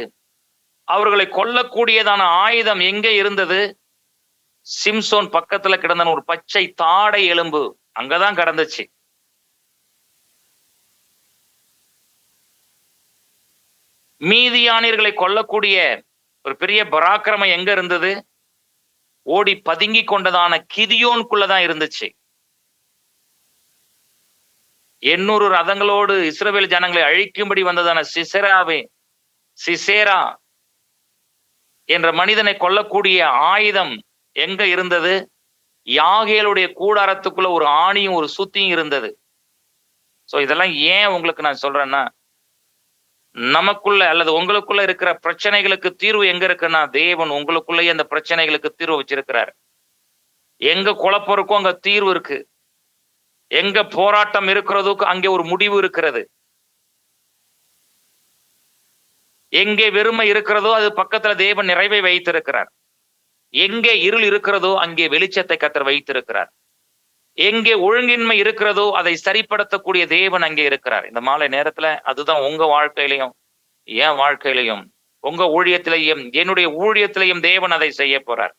அவர்களை கொல்லக்கூடியதான ஆயுதம் எங்கே இருந்தது? சிம்சோன் பக்கத்துல கிடந்த ஒரு பச்சை தாடை எலும்பு அங்கதான் கிடந்துச்சு. மீதியானியர்களை கொல்லக்கூடிய ஒரு பெரிய பராக்கிரமம் எங்க இருந்தது? ஓடி பதுங்கி கொண்டதான கிதியோனுக்குள்ளதான் இருந்துச்சு. 800 ரதங்களோடு இஸ்ரவேல் ஜனங்களை அழிக்கும்படி வந்ததான சிசேரா என்ற மனிதனை கொல்லக்கூடிய ஆயுதம் எங்க இருந்தது? யாகேலுடைய கூடாரத்துக்குள்ள ஒரு ஆணியும் ஒரு சுத்தியும் இருந்தது. சோ இதெல்லாம் ஏன் உங்களுக்கு நான் சொல்றேன்னா, நமக்குள்ள அல்லது உங்களுக்குள்ள இருக்கிற பிரச்சனைகளுக்கு தீர்வு எங்க இருக்குன்னா, தேவன் உங்களுக்குள்ளேயே அந்த பிரச்சனைகளுக்கு தீர்வு வச்சிருக்கிறார். எங்க குழப்பம் இருக்கோ அங்க தீர்வு இருக்கு. எங்க போராட்டம் இருக்கிறதுக்கு அங்கே ஒரு முடிவு இருக்கிறது. எங்கே வெறுமை இருக்கிறதோ அது பக்கத்துல தேவன் நிறைவை வைத்திருக்கிறார். எங்கே இருள் இருக்கிறதோ அங்கே வெளிச்சத்தை கர்த்தர் வைத்திருக்கிறார். எங்கே ஒழுங்கின்மை இருக்கிறதோ அதை சரிப்படுத்தக்கூடிய தேவன் அங்கே இருக்கிறார். இந்த மாலை நேரத்துல அதுதான் உங்க வாழ்க்கையிலையும் என் வாழ்க்கையிலையும் உங்க ஊழியத்திலையும் என்னுடைய ஊழியத்திலையும் தேவன் அதை செய்ய போறார்.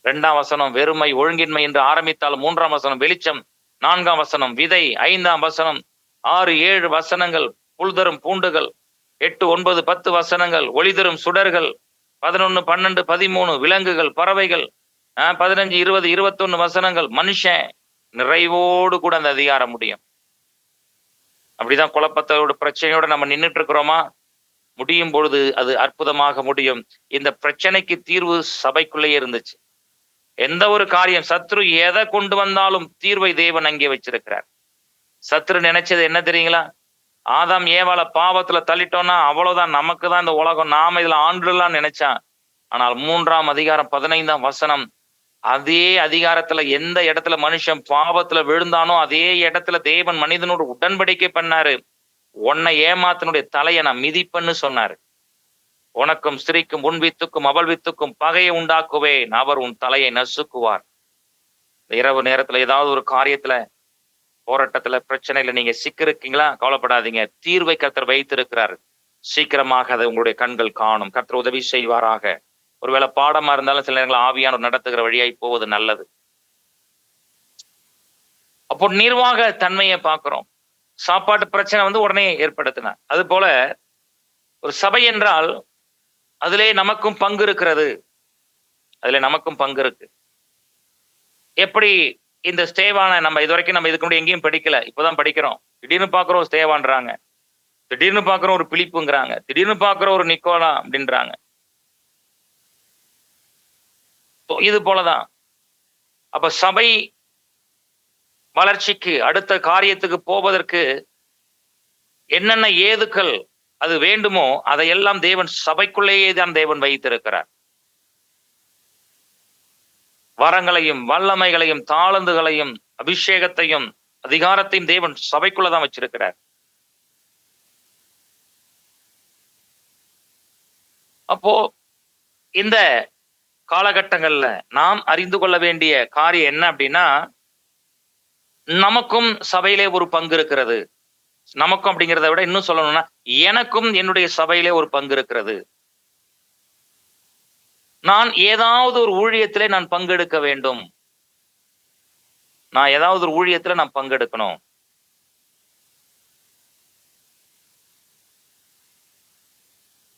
2ஆம் வசனம் வெறுமை ஒழுங்கின்மை என்று ஆரம்பித்தால் 3ஆம் வசனம் வெளிச்சம், 4ஆம் வசனம் விதை, 5ஆம் வசனம் 6, 7 வசனங்கள் புல்தரும் பூண்டுகள், 8, 9, 10 வசனங்கள் ஒளிதரும் சுடர்கள், 11, 12, 13 விலங்குகள் பறவைகள், 15, 20, 21 வசனங்கள் மனுஷன். நிறைவோடு கூட அந்த அதிகாரம் முடியும். அப்படிதான் குழப்பத்தோட பிரச்சனையோட நம்ம நின்றுட்டு இருக்கிறோமா? முடியும் பொழுது அது அற்புதமாக முடியும். இந்த பிரச்சனைக்கு தீர்வு சபைக்குள்ளேயே இருந்துச்சு. எந்த ஒரு காரியம் சத்ரு எதை கொண்டு வந்தாலும் தீர்வை தேவன் அங்கே வச்சிருக்கிறார். சத்ரு நினைச்சது என்ன தெரியுங்களா? ஆதாம் ஏவாள பாவத்துல தள்ளிட்டோம்னா அவ்வளவுதான், நமக்கு தான் இந்த உலகம், நாம இதுல ஆண்டுலாம் நினைச்சான். ஆனால் 3ஆம் அதிகாரம் 15ஆம் வசனம், அதே அதிகாரத்துல எந்த இடத்துல மனுஷன் பாவத்துல விழுந்தானோ அதே இடத்துல தேவன் மனிதனோடு உடன்படிக்கை பண்ணாரு. உன்னை ஏமாத்தினுடைய தலையை நான் மிதிப்பன்னு சொன்னாரு. உனக்கும் ஸ்திரீக்கும் உன் வித்துக்கும் அவள் வித்துக்கும் பகையை உண்டாக்குவேன், அவர் உன் தலையை நசுக்குவார். இரவு நேரத்துல ஏதாவது ஒரு காரியத்துல போராட்டத்துல பிரச்சனையில நீங்க சிக்கிருக்கீங்களா? கவலைப்படாதீங்க, தீர்வை கர்த்தர் வைத்திருக்கிறார். சீக்கிரமாக அதை உங்களுடைய கண்கள் காணும். கர்த்தர் உதவி செய்வாராக. ஒருவேளை பாடமா இருந்தாலும் சில நேரங்கள் ஆவியானவர் நடத்துகிற வழியாய் போவது நல்லது. அப்போ நிர்வாக தன்மையை பார்க்கிறோம். சாப்பாட்டு பிரச்சனை உடனே ஏற்படுத்தினார். அது போல ஒரு சபை என்றால் அதிலே நமக்கும் பங்கு இருக்கிறது. அதுல நமக்கும் பங்கு இருக்கு. எப்படி இந்த ஸ்தேவான நம்ம இதுவரைக்கும் நம்ம இதுக்கு முன்னாடி எங்கேயும் படிக்கல, இப்பதான் படிக்கிறோம். திடீர்னு பாக்குறோம் ஸ்தேவான்றாங்க, திடீர்னு பாக்குறோம் ஒரு பிலிப்புங்கிறாங்க, திடீர்னு பாக்குறோம் ஒரு நிக்கோலா அப்படின்றாங்க. இது போலதான். அப்ப சபை வளர்ச்சிக்கு அடுத்த காரியத்துக்கு போவதற்கு என்னென்ன ஏதுக்கள் அது வேண்டுமோ அதையெல்லாம் தேவன் சபைக்குள்ளேயே தான் தேவன் வைத்திருக்கிறார். வரங்களையும் வல்லமைகளையும் தாளந்துகளையும் அபிஷேகத்தையும் அதிகாரத்தையும் தேவன் சபைக்குள்ளதான் வச்சிருக்கிறார். அப்போ இந்த காலகட்டங்கள்ல நாம் அறிந்து கொள்ள வேண்டிய காரியம் என்ன அப்படின்னா, நமக்கும் சபையிலே ஒரு பங்கு இருக்கிறது. நமக்கும் அப்படிங்கிறத விட இன்னும் சொல்லணும்னா எனக்கும் என்னுடைய சபையிலே ஒரு பங்கு இருக்கிறது. நான் ஏதாவது ஒரு ஊழியத்திலே நான் பங்கெடுக்க வேண்டும். நான் ஏதாவது ஒரு ஊழியத்துல நான் பங்கெடுக்கணும்.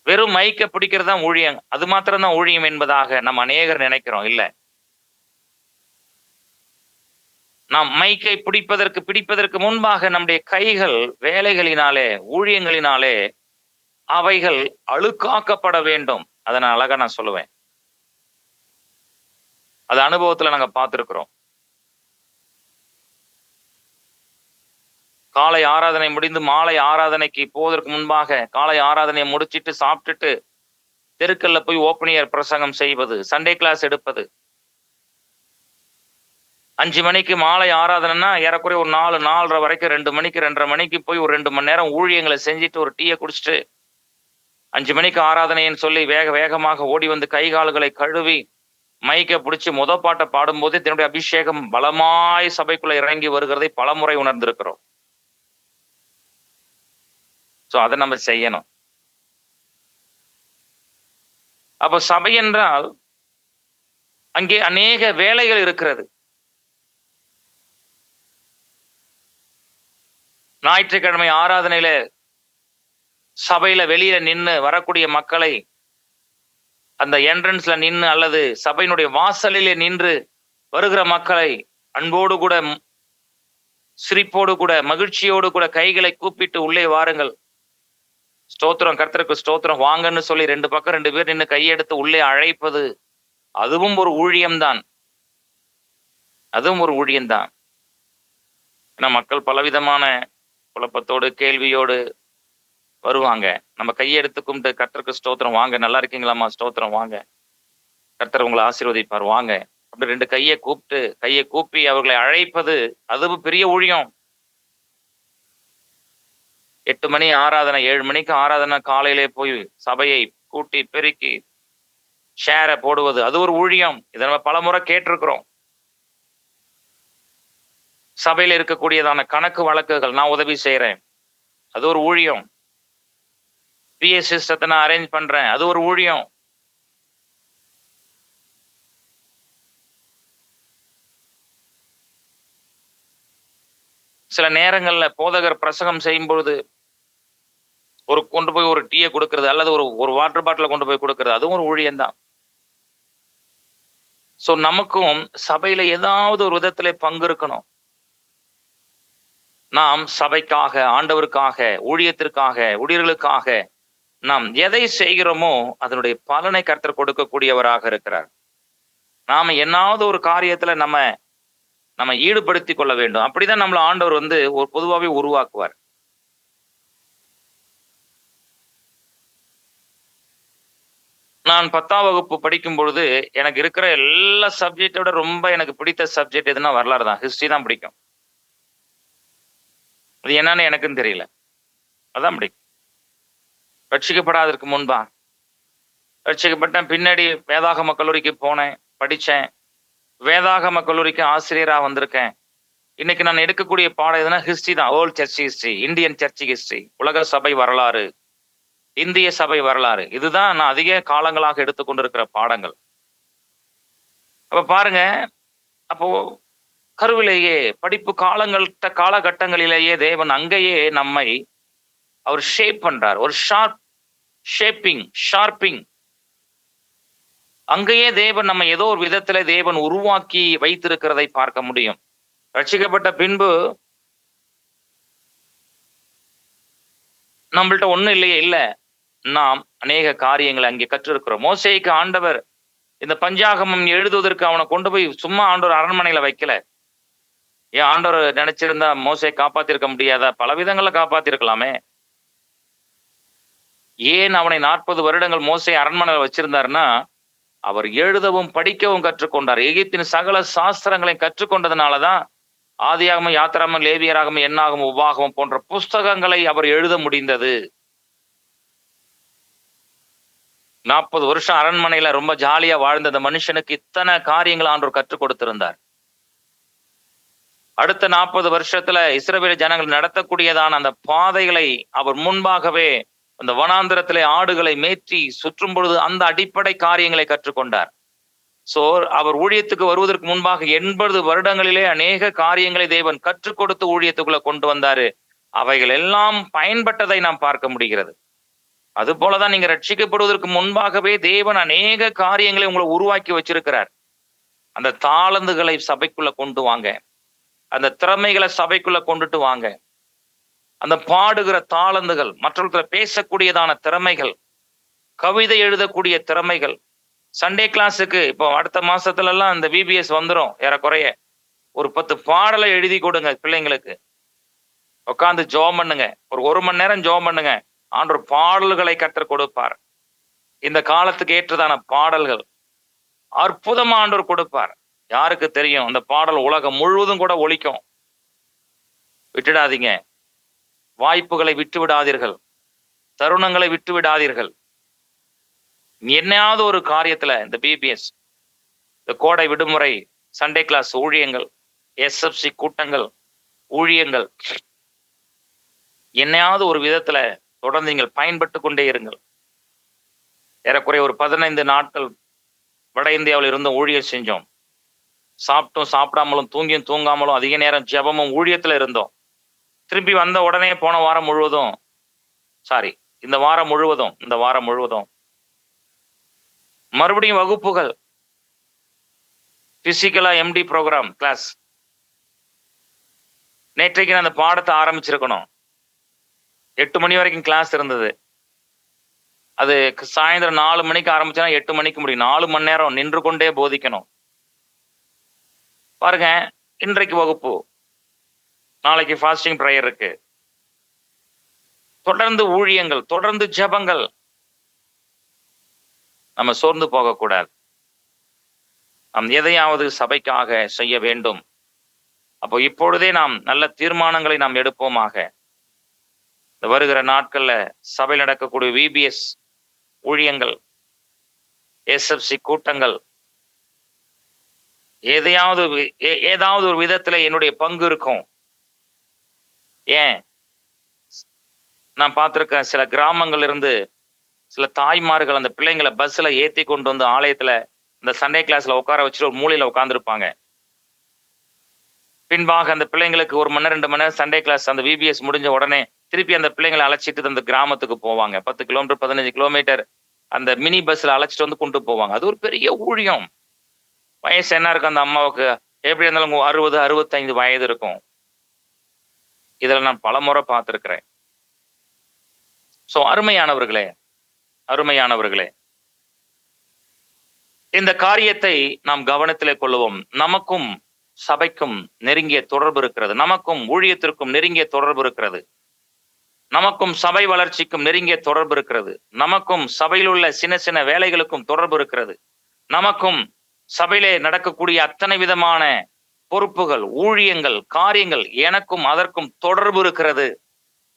வெறும் மைக்க பிடிக்கிறது தான் ஊழியம், அது மாத்திரம் தான் ஊழியம் என்பதாக நம்ம அநேகர் நினைக்கிறோம். இல்ல, நாம் மைக்கை பிடிப்பதற்கு முன்பாக நம்முடைய கைகள் வேலைகளினாலே ஊழியங்களினாலே அவைகள் அழுக்காக்கப்பட வேண்டும். அதை நான் அழகா நான் சொல்லுவேன். அது அனுபவத்துல நாங்க பார்த்திருக்கிறோம். காலை ஆராதனை முடிந்து மாலை ஆராதனைக்கு போவதற்கு முன்பாக காலை ஆராதனையை முடிச்சிட்டு சாப்பிட்டுட்டு தெருக்கல்ல போய் ஓப்பனியர் பிரசங்கம் செய்வது, சண்டே கிளாஸ் எடுப்பது. 5 மணிக்கு மாலை ஆராதனைன்னா ஏறக்குறைய ஒரு 4:30 வரைக்கும் 2 மணிக்கு 2:30 மணிக்கு போய் ஒரு 2 மணி நேரம் ஊழியங்களை செஞ்சுட்டு ஒரு டீயை குடிச்சிட்டு 5 மணிக்கு ஆராதனைன்னு சொல்லி வேகமாக ஓடி வந்து கை கால்களை கழுவி மைக்கை பிடிச்சி பாட்டை பாடும்போது தன்னுடைய அபிஷேகம் பலமாய் சபைக்குள்ள இறங்கி வருகிறதை பலமுறை உணர்ந்திருக்கிறோம். சோ அதை நம்ம செய்யணும். அப்ப சபை என்றால் அங்கே அநேக வேலைகள் இருக்கிறது. ஞாயிற்றுக்கிழமை ஆராதனையில சபையில வெளியில நின்னு வரக்கூடிய மக்களை அந்த என்ட்ரன்ஸ்ல நின்னு அல்லது சபையினுடைய வாசலிலே நின்று வருகிற மக்களை அன்போடு கூட சிரிப்போடு கூட மகிழ்ச்சியோடு கூட கைகளை கூப்பிட்டு உள்ளே வாருங்கள், ஸ்தோத்திரம், கர்த்தருக்கு ஸ்தோத்திரம், வாங்கன்னு சொல்லி 2 பக்கம் 2 பேர் நின்று கையெடுத்து உள்ளே அழைப்பது, அதுவும் ஒரு ஊழியம்தான். அதுவும் ஒரு ஊழியம்தான். ஏன்னா மக்கள் பலவிதமான குழப்பத்தோடு கேள்வியோடு வருவாங்க. நம்ம கையெடுத்து கும்பிட்டு கர்த்தருக்கு ஸ்தோத்திரம், வாங்க, நல்லா இருக்கீங்களாமா, ஸ்தோத்திரம், வாங்க, கர்த்தர் உங்களை ஆசீர்வதிப்பார், வாங்க, அப்படி 2 கையை கூப்பி அவர்களை அழைப்பது, அதுவும் பெரிய ஊழியம். 8 மணி ஆராதனை, 7 மணிக்கு ஆராதனை, காலையிலே போய் சபையை கூட்டி பெருக்கி ஷேரை போடுவது, அது ஒரு ஊழியம். இதை நம்ம பலமுறை கேட்டிருக்கிறோம். சபையில இருக்கக்கூடியதான கணக்கு வழக்குகள் நான் உதவி செய்யறேன், அது ஒரு ஊழியம். பிஎஸ் சிஸ்டத்தை நான் அரேஞ்ச் பண்றேன், அது ஒரு ஊழியம். சில நேரங்கள்ல போதகர் பிரசங்கம் செய்யும் பொழுது கொண்டு போய் ஒரு டீயை கொடுக்கறது அல்லது ஒரு வாட்டர் பாட்டில கொண்டு போய் கொடுக்கறது, அதுவும் ஒரு ஊழியம்தான். சோ நமக்கும் சபையில ஏதாவது ஒரு விதத்திலே பங்கு இருக்கணும். நாம் சபைக்காக, ஆண்டவருக்காக, ஊழியத்திற்காக, ஊழியர்களுக்காக நாம் எதை செய்கிறோமோ அதனுடைய பலனை கர்த்தர் கொடுக்கக்கூடியவராக இருக்கிறார். நாம என்னாவது ஒரு காரியத்துல நம்ம ஈடுபடுத்திக் கொள்ள வேண்டும். அப்படிதான் நம்மள ஆண்டவர் ஒரு பொதுவாகவே உருவாக்குவார். நான் 10ஆம் வகுப்பு படிக்கும் பொழுது எனக்கு இருக்கிற எல்லா சப்ஜெக்டை விட ரொம்ப எனக்கு பிடித்த சப்ஜெக்ட் எதுனா வரலாறு தான், ஹிஸ்டரி தான் பிடிக்கும். அது என்னன்னு எனக்குன்னு தெரியல, அதான் பிடிக்கும். ரட்சிக்கப்படாதற்கு முன்பா, ரட்சிக்கப்பட்ட பின்னாடி வேதாகம கல்லூரிக்கு போனேன், படித்தேன். வேதாகம கல்லூரிக்கு ஆசிரியராக வந்திருக்கேன். இன்னைக்கு நான் எடுக்கக்கூடிய பாடம் எதுனா ஹிஸ்டரி தான். Old church history, Indian church history, உலக சபை வரலாறு, இந்திய சபை வரலாறு. இதுதான் நான் அதிக காலங்களாக எடுத்துக்கொண்டிருக்கிற பாடங்கள். அப்ப பாருங்க, அப்போ கருவிலேயே படிப்பு காலகட்டங்களிலேயே தேவன் அங்கேயே நம்மை அவர் ஷேப் பண்றார். ஒரு ஷார்ப்பிங். அங்கேயே தேவன் நம்ம ஏதோ ஒரு விதத்துல தேவன் உருவாக்கி வைத்திருக்கிறதை பார்க்க முடியும். ரட்சிக்கப்பட்ட பின்பு நம்மள்ட்ட ஒண்ணும் இல்லையே, இல்ல, நாம் அநேக காரியங்களை அங்கே கற்றிருக்கிறோம். மோசேக்கு ஆண்டவர் இந்த பஞ்சாகமம் எழுதுவதற்கு அவனை கொண்டு போய் சும்மா ஆண்டவர் அரண்மனையில வைக்கல. ஏன் ஆண்டவர் நினைச்சிருந்தா மோசே காப்பாத்திருக்க முடியாதா? பல விதங்களை காப்பாத்திருக்கலாமே. ஏன் அவனை 40 வருடங்கள் மோசே அரண்மனையில வச்சிருந்தாருன்னா, அவர் எழுதவும் படிக்கவும் கற்றுக்கொண்டார். எகிப்தின் சகல சாஸ்திரங்களை கற்றுக்கொண்டதுனாலதான் ஆதியாகமம், யாத்திராகமம், லேவியராகமம், எண்ணாகமம், உபாகமம் போன்ற புஸ்தகங்களை அவர் எழுத முடிந்தது. 40 வருஷம் அரண்மனையில ரொம்ப ஜாலியா வாழ்ந்த அந்த மனுஷனுக்கு இத்தனை காரியங்கள் ஆண்டவர் கற்றுக் கொடுத்திருந்தார். அடுத்த 40 வருஷத்துல இஸ்ரவேல் ஜனங்கள் நடத்தக்கூடியதான அந்த பாதைகளை அவர் முன்பாகவே அந்த வனாந்திரத்திலே ஆடுகளை மேற்றி சுற்றும் பொழுது அந்த அடிப்படை காரியங்களை கற்றுக்கொண்டார். சோ அவர் ஊழியத்துக்கு வருவதற்கு முன்பாக 80 வருடங்களிலே அநேக காரியங்களை தேவன் கற்றுக் கொடுத்து ஊழியத்துக்குள்ள கொண்டு வந்தாரு. அவைகள் எல்லாம் பயன்பட்டதை நாம் பார்க்க முடிகிறது. அது போலதான் நீங்க ரட்சிக்கப்படுவதற்கு முன்பாகவே தேவன் அநேக காரியங்களை உங்களை உருவாக்கி வச்சிருக்கிறார். அந்த தாளந்துகளை சபைக்குள்ள கொண்டு வாங்க, அந்த திறமைகளை சபைக்குள்ள கொண்டுட்டு வாங்க. அந்த பாடுகிற தாளந்துகள், மற்றவர்களை பேசக்கூடியதான திறமைகள், கவிதை எழுதக்கூடிய திறமைகள். சண்டே கிளாஸுக்கு இப்போ அடுத்த மாசத்துல எல்லாம் இந்த விபிஎஸ் வந்துடும். ஏறக்குறைய ஒரு 10 பாடலை எழுதி கொடுங்க பிள்ளைங்களுக்கு. உட்காந்து ஜெபம் பண்ணுங்க, ஒரு 1 மணி நேரம் ஜெபம் பண்ணுங்க. ஆண்டவர் பாடல்களை கற்றுக் கொடுப்பார். இந்த காலத்துக்கு ஏற்றதான பாடல்கள் அற்புதமா ஆண்டவர் கொடுப்பார். யாருக்கு தெரியும், அந்த பாடல் உலகம் முழுவதும் கூட ஒலிக்கும். விட்டுடாதீங்க, வாய்ப்புகளை விட்டு விடாதீர்கள், தருணங்களை விட்டு விடாதீர்கள். என்னையாவது ஒரு காரியத்துல இந்த பிபிஎஸ், இந்த கோடை விடுமுறை, சண்டே கிளாஸ் ஊழியங்கள், எஸ்எஃப்சி கூட்டங்கள், ஊழியங்கள், என்னையாவது ஒரு விதத்துல தொடர்ந்து நீங்கள் பயன்பட்டு கொண்டே இருங்கள். ஏறக்குறைய ஒரு 15 நாட்கள் வட இந்தியாவில் இருந்தும் ஊழியம் செஞ்சோம். சாப்பிட்டும் சாப்பிடாமலும் தூங்கியும் தூங்காமலும் அதிக நேரம் ஜெபமும் ஊழியத்துல இருந்தோம். திரும்பி வந்த உடனே போன வாரம் முழுவதும் இந்த வாரம் முழுவதும் மறுபடியும் வகுப்புகள், பிசிக்கலா எம்டி ப்ரோக்ராம் கிளாஸ். நேற்றைக்கு நான் அந்த பாடத்தை ஆரம்பிச்சிருக்கணும். 8 மணி வரைக்கும் கிளாஸ் இருந்தது. அது சாயந்தரம் 4 மணிக்கு ஆரம்பிச்சா 8 மணிக்கு முடியும். 4 மணி நேரம் நின்று கொண்டே போதிக்கணும். பாருங்க, இன்றைக்கு வகுப்பு, நாளைக்கு ஃபாஸ்டிங் ப்ரேயர் இருக்கு. தொடர்ந்து ஊழியங்கள், தொடர்ந்து ஜெபங்கள். நம்ம சோர்ந்து போகக்கூடாது. நாம் எதையாவது சபைக்காக செய்ய வேண்டும். அப்போ இப்பொழுதே நாம் நல்ல தீர்மானங்களை நாம் எடுப்போமாக. இந்த வருகிற நாட்கள்ல சபையில் நடக்கக்கூடிய விபிஎஸ் ஊழியங்கள், எஸ்எஃப்சி கூட்டங்கள், ஏதாவது ஒரு விதத்துல என்னுடைய பங்கு இருக்கும். ஏன், நான் பார்த்திருக்கேன் சில கிராமங்கள்ல இருந்து சில தாய்மார்கள் அந்த பிள்ளைங்களை பஸ்ல ஏத்தி கொண்டு வந்து ஆலயத்துல இந்த சண்டே கிளாஸ்ல உட்கார வச்சுட்டு ஒரு மூலையில உட்கார்ந்துருப்பாங்க. பின்பாக அந்த பிள்ளைங்களுக்கு 1 மணி நேரம் 2 மணி நேரம் சண்டே கிளாஸ், அந்த விபிஎஸ் முடிஞ்ச உடனே திருப்பி அந்த பிள்ளைங்களை அழைச்சிட்டு அந்த கிராமத்துக்கு போவாங்க. 10 கிலோமீட்டர் 15 கிலோமீட்டர் அந்த மினி பஸ்ல அழைச்சிட்டு வந்து கொண்டு போவாங்க. அது ஒரு பெரிய ஊழியம். வயசு என்ன இருக்கும் அந்த அம்மாவுக்கு? எப்படி இருந்தாலும் 60 65 வயது இருக்கும். இதுல நான் பலமுறை பார்த்திருக்கிறேன். சோ அருமையானவர்களே, இந்த காரியத்தை நாம் கவனத்திலே கொள்ளுவோம். நமக்கும் சபைக்கும் நெருங்கிய தொடர்பு இருக்கிறது. நமக்கும் ஊழியத்திற்கும் நெருங்கிய தொடர்பு இருக்கிறது. நமக்கும் சபை வளர்ச்சிக்கும் நெருங்கிய தொடர்பு இருக்கிறது. நமக்கும் சபையில் உள்ள சின்ன சின்ன வேலைகளுக்கும் தொடர்பு இருக்கிறது. நமக்கும் சபையிலே நடக்கக்கூடிய அத்தனை விதமான பொறுப்புகள், ஊழியங்கள், காரியங்கள், எனக்கும் அதற்கும் தொடர்பு இருக்கிறது.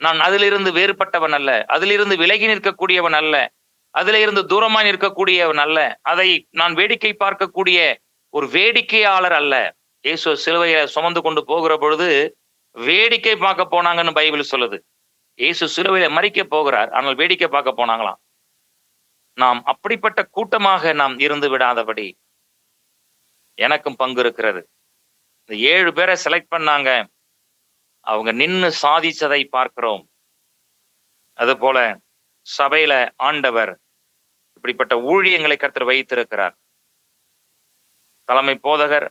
நான் அதிலிருந்து வேறுபட்டவன் அல்ல, அதிலிருந்து விலகி நிற்கக்கூடியவன் அல்ல, அதிலிருந்து தூரமாய் நிற்கக்கூடியவன் அல்ல, அதை நான் வேடிக்கை பார்க்கக்கூடிய ஒரு வேடிக்கையாளர் அல்ல. இயேசு சிலுவையில சுமந்து கொண்டு போகிற பொழுது வேடிக்கை பார்க்க போனாங்கன்னு பைபிள் சொல்லுது. இயேசு சிலுவையில மரிக்க போகிறார், ஆனால் வேடிக்கை பார்க்க போனாங்களாம். நாம் அப்படிப்பட்ட கூட்டமாக நாம் இருந்து விடாதபடி எனக்கும் பங்கு இருக்கிறது. இந்த 7 பேரை செலக்ட் பண்ணாங்க, அவங்க நின்னு சாதிச்சதை பார்க்கிறோம். அது போல சபையில ஆண்டவர் இப்படிப்பட்ட ஊழியங்களை கர்த்தர் வைத்திருக்கிறார். தலைமை போதகர்,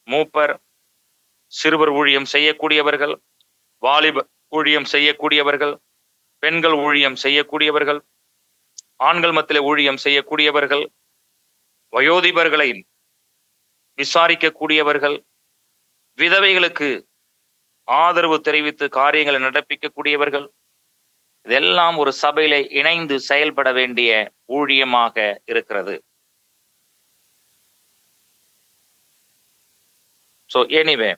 மூப்பர், சிறுவர் ஊழியம் செய்யக்கூடியவர்கள், வாலிப ஊழியம் செய்யக்கூடியவர்கள், பெண்கள் ஊழியம் செய்யக்கூடியவர்கள், ஆண்கள் மத்தியிலே ஊழியம் செய்யக்கூடியவர்கள், வயோதிபர்களை விசாரிக்கக்கூடியவர்கள், விதவைகளுக்கு ஆதரவு தெரிவித்து காரியங்களை நடப்பிக்கக்கூடியவர்கள், இதெல்லாம் ஒரு சபையிலே இணைந்து செயல்பட வேண்டிய ஊழியமாக இருக்கிறது. So anyway,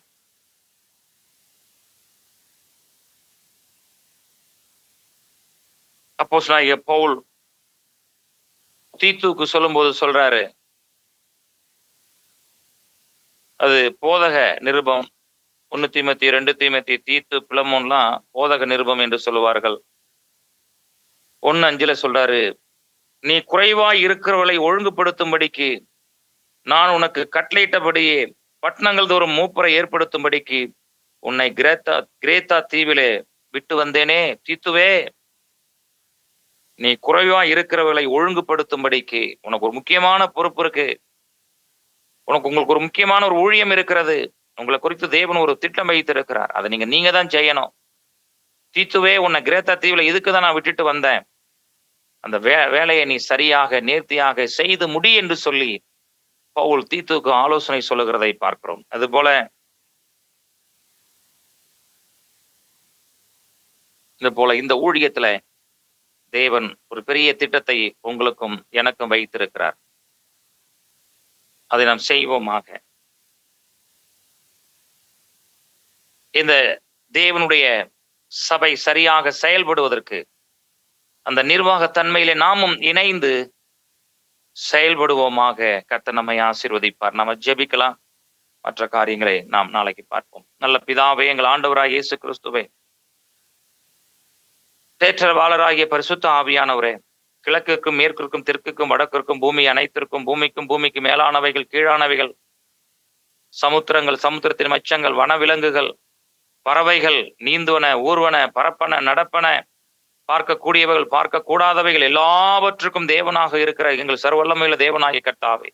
அப்போஸ்தலனாகிய பவுல் தீத்துவுக்கு சொல்லும்போது சொல்றாரு, அது போதக நிருபம். 1 தீமோத்தேயு 2 தீமோத்தேயு தீத்து பிலமோன்லாம் போதக நிருபம் என்று சொல்லுவார்கள். 1:5 சொல்றாரு, நீ குறைவாய் இருக்கிறவர்களை ஒழுங்குபடுத்தும்படிக்கு நான் உனக்கு கட்டளையிட்டபடியே பட்டணங்கள் தோறும் மூப்பரை ஏற்படுத்தும்படிக்கு உன்னை கிரேத்தா தீவிலே விட்டு வந்தேனே. தீத்துவே, நீ குறைவாய் இருக்கிறவர்களை ஒழுங்குபடுத்தும்படிக்கு உனக்கு ஒரு முக்கியமான பொறுப்பு இருக்கு. உங்களுக்கு ஒரு முக்கியமான ஒரு ஊழியம் இருக்கிறது. உங்களை குறித்து தேவன் ஒரு திட்டம் வைத்திருக்கிறார். அதை நீங்க தான் செய்யணும். தீத்துவே, உன்னை கிரேத்தா தீவில இதுக்குதான் நான் விட்டுட்டு வந்தேன். அந்த வேலையை நீ சரியாக நேர்த்தியாக செய்து முடி என்று சொல்லி பவுல் தீத்துவுக்கு ஆலோசனை சொல்லுகிறதை பார்க்கிறோம். அதுபோல இந்த ஊழியத்துல தேவன் ஒரு பெரிய திட்டத்தை உங்களுக்கும் எனக்கும் வைத்திருக்கிறார். அதை நாம் செய்வோமாக. இந்த தேவனுடைய சபை சரியாக செயல்படுவதற்கு அந்த நிர்வாகத்தன்மையிலே நாமும் இணைந்து செயல்படுவோமாக. கர்த்தர் நம்மை ஆசீர்வதிப்பார். நம்ம ஜெபிக்கலாம். மற்ற காரியங்களை நாம் நாளைக்கு பார்ப்போம். நல்ல பிதாவே, எங்கள் ஆண்டவராகிய இயேசு கிறிஸ்துவே, தேற்றவாளராகிய பரிசுத்த ஆவியானவரே, கிழக்குக்கும் மேற்கிற்கும் தெற்குக்கும் வடக்கிற்கும் பூமி அனைத்திற்கும் பூமிக்கு மேலானவைகள் கீழானவைகள், சமுத்திரங்கள், சமுத்திரத்தின் மச்சங்கள், வனவிலங்குகள், பறவைகள், நீந்துவன, ஊர்வன, பரப்பன, நடப்பன, பார்க்கக்கூடியவைகள், பார்க்க கூடாதவைகள் எல்லாவற்றுக்கும் தேவனாக இருக்கிற எங்கள் சர்வல்லமையுள்ள தேவனாகிய கர்த்தாவே,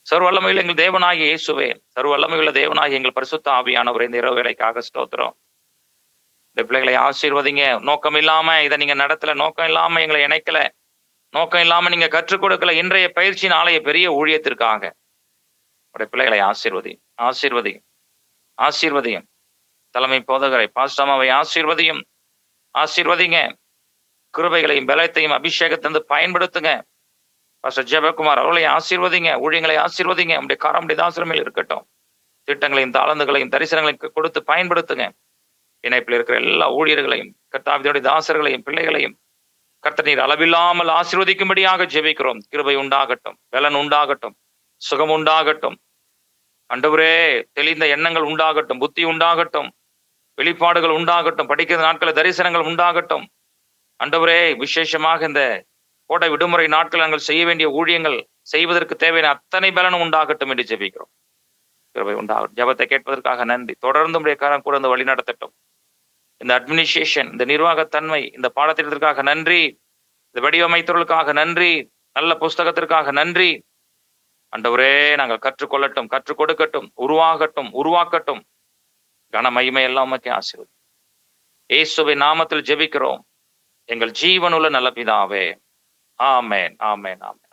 சர்வல்லமையுள்ள எங்கள் தேவனாகிய இயேசுவே, சர்வல்லமையுள்ள தேவனாகிய எங்கள் பரிசுத்த ஆவியானவரே, இந்த இரவு வேளைக்காக ஸ்தோத்திரம். இந்த பிள்ளைகளை ஆசீர்வதிங்க. நோக்கம் இல்லாம இதை நீங்க நடத்தல, நோக்கம் இல்லாம எங்களை இணைக்கல, நோக்கம் இல்லாம நீங்க கற்றுக் கொடுக்கல. இன்றைய பயிற்சி நாளைய பெரிய ஊழியத்திற்காக உடைய பிள்ளைகளை ஆசீர்வதியும், ஆசீர்வதியும், ஆசீர்வதியும். தலைமை போதகரை பாஸ்டாமாவை ஆசீர்வதியும், ஆசீர்வதிங்க. கிருபைகளையும் பலத்தையும் அபிஷேகத்தை பயன்படுத்துங்க. பாஸ்டர் ஜெபகுமார் அவர்களை ஆசீர்வதிங்க, ஊழியங்களை ஆசீர்வதிங்க. நம்முடைய காரமுடைய தாசிரமையில் இருக்கட்டும். திட்டங்களையும் தாளந்துகளையும் தரிசனங்களையும் கொடுத்து பயன்படுத்துங்க. இணைப்பில் இருக்கிற எல்லா ஊழியர்களையும், கர்த்தாவினுடைய தாசர்களையும் பிள்ளைகளையும் கர்த்தர் நீர் அளவில்லாமல் ஆசீர்வதிக்கும்படியாக ஜெபிக்கிறோம். கிருபை உண்டாகட்டும், பலன் உண்டாகட்டும், சுகம் உண்டாகட்டும். ஆண்டவரே, தெளிந்த எண்ணங்கள் உண்டாகட்டும், புத்தி உண்டாகட்டும், வெளிப்பாடுகள் உண்டாகட்டும், படிக்கிற நாட்களில் தரிசனங்கள் உண்டாகட்டும். ஆண்டவரே, விசேஷமாக இந்த கோடை விடுமுறை நாட்கள் நாங்கள் செய்ய வேண்டிய ஊழியங்கள் செய்வதற்கு தேவையான அத்தனை பலனும் உண்டாகட்டும் என்று ஜெபிக்கிறோம். கிருபை உண்டாகட்டும். ஜெபத்தை கேட்பதற்காக நன்றி. தொடர்ந்து உடைய காரம் கூட வழி நடத்தட்டும். இந்த அட்மினிஸ்ட்ரேஷன், இந்த நிர்வாகத்தன்மை, இந்த பாடத்திட்டத்திற்காக நன்றி, இந்த வடிவமைத்தவர்களுக்காக நன்றி, நல்ல புஸ்தகத்திற்காக நன்றி. ஆண்டவரே, நாங்கள் கற்றுக்கொள்ளட்டும், கற்றுக் கொடுக்கட்டும், உருவாகட்டும், உருவாக்கட்டும். கன மகிமை எல்லாம் உமக்கே ஆசீர்வதி. இயேசுவின் நாமத்தில் ஜெபிக்கிறோம் எங்கள் ஜீவனுள்ள நல்ல பிதாவே. ஆமென், ஆமென், ஆமென்.